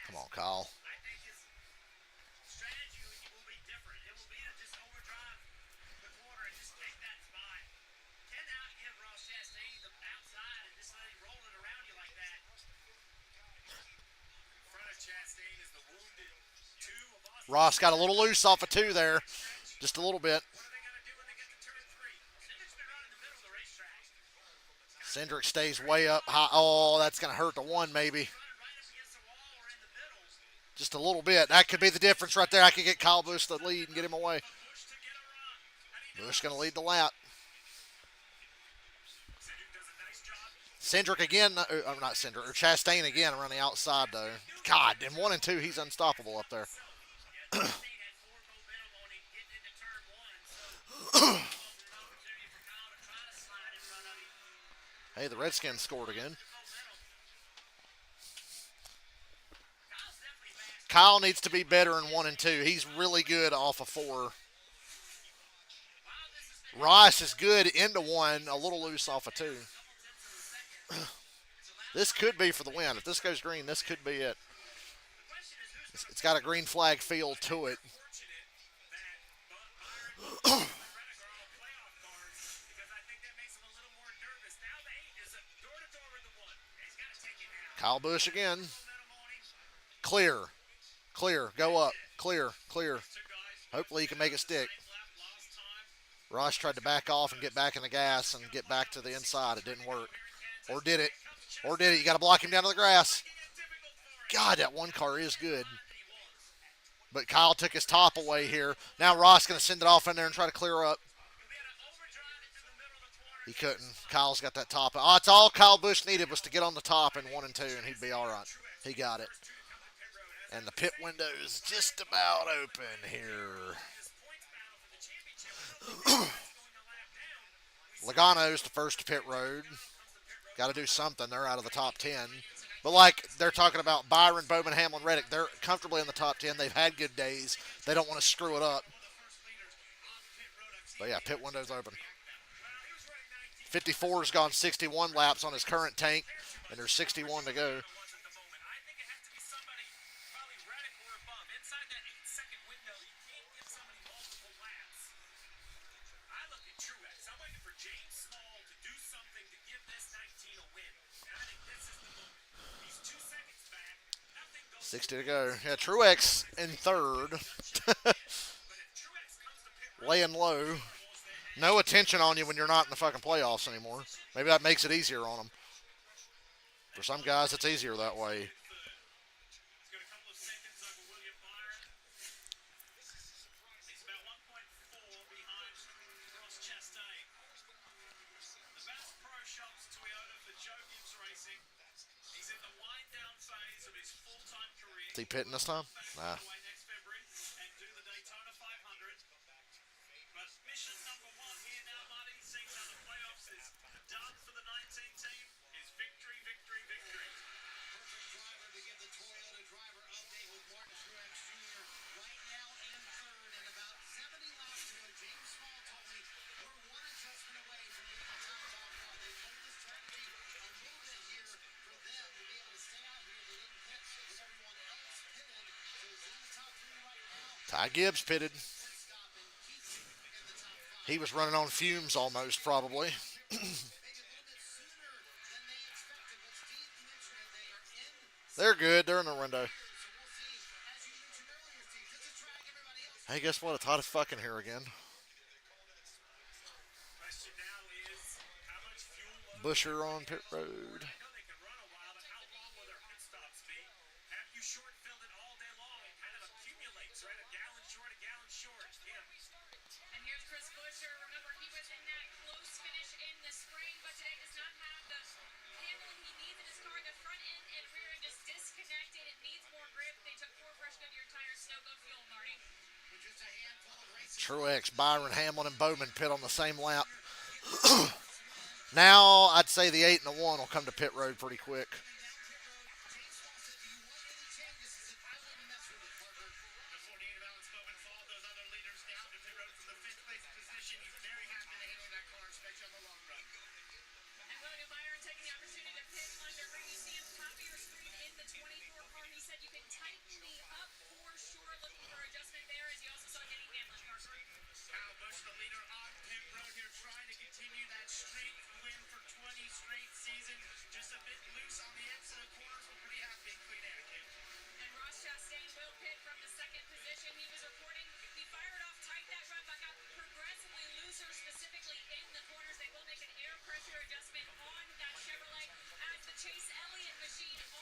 Come on, Kyle. Ross got a little loose off of two there. Just a little bit. Cindric stays way up high. Oh, that's going to hurt the one maybe. Just a little bit. That could be the difference right there. I could get Kyle Busch the lead and get him away. Busch going to lead the lap. Cindric again, not Cindric, or Chastain again around the outside though. God, in 1 and 2, he's unstoppable up there. Hey, the Redskins scored again. Kyle needs to be better in 1 and 2. He's really good off of 4. Ross is good into 1, a little loose off of 2. This could be for the win. If this goes green, this could be it. It's got a green flag feel to it. Kyle Busch again. Clear. Clear. Go up. Clear. Clear. Hopefully he can make it stick. Ross tried to back off and get back in the gas and get back to the inside. It didn't work. Or did it? Or did it? You got to block him down to the grass. God, that one car is good. But Kyle took his top away here. Now Ross going to send it off in there and try to clear up. He couldn't. Kyle's got that top. Oh, it's all Kyle Busch needed was to get on the top in 1 and 2, and he'd be all right. He got it. And the pit window is just about open here. Logano's the first to pit road. Got to do something. They're out of the top 10. But like they're talking about Byron, Bowman, Hamlin, Reddick, they're comfortably in the top 10. They've had good days. They don't want to screw it up. But yeah, pit window's open. 54's gone 61 laps on his current tank, and there's 61 to go. $60 to go. Yeah, Truex in third. Laying low. No attention on you when you're not in the fucking playoffs anymore. Maybe that makes it easier on them. For some guys, it's easier that way. Is he pitting this time? Nah. Ty Gibbs pitted. He was running on fumes almost, probably. They're good. They're in the window. Hey, guess what? It's hot as fucking here again. Busher on pit road. Truex, Byron, Hamlin, and Bowman pit on the same lap. Now I'd say the 8 and the 1 will come to pit road pretty quick.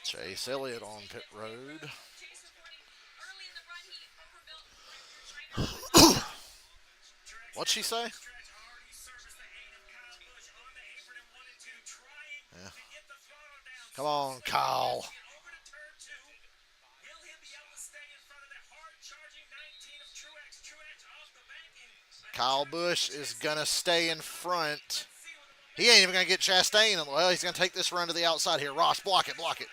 Chase Elliott on pit road. What'd she say? Yeah. Come on, Kyle. Kyle Busch is going to stay in front. He ain't even going to get Chastain. Well, he's going to take this run to the outside here. Ross, block it, block it.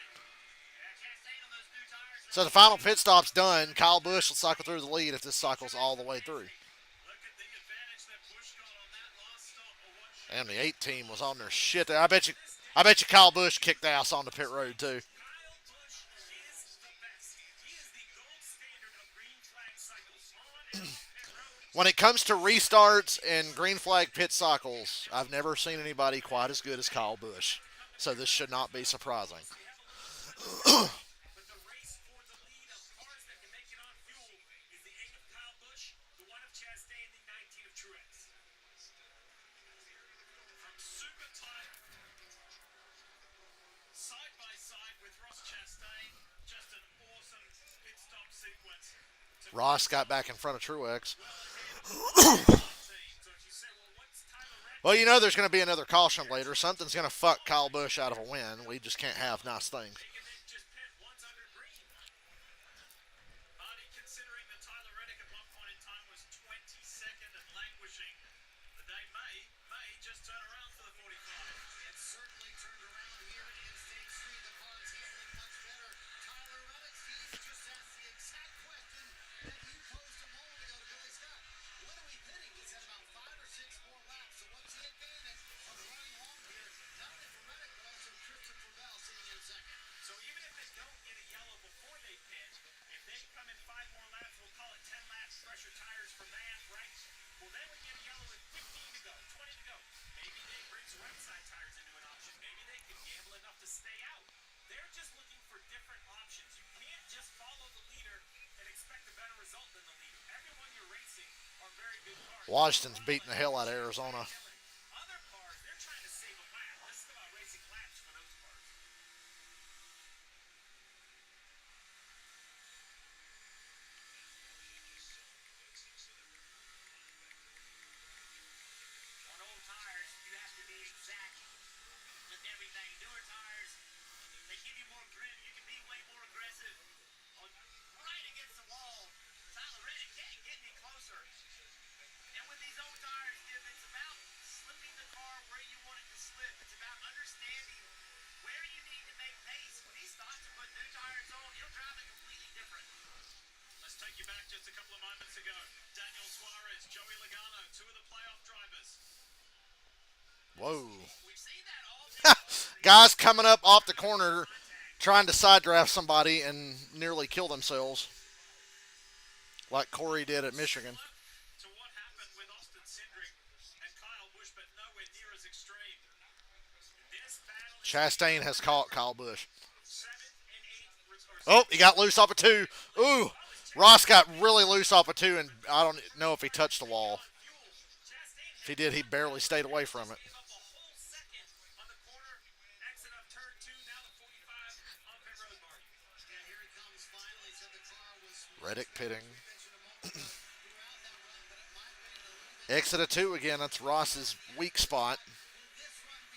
So the final pit stop's done. Kyle Busch will cycle through the lead if this cycles all the way through. And the 8 team was on their shit there. I bet you Kyle Busch kicked ass on the pit road too. When it comes to restarts and green flag pit cycles, I've never seen anybody quite as good as Kyle Busch. So this should not be surprising. Ross got back in front of Truex. Well, you know there's going to be another caution later. Something's going to fuck Kyle Busch out of a win. We just can't have nice things. Washington's beating the hell out of Arizona. Whoa. Guys coming up off the corner trying to side draft somebody and nearly kill themselves. Like Corey did at Michigan. Chastain has caught Kyle Busch. Oh, he got loose off a two. Ooh, Ross got really loose off a two, and I don't know if he touched the wall. If he did, he barely stayed away from it. Reddick pitting. Exit a two again. That's Ross's weak spot.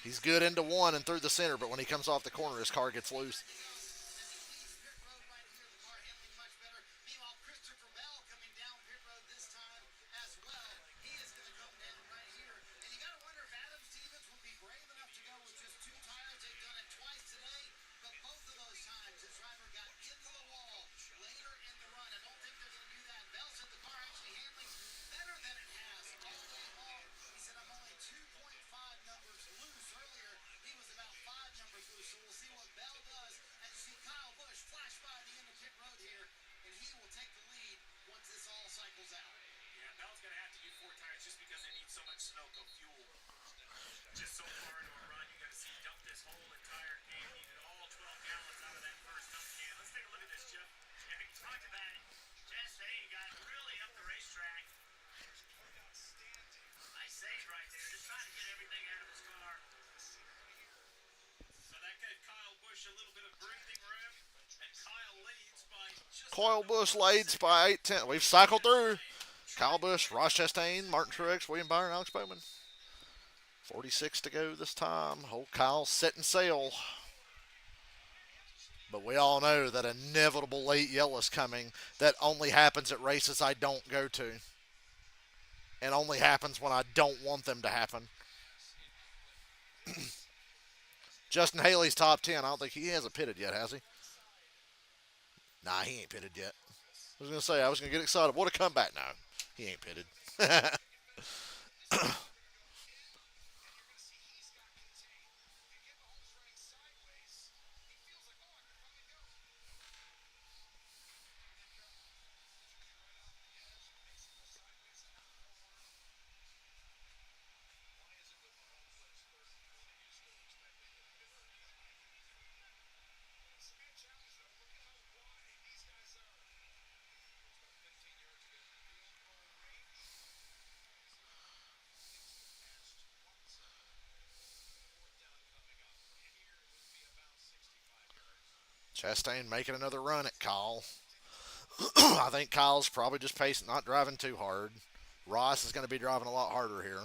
He's good into one and through the center, but when he comes off the corner, his car gets loose. Coil Bush leads by 8-10. We've cycled through. Kyle Busch, Ross Chastain, Martin Truex, William Byron, Alex Bowman. 46 to go this time. Old Kyle's setting sail. But we all know that inevitable late yellow is coming that only happens at races I don't go to. And only happens when I don't want them to happen. Justin Haley's top 10. I don't think he hasn't pitted yet, has he? Nah, he ain't pitted yet. I was going to say, I was going to get excited. What a comeback now. He ain't pitted. Chastain making another run at Kyle. I think Kyle's probably just pacing, not driving too hard. Ross is going to be driving a lot harder here.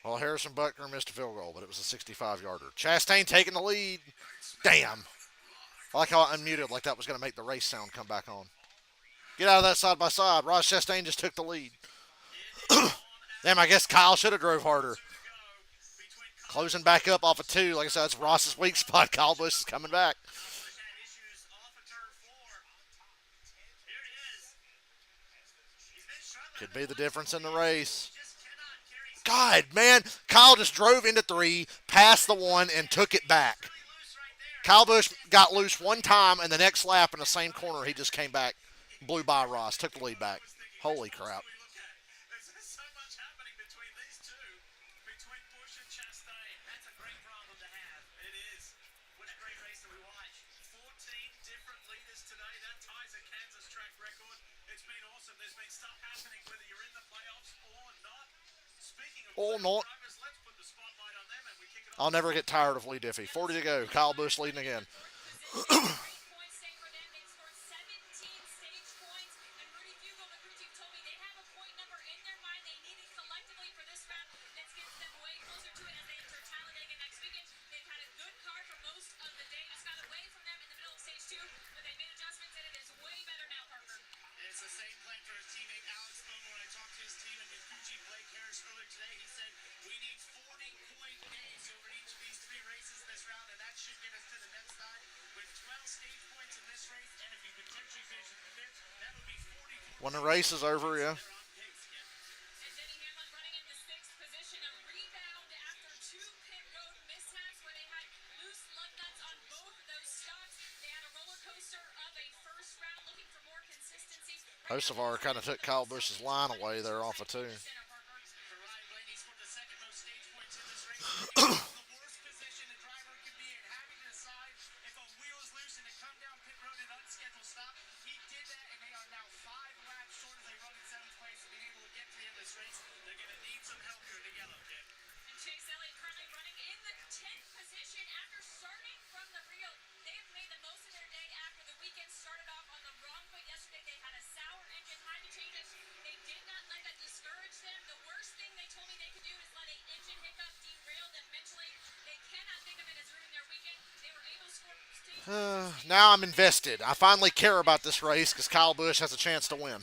Well, Harrison Buckner missed a field goal, but it was a 65-yarder. Chastain taking the lead. Damn. I like how I unmuted like that was going to make the race sound come back on. Get out of that side by side. Ross Chastain just took the lead. Damn, I guess Kyle should have drove harder. Closing back up off of two. Like I said, that's Ross's weak spot. Kyle Busch is coming back. Could be the difference in the race. God, man. Kyle just drove into three, passed the one, and took it back. Kyle Busch got loose one time, and the next lap in the same corner, he just came back, blew by Ross, took the lead back. Holy crap. Oh, no. I'll never get tired of Lee Diffie. 40 to go. Kyle Busch leading again. When the race is over, yeah. Hocevar kind of took Kyle Busch's line away there off of two. Now I'm invested. I finally care about this race because Kyle Busch has a chance to win.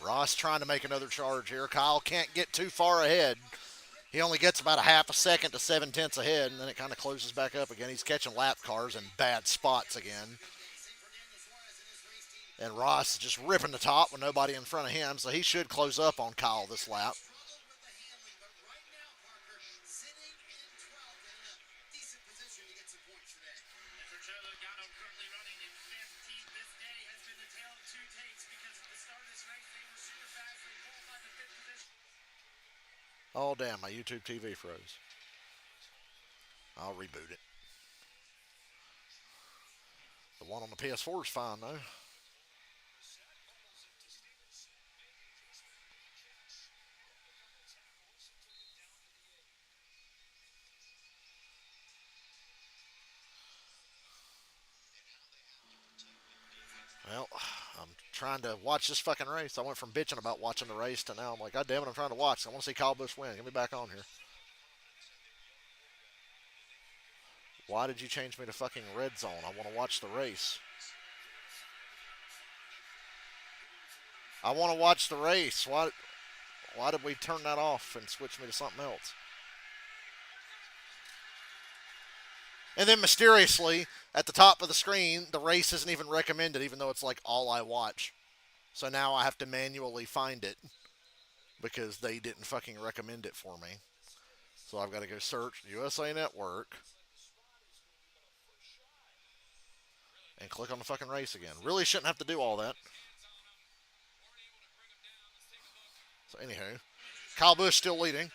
Ross trying to make another charge here. Kyle can't get too far ahead. He only gets about a half a second to 7/10 ahead, and then it kind of closes back up again. He's catching lap cars in bad spots again. And Ross is just ripping the top with nobody in front of him, so he should close up on Kyle this lap. Oh, damn, my YouTube TV froze. I'll reboot it. The one on the PS4 is fine, though. Well, I'm trying to watch this fucking race. I went from bitching about watching the race to now I'm like, God damn it, I'm trying to watch. I want to see Kyle Busch win. Get me back on here. Why did you change me to fucking red zone? I want to watch the race. I want to watch the race. Why did we turn that off and switch me to something else? And then mysteriously, at the top of the screen, the race isn't even recommended, even though it's like all I watch. So now I have to manually find it because they didn't fucking recommend it for me. So I've got to go search USA Network and click on the fucking race again. Really shouldn't have to do all that. So anyhow, Kyle Busch still leading.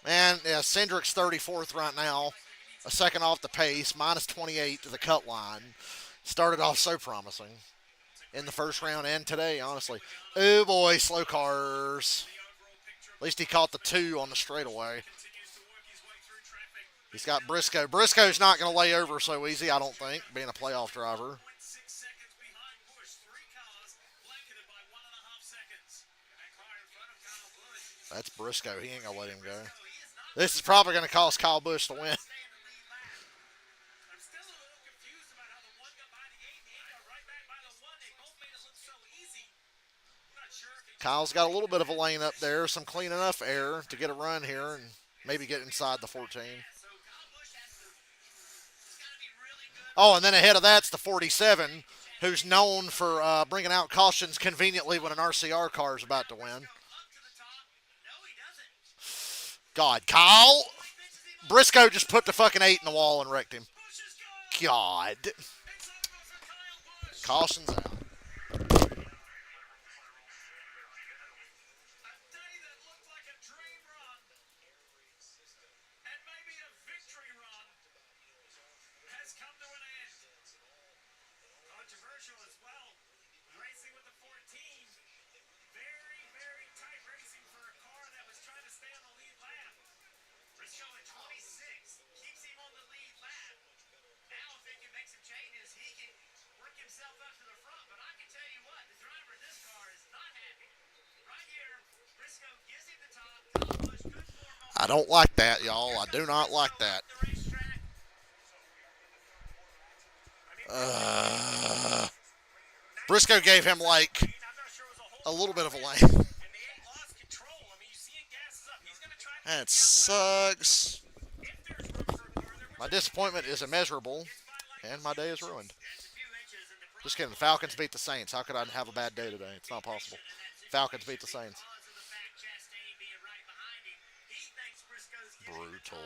And yeah, Cindric's 34th right now, a second off the pace, minus 28 to the cut line. Started off so promising in the first round and today, honestly. Oh boy, slow cars. At least he caught the two on the straightaway. He's got Briscoe. Briscoe's not going to lay over so easy, I don't think, being a playoff driver. That's Briscoe. He ain't going to let him go. This is probably going to cost Kyle Busch to win. Kyle's got a little bit of a lane up there, some clean enough air to get a run here and maybe get inside the 14. Oh, and then ahead of that's the 47, who's known for bringing out cautions conveniently when an RCR car is about to win. God, Kyle. Briscoe just put the fucking 8 in the wall and wrecked him. God. Caution's out. I don't like that, y'all. I do not like that. Uh, Briscoe gave him like a little bit of a lane. That sucks. My disappointment is immeasurable, and my day is ruined. Just kidding. The Falcons beat the Saints. How could I have a bad day today? It's not possible. Falcons beat the Saints. Brutal.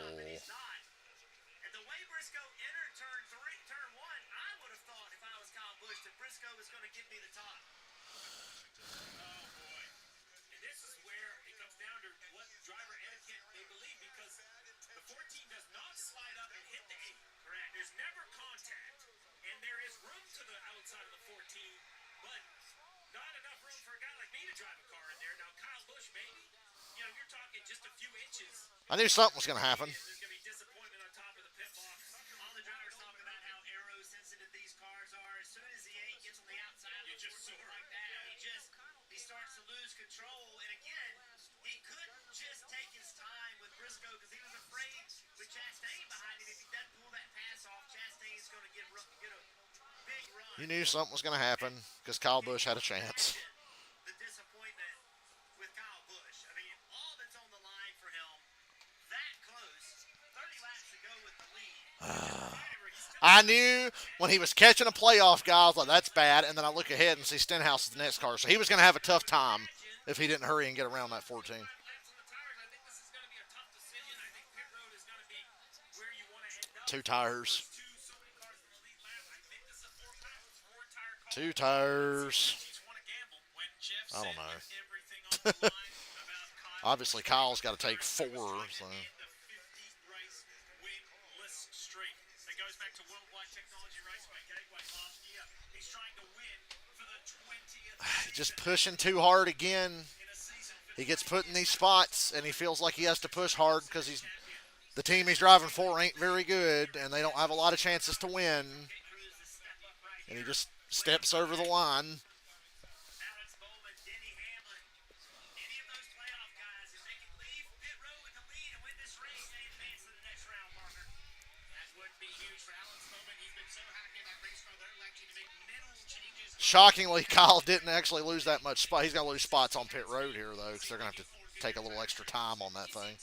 I knew something was going to happen. You knew something was going to happen because Kyle Busch had a chance. I knew when he was catching a playoff guy, I was like, that's bad. And then I look ahead and see Stenhouse is the next car. So he was going to have a tough time if he didn't hurry and get around that 14. Two tires. Two tires. I don't know. Obviously, Kyle's got to take four. So. Just pushing too hard again. He gets put in these spots, and he feels like he has to push hard because the team he's driving for ain't very good, and they don't have a lot of chances to win. And he just steps over the line. Shockingly, Kyle didn't actually lose that much spot. He's going to lose spots on pit road here, though, because they're going to have to take a little extra time on that thing.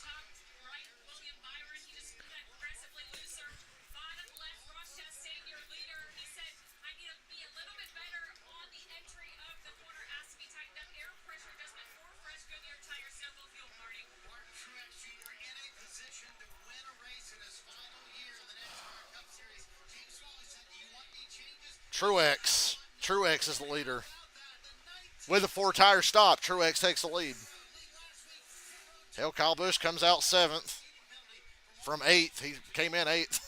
Truex. Truex is the leader. With a four-tire stop, Truex takes the lead. Hell, Kyle Busch comes out seventh from eighth. He came in eighth.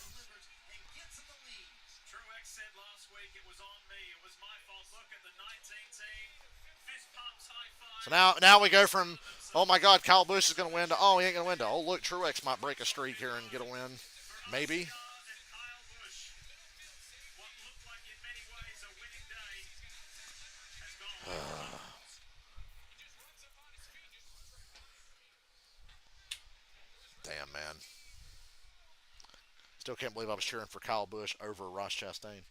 So now we go from, oh my God, Kyle Busch is going to win to, oh, he ain't going to win to, oh, look, Truex might break a streak here and get a win. Maybe. Damn, man. Still can't believe I was cheering for Kyle Busch over Ross Chastain.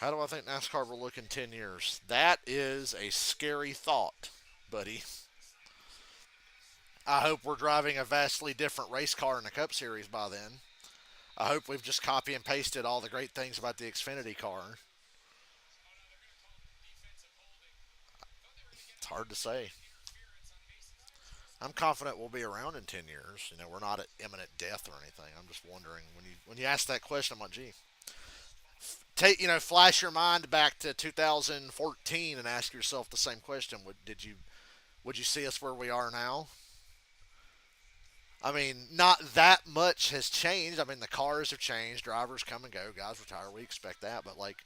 How do I think NASCAR will look in 10 years? That is a scary thought, buddy. I hope we're driving a vastly different race car in the Cup Series by then. I hope we've just copy and pasted all the great things about the Xfinity car. It's hard to say. I'm confident we'll be around in 10 years. You know, we're not at imminent death or anything. I'm just wondering when you ask that question, I'm like, gee, flash your mind back to 2014 and ask yourself the same question. Would you see us where we are now? I mean, not that much has changed. I mean, the cars have changed, drivers come and go, guys retire. We expect that, but like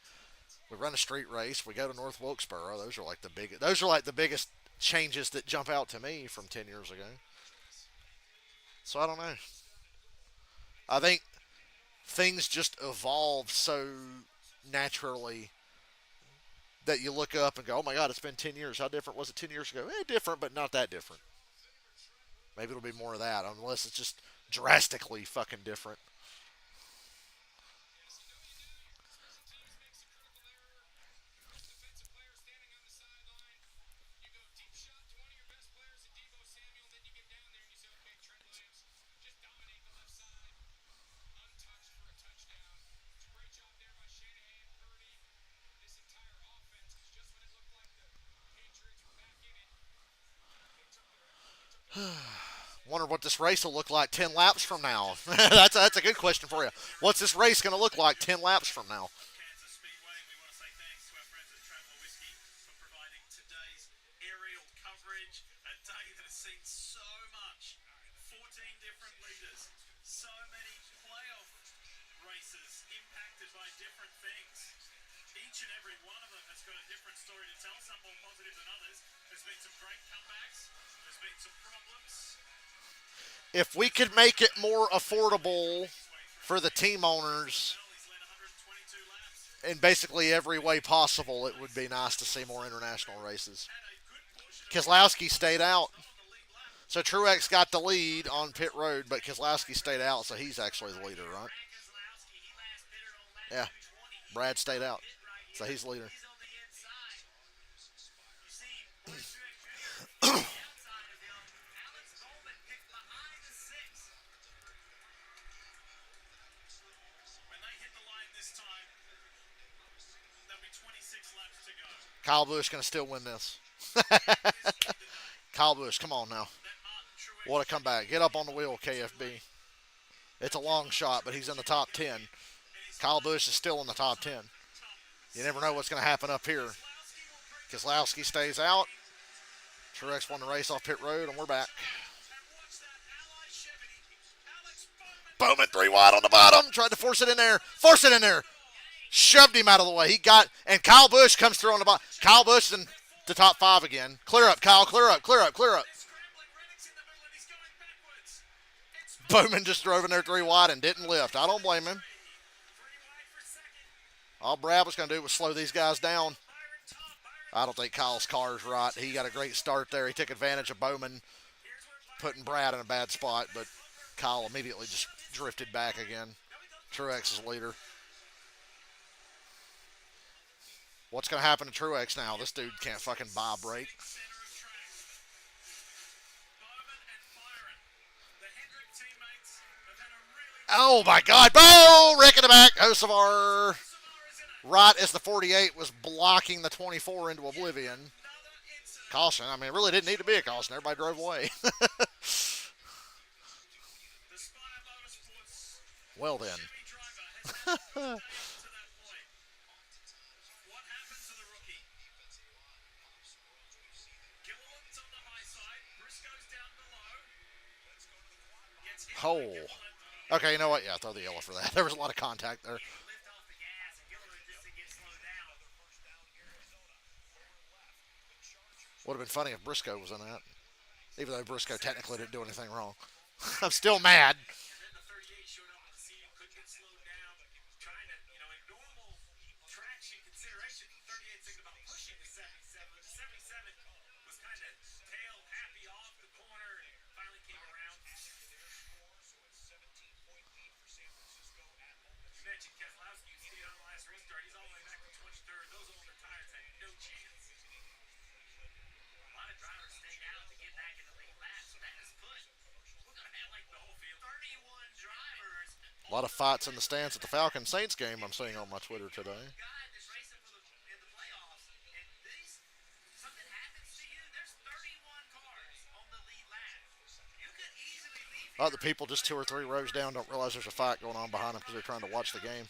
we run a street race, we go to North Wilkesboro. Those are like the biggest changes that jump out to me from 10 years ago. So I don't know. I think things just evolve so naturally that you look up and go, "Oh my God, it's been 10 years. How different was it 10 years ago?" Different, but not that different. Maybe it'll be more of that, unless it's just drastically fucking different. Wonder what this race will look like 10 laps from now. That's a good question for you. What's this race going to look like 10 laps from now? If we could make it more affordable for the team owners in basically every way possible, it would be nice to see more international races. Keselowski stayed out. So Truex got the lead on pit road, but Keselowski stayed out, so he's actually the leader, right? Yeah, Brad stayed out, so he's the leader. Kyle Busch going to still win this. Kyle Busch, come on now. What a comeback. Get up on the wheel, KFB. It's a long shot, but he's in the top 10. Kyle Busch is still in the top 10. You never know what's going to happen up here. Keselowski stays out. Truex won the race off pit road, and we're back. Bowman 3 wide on the bottom. Tried to force it in there. Force it in there. Shoved him out of the way. And Kyle Busch comes through on the bottom. Kyle Busch in the top 5 again. Clear up, Kyle. Clear up, clear up, clear up. Bowman just drove in there 3 wide and didn't lift. I don't blame him. All Brad was going to do was slow these guys down. I don't think Kyle's car is right. He got a great start there. He took advantage of Bowman putting Brad in a bad spot, but Kyle immediately just drifted back again. Truex is leader. What's going to happen to Truex now? This dude can't fucking buy a break. Oh my God. Bo! Rick in the back. Hocevar. Right as the 48 was blocking the 24 into oblivion. Caution. I mean, it really didn't need to be a caution. Everybody drove away. Well then. Oh. Okay, you know what? Yeah, throw the yellow for that. There was a lot of contact there. Would have been funny if Briscoe was in that. Even though Briscoe technically didn't do anything wrong. I'm still mad. A lot of fights in the stands at the Falcon Saints game I'm seeing on my Twitter today. Other people just 2 or 3 rows down don't realize there's a fight going on behind them because they're trying to watch the game.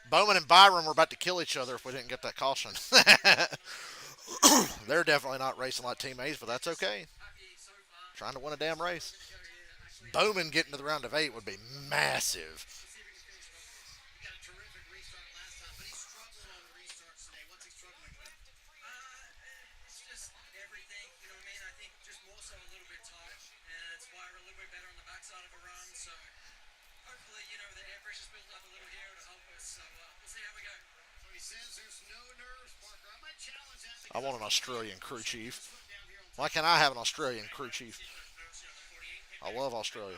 Bowman and Byron were about to kill each other if we didn't get that caution. They're definitely not racing like teammates, but that's okay. Trying to win a damn race. Bowman getting to the round of 8 would be massive. I want an Australian crew chief. Why can't I have an Australian crew chief? I love Australia.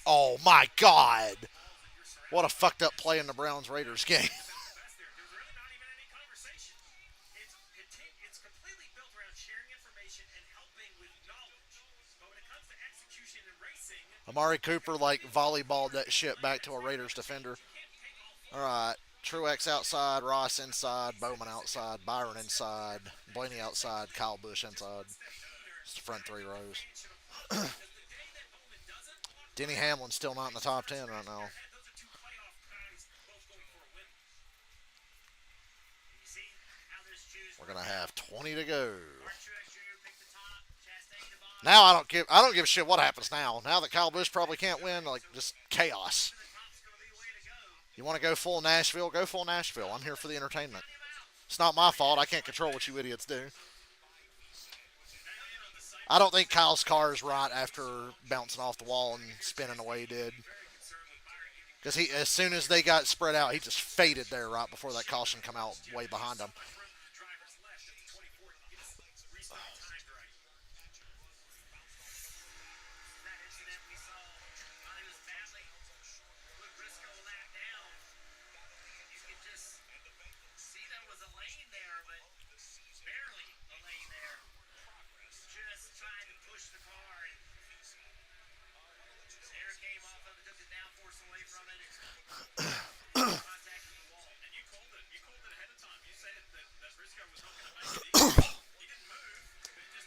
Oh my God! What a fucked up play in the Browns Raiders game. Amari Cooper like volleyballed that shit back to a Raiders defender. All right. Truex outside, Ross inside, Bowman outside, Byron inside, Blaney outside, Kyle Busch inside. It's the front 3 rows. Denny Hamlin's still not in the top 10 right now. We're gonna have 20 to go. Now I don't give a shit what happens now. Now that Kyle Busch probably can't win, like just chaos. You want to go full Nashville? Go full Nashville. I'm here for the entertainment. It's not my fault. I can't control what you idiots do. I don't think Kyle's car is right after bouncing off the wall and spinning the way he did. Because as soon as they got spread out, he just faded there right before that caution come out way behind him.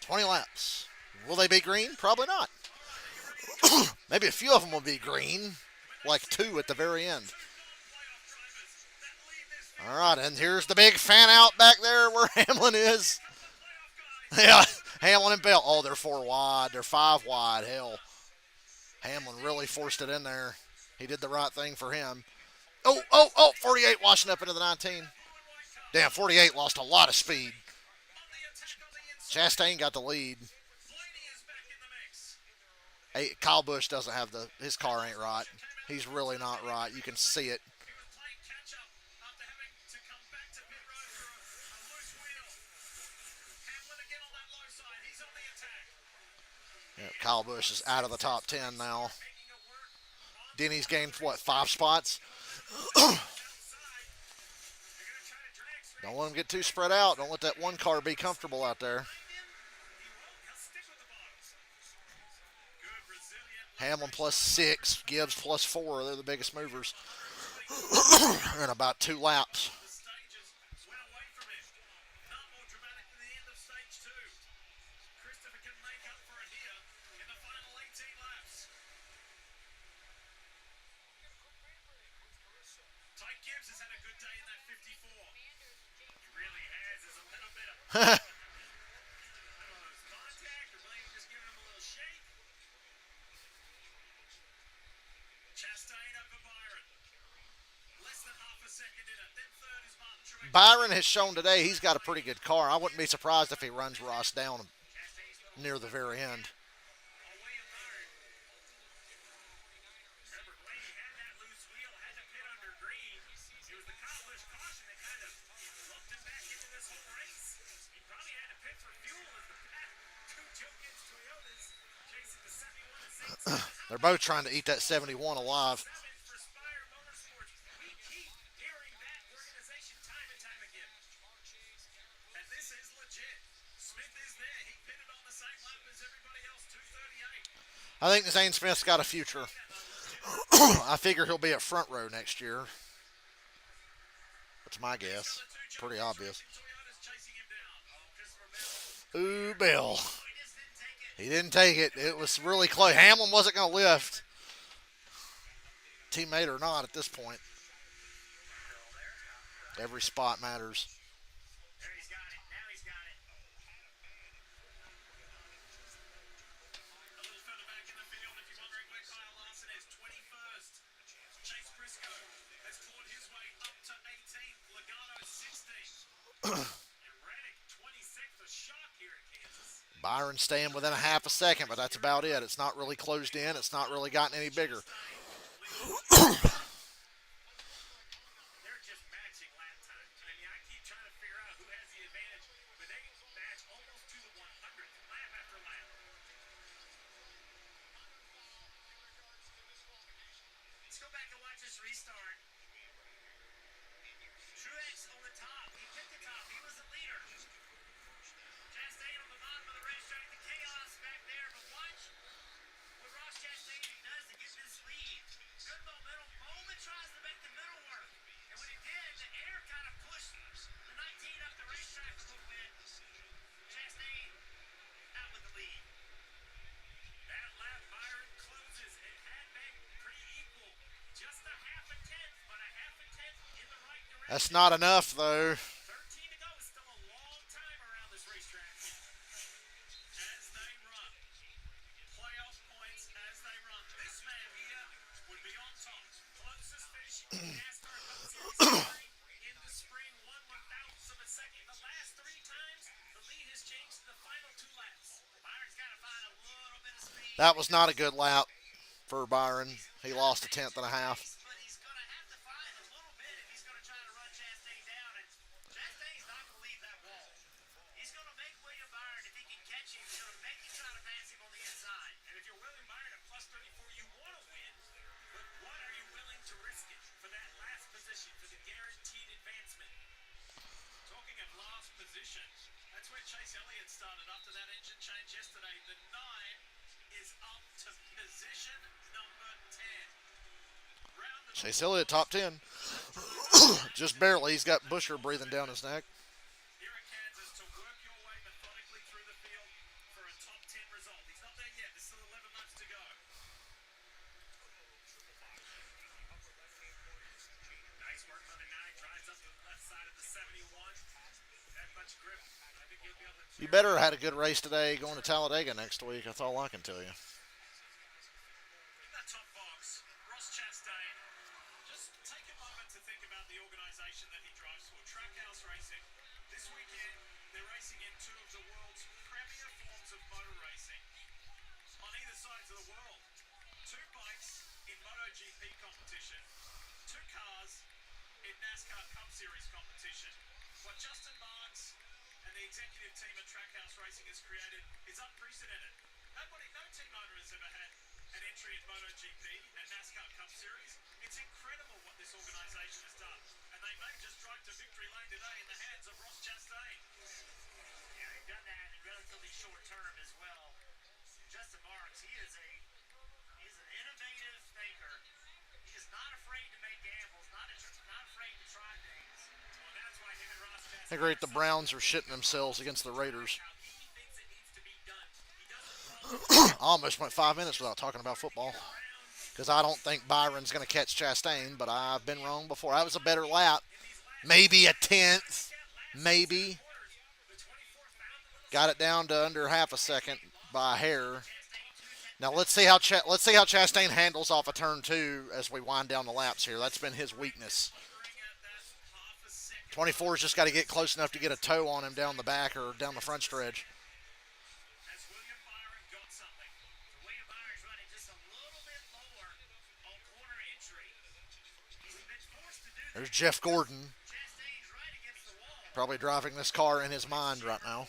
20 laps. Will they be green? Probably not. Maybe a few of them will be green, like two at the very end. All right, and here's the big fan out back there where Hamlin is. Yeah, Hamlin and Bell. Oh, they're four wide. They're five wide. Hell, Hamlin really forced it in there. He did the right thing for him. Oh, 48 washing up into the 19. Damn, 48 lost a lot of speed. Chastain got the lead. Hey, Kyle Busch doesn't have his car ain't right. He's really not right. You can see it. Yeah, Kyle Busch is out of the top 10 now. Denny's gained, what, 5 spots? Don't let him get too spread out. Don't let that one car be comfortable out there. Hamlin +6, Gibbs +4. They're the biggest movers in about 2 laps. Byron has shown today he's got a pretty good car. I wouldn't be surprised if he runs Ross down near the very end. They're both trying to eat that 71 alive. I think Zane Smith's got a future. I figure he'll be at front row next year. That's my guess. Pretty obvious. Ooh, Bill. He didn't take it. It was really close. Hamlin wasn't going to lift. Teammate or not at this point. Every spot matters. Byron staying within a half a second, but that's about it. It's not really closed in. It's not really gotten any bigger. That's not enough, though. That was not a good lap for Byron. He lost a tenth and a half. Chase Elliott, top 10. Just barely. He's got Busher breathing down his neck. You better have had a good race today going to Talladega next week. That's all I can tell you. I agree. The Browns are shitting themselves against the Raiders. I almost went 5 minutes without talking about football because I don't think Byron's going to catch Chastain, but I've been wrong before. That was a better lap. Maybe a tenth. Maybe. Got it down to under half a second by a hair. Now let's see how Chastain handles off a turn two as we wind down the laps here. That's been his weakness. 24's just got to get close enough to get a toe on him down the back or down the front stretch. There's Jeff Gordon, probably driving this car in his mind right now.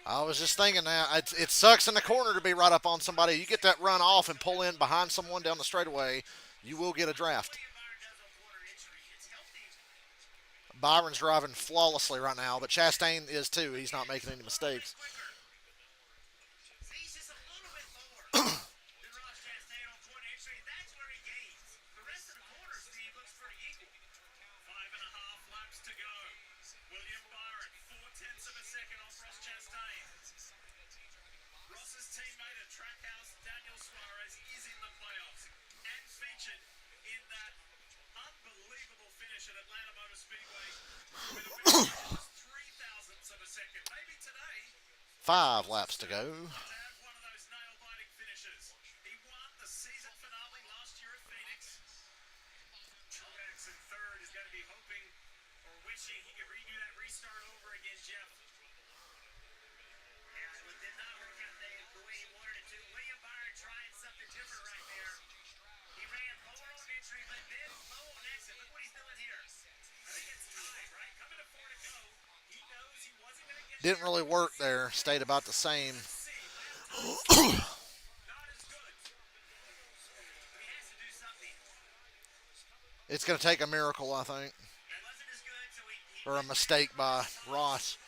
I was just thinking that it sucks in the corner to be right up on somebody. You get that run off and pull in behind someone down the straightaway, you will get a draft. Byron's driving flawlessly right now, but Chastain is too. He's not making any mistakes. Five laps to go. Didn't really work there. Stayed about the same. It's going to take a miracle, I think. Or a mistake by Ross.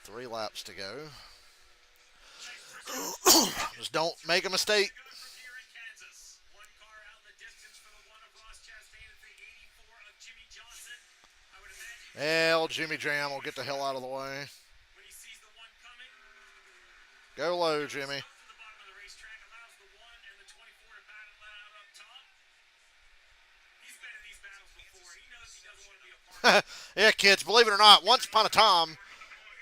Three laps to go. Just don't make a mistake. Well, Jimmy Jam will get the hell out of the way. Go low, Jimmy. Yeah, kids, believe it or not, once upon a time,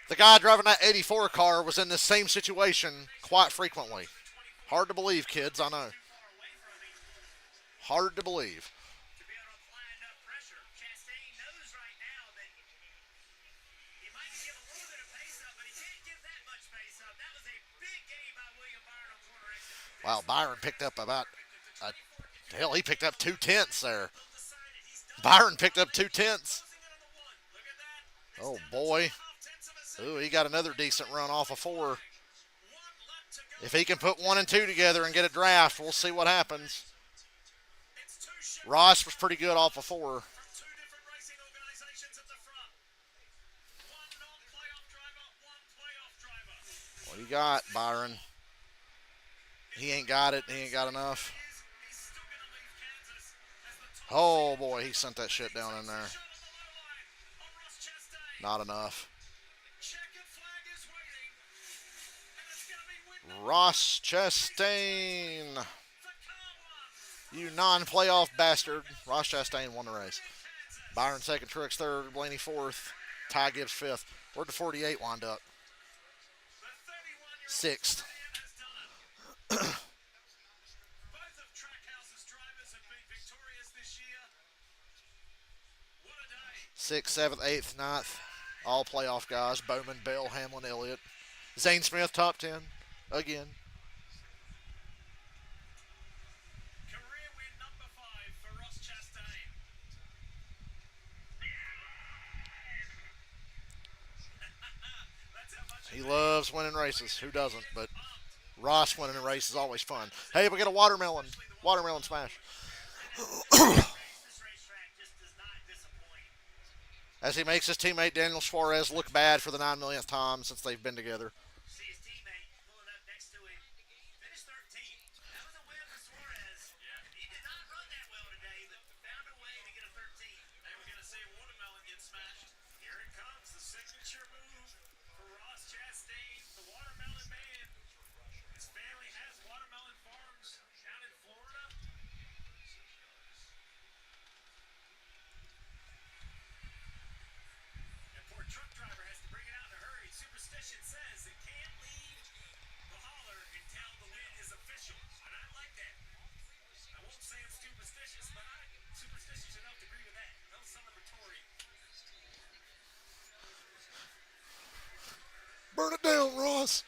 the guy driving that 84 car was in this same situation quite frequently. Hard to believe, kids, I know. Hard to believe. Wow, Byron picked up hell, he picked up 2/10 there. Byron picked up 2/10. Oh, boy. Ooh, he got another decent run off of four. If he can put 1 and 2 together and get a draft, we'll see what happens. Ross was pretty good off of 4. What do you got, Byron? He ain't got it. He ain't got enough. Oh, boy, he sent that shit down in there. Not enough. Ross Chastain. You non-playoff bastard. Ross Chastain won the race. Byron second, Truex third, Blaney fourth, Ty Gibbs fifth. Where'd the 48 wind up? Sixth. Sixth, seventh, eighth, ninth. All playoff guys. Bowman, Bell, Hamlin, Elliott. Zane Smith, top 10. Again. He loves winning races. Who doesn't? But Ross winning a race is always fun. Hey, we got a watermelon. Watermelon smash. As he makes his teammate Daniel Suarez look bad for the 9 millionth time since they've been together. Burn it down, Ross.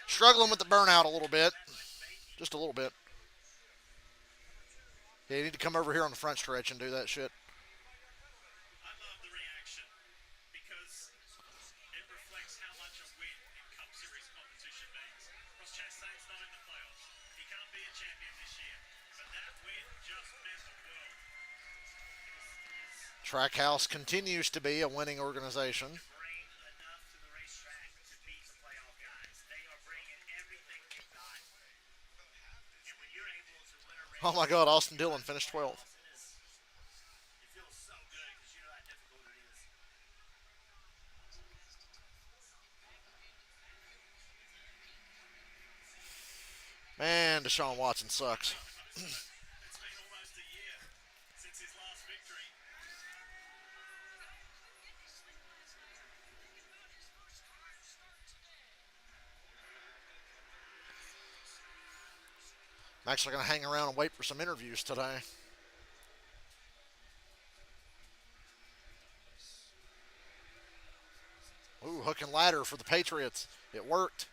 Struggling with the burnout a little bit. Just a little bit. Yeah, you need to come over here on the front stretch and do that shit. Trackhouse continues to be a winning organization. Oh my God, Austin Dillon finished 12th. Man, Deshaun Watson sucks. I'm actually going to hang around and wait for some interviews today. Ooh, hook and ladder for the Patriots. It worked.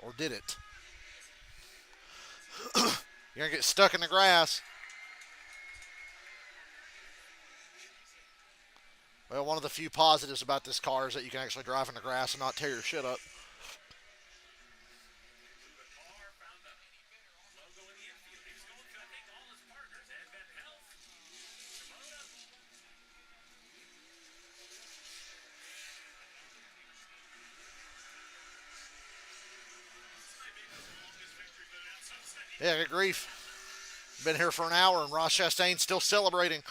Or did it? You're going to get stuck in the grass. Well, one of the few positives about this car is that you can actually drive in the grass and not tear your shit up. Yeah, good grief. Been here for an hour and Ross Chastain's still celebrating.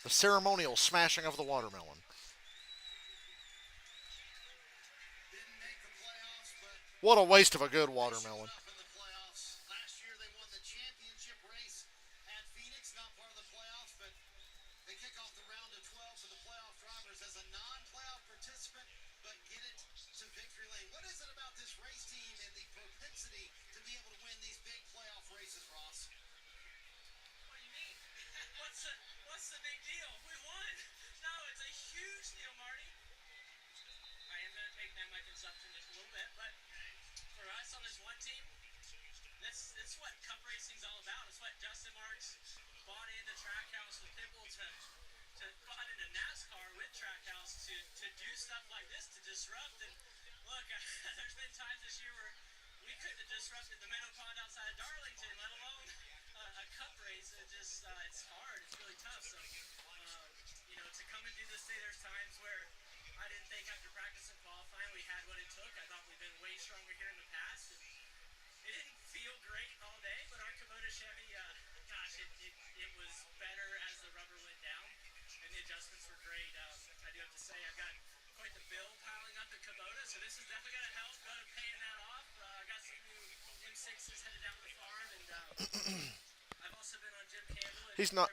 The ceremonial smashing of the watermelon. What a waste of a good watermelon. He's not.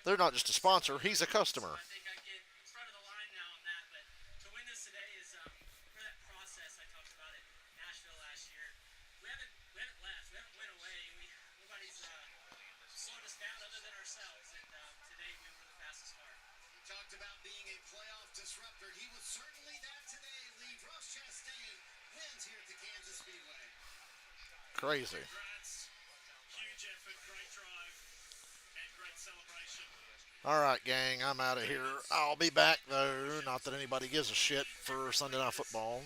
They're not just a sponsor. He's a customer. Crazy. All right, gang. I'm out of here. I'll be back though. Not that anybody gives a shit for Sunday Night Football.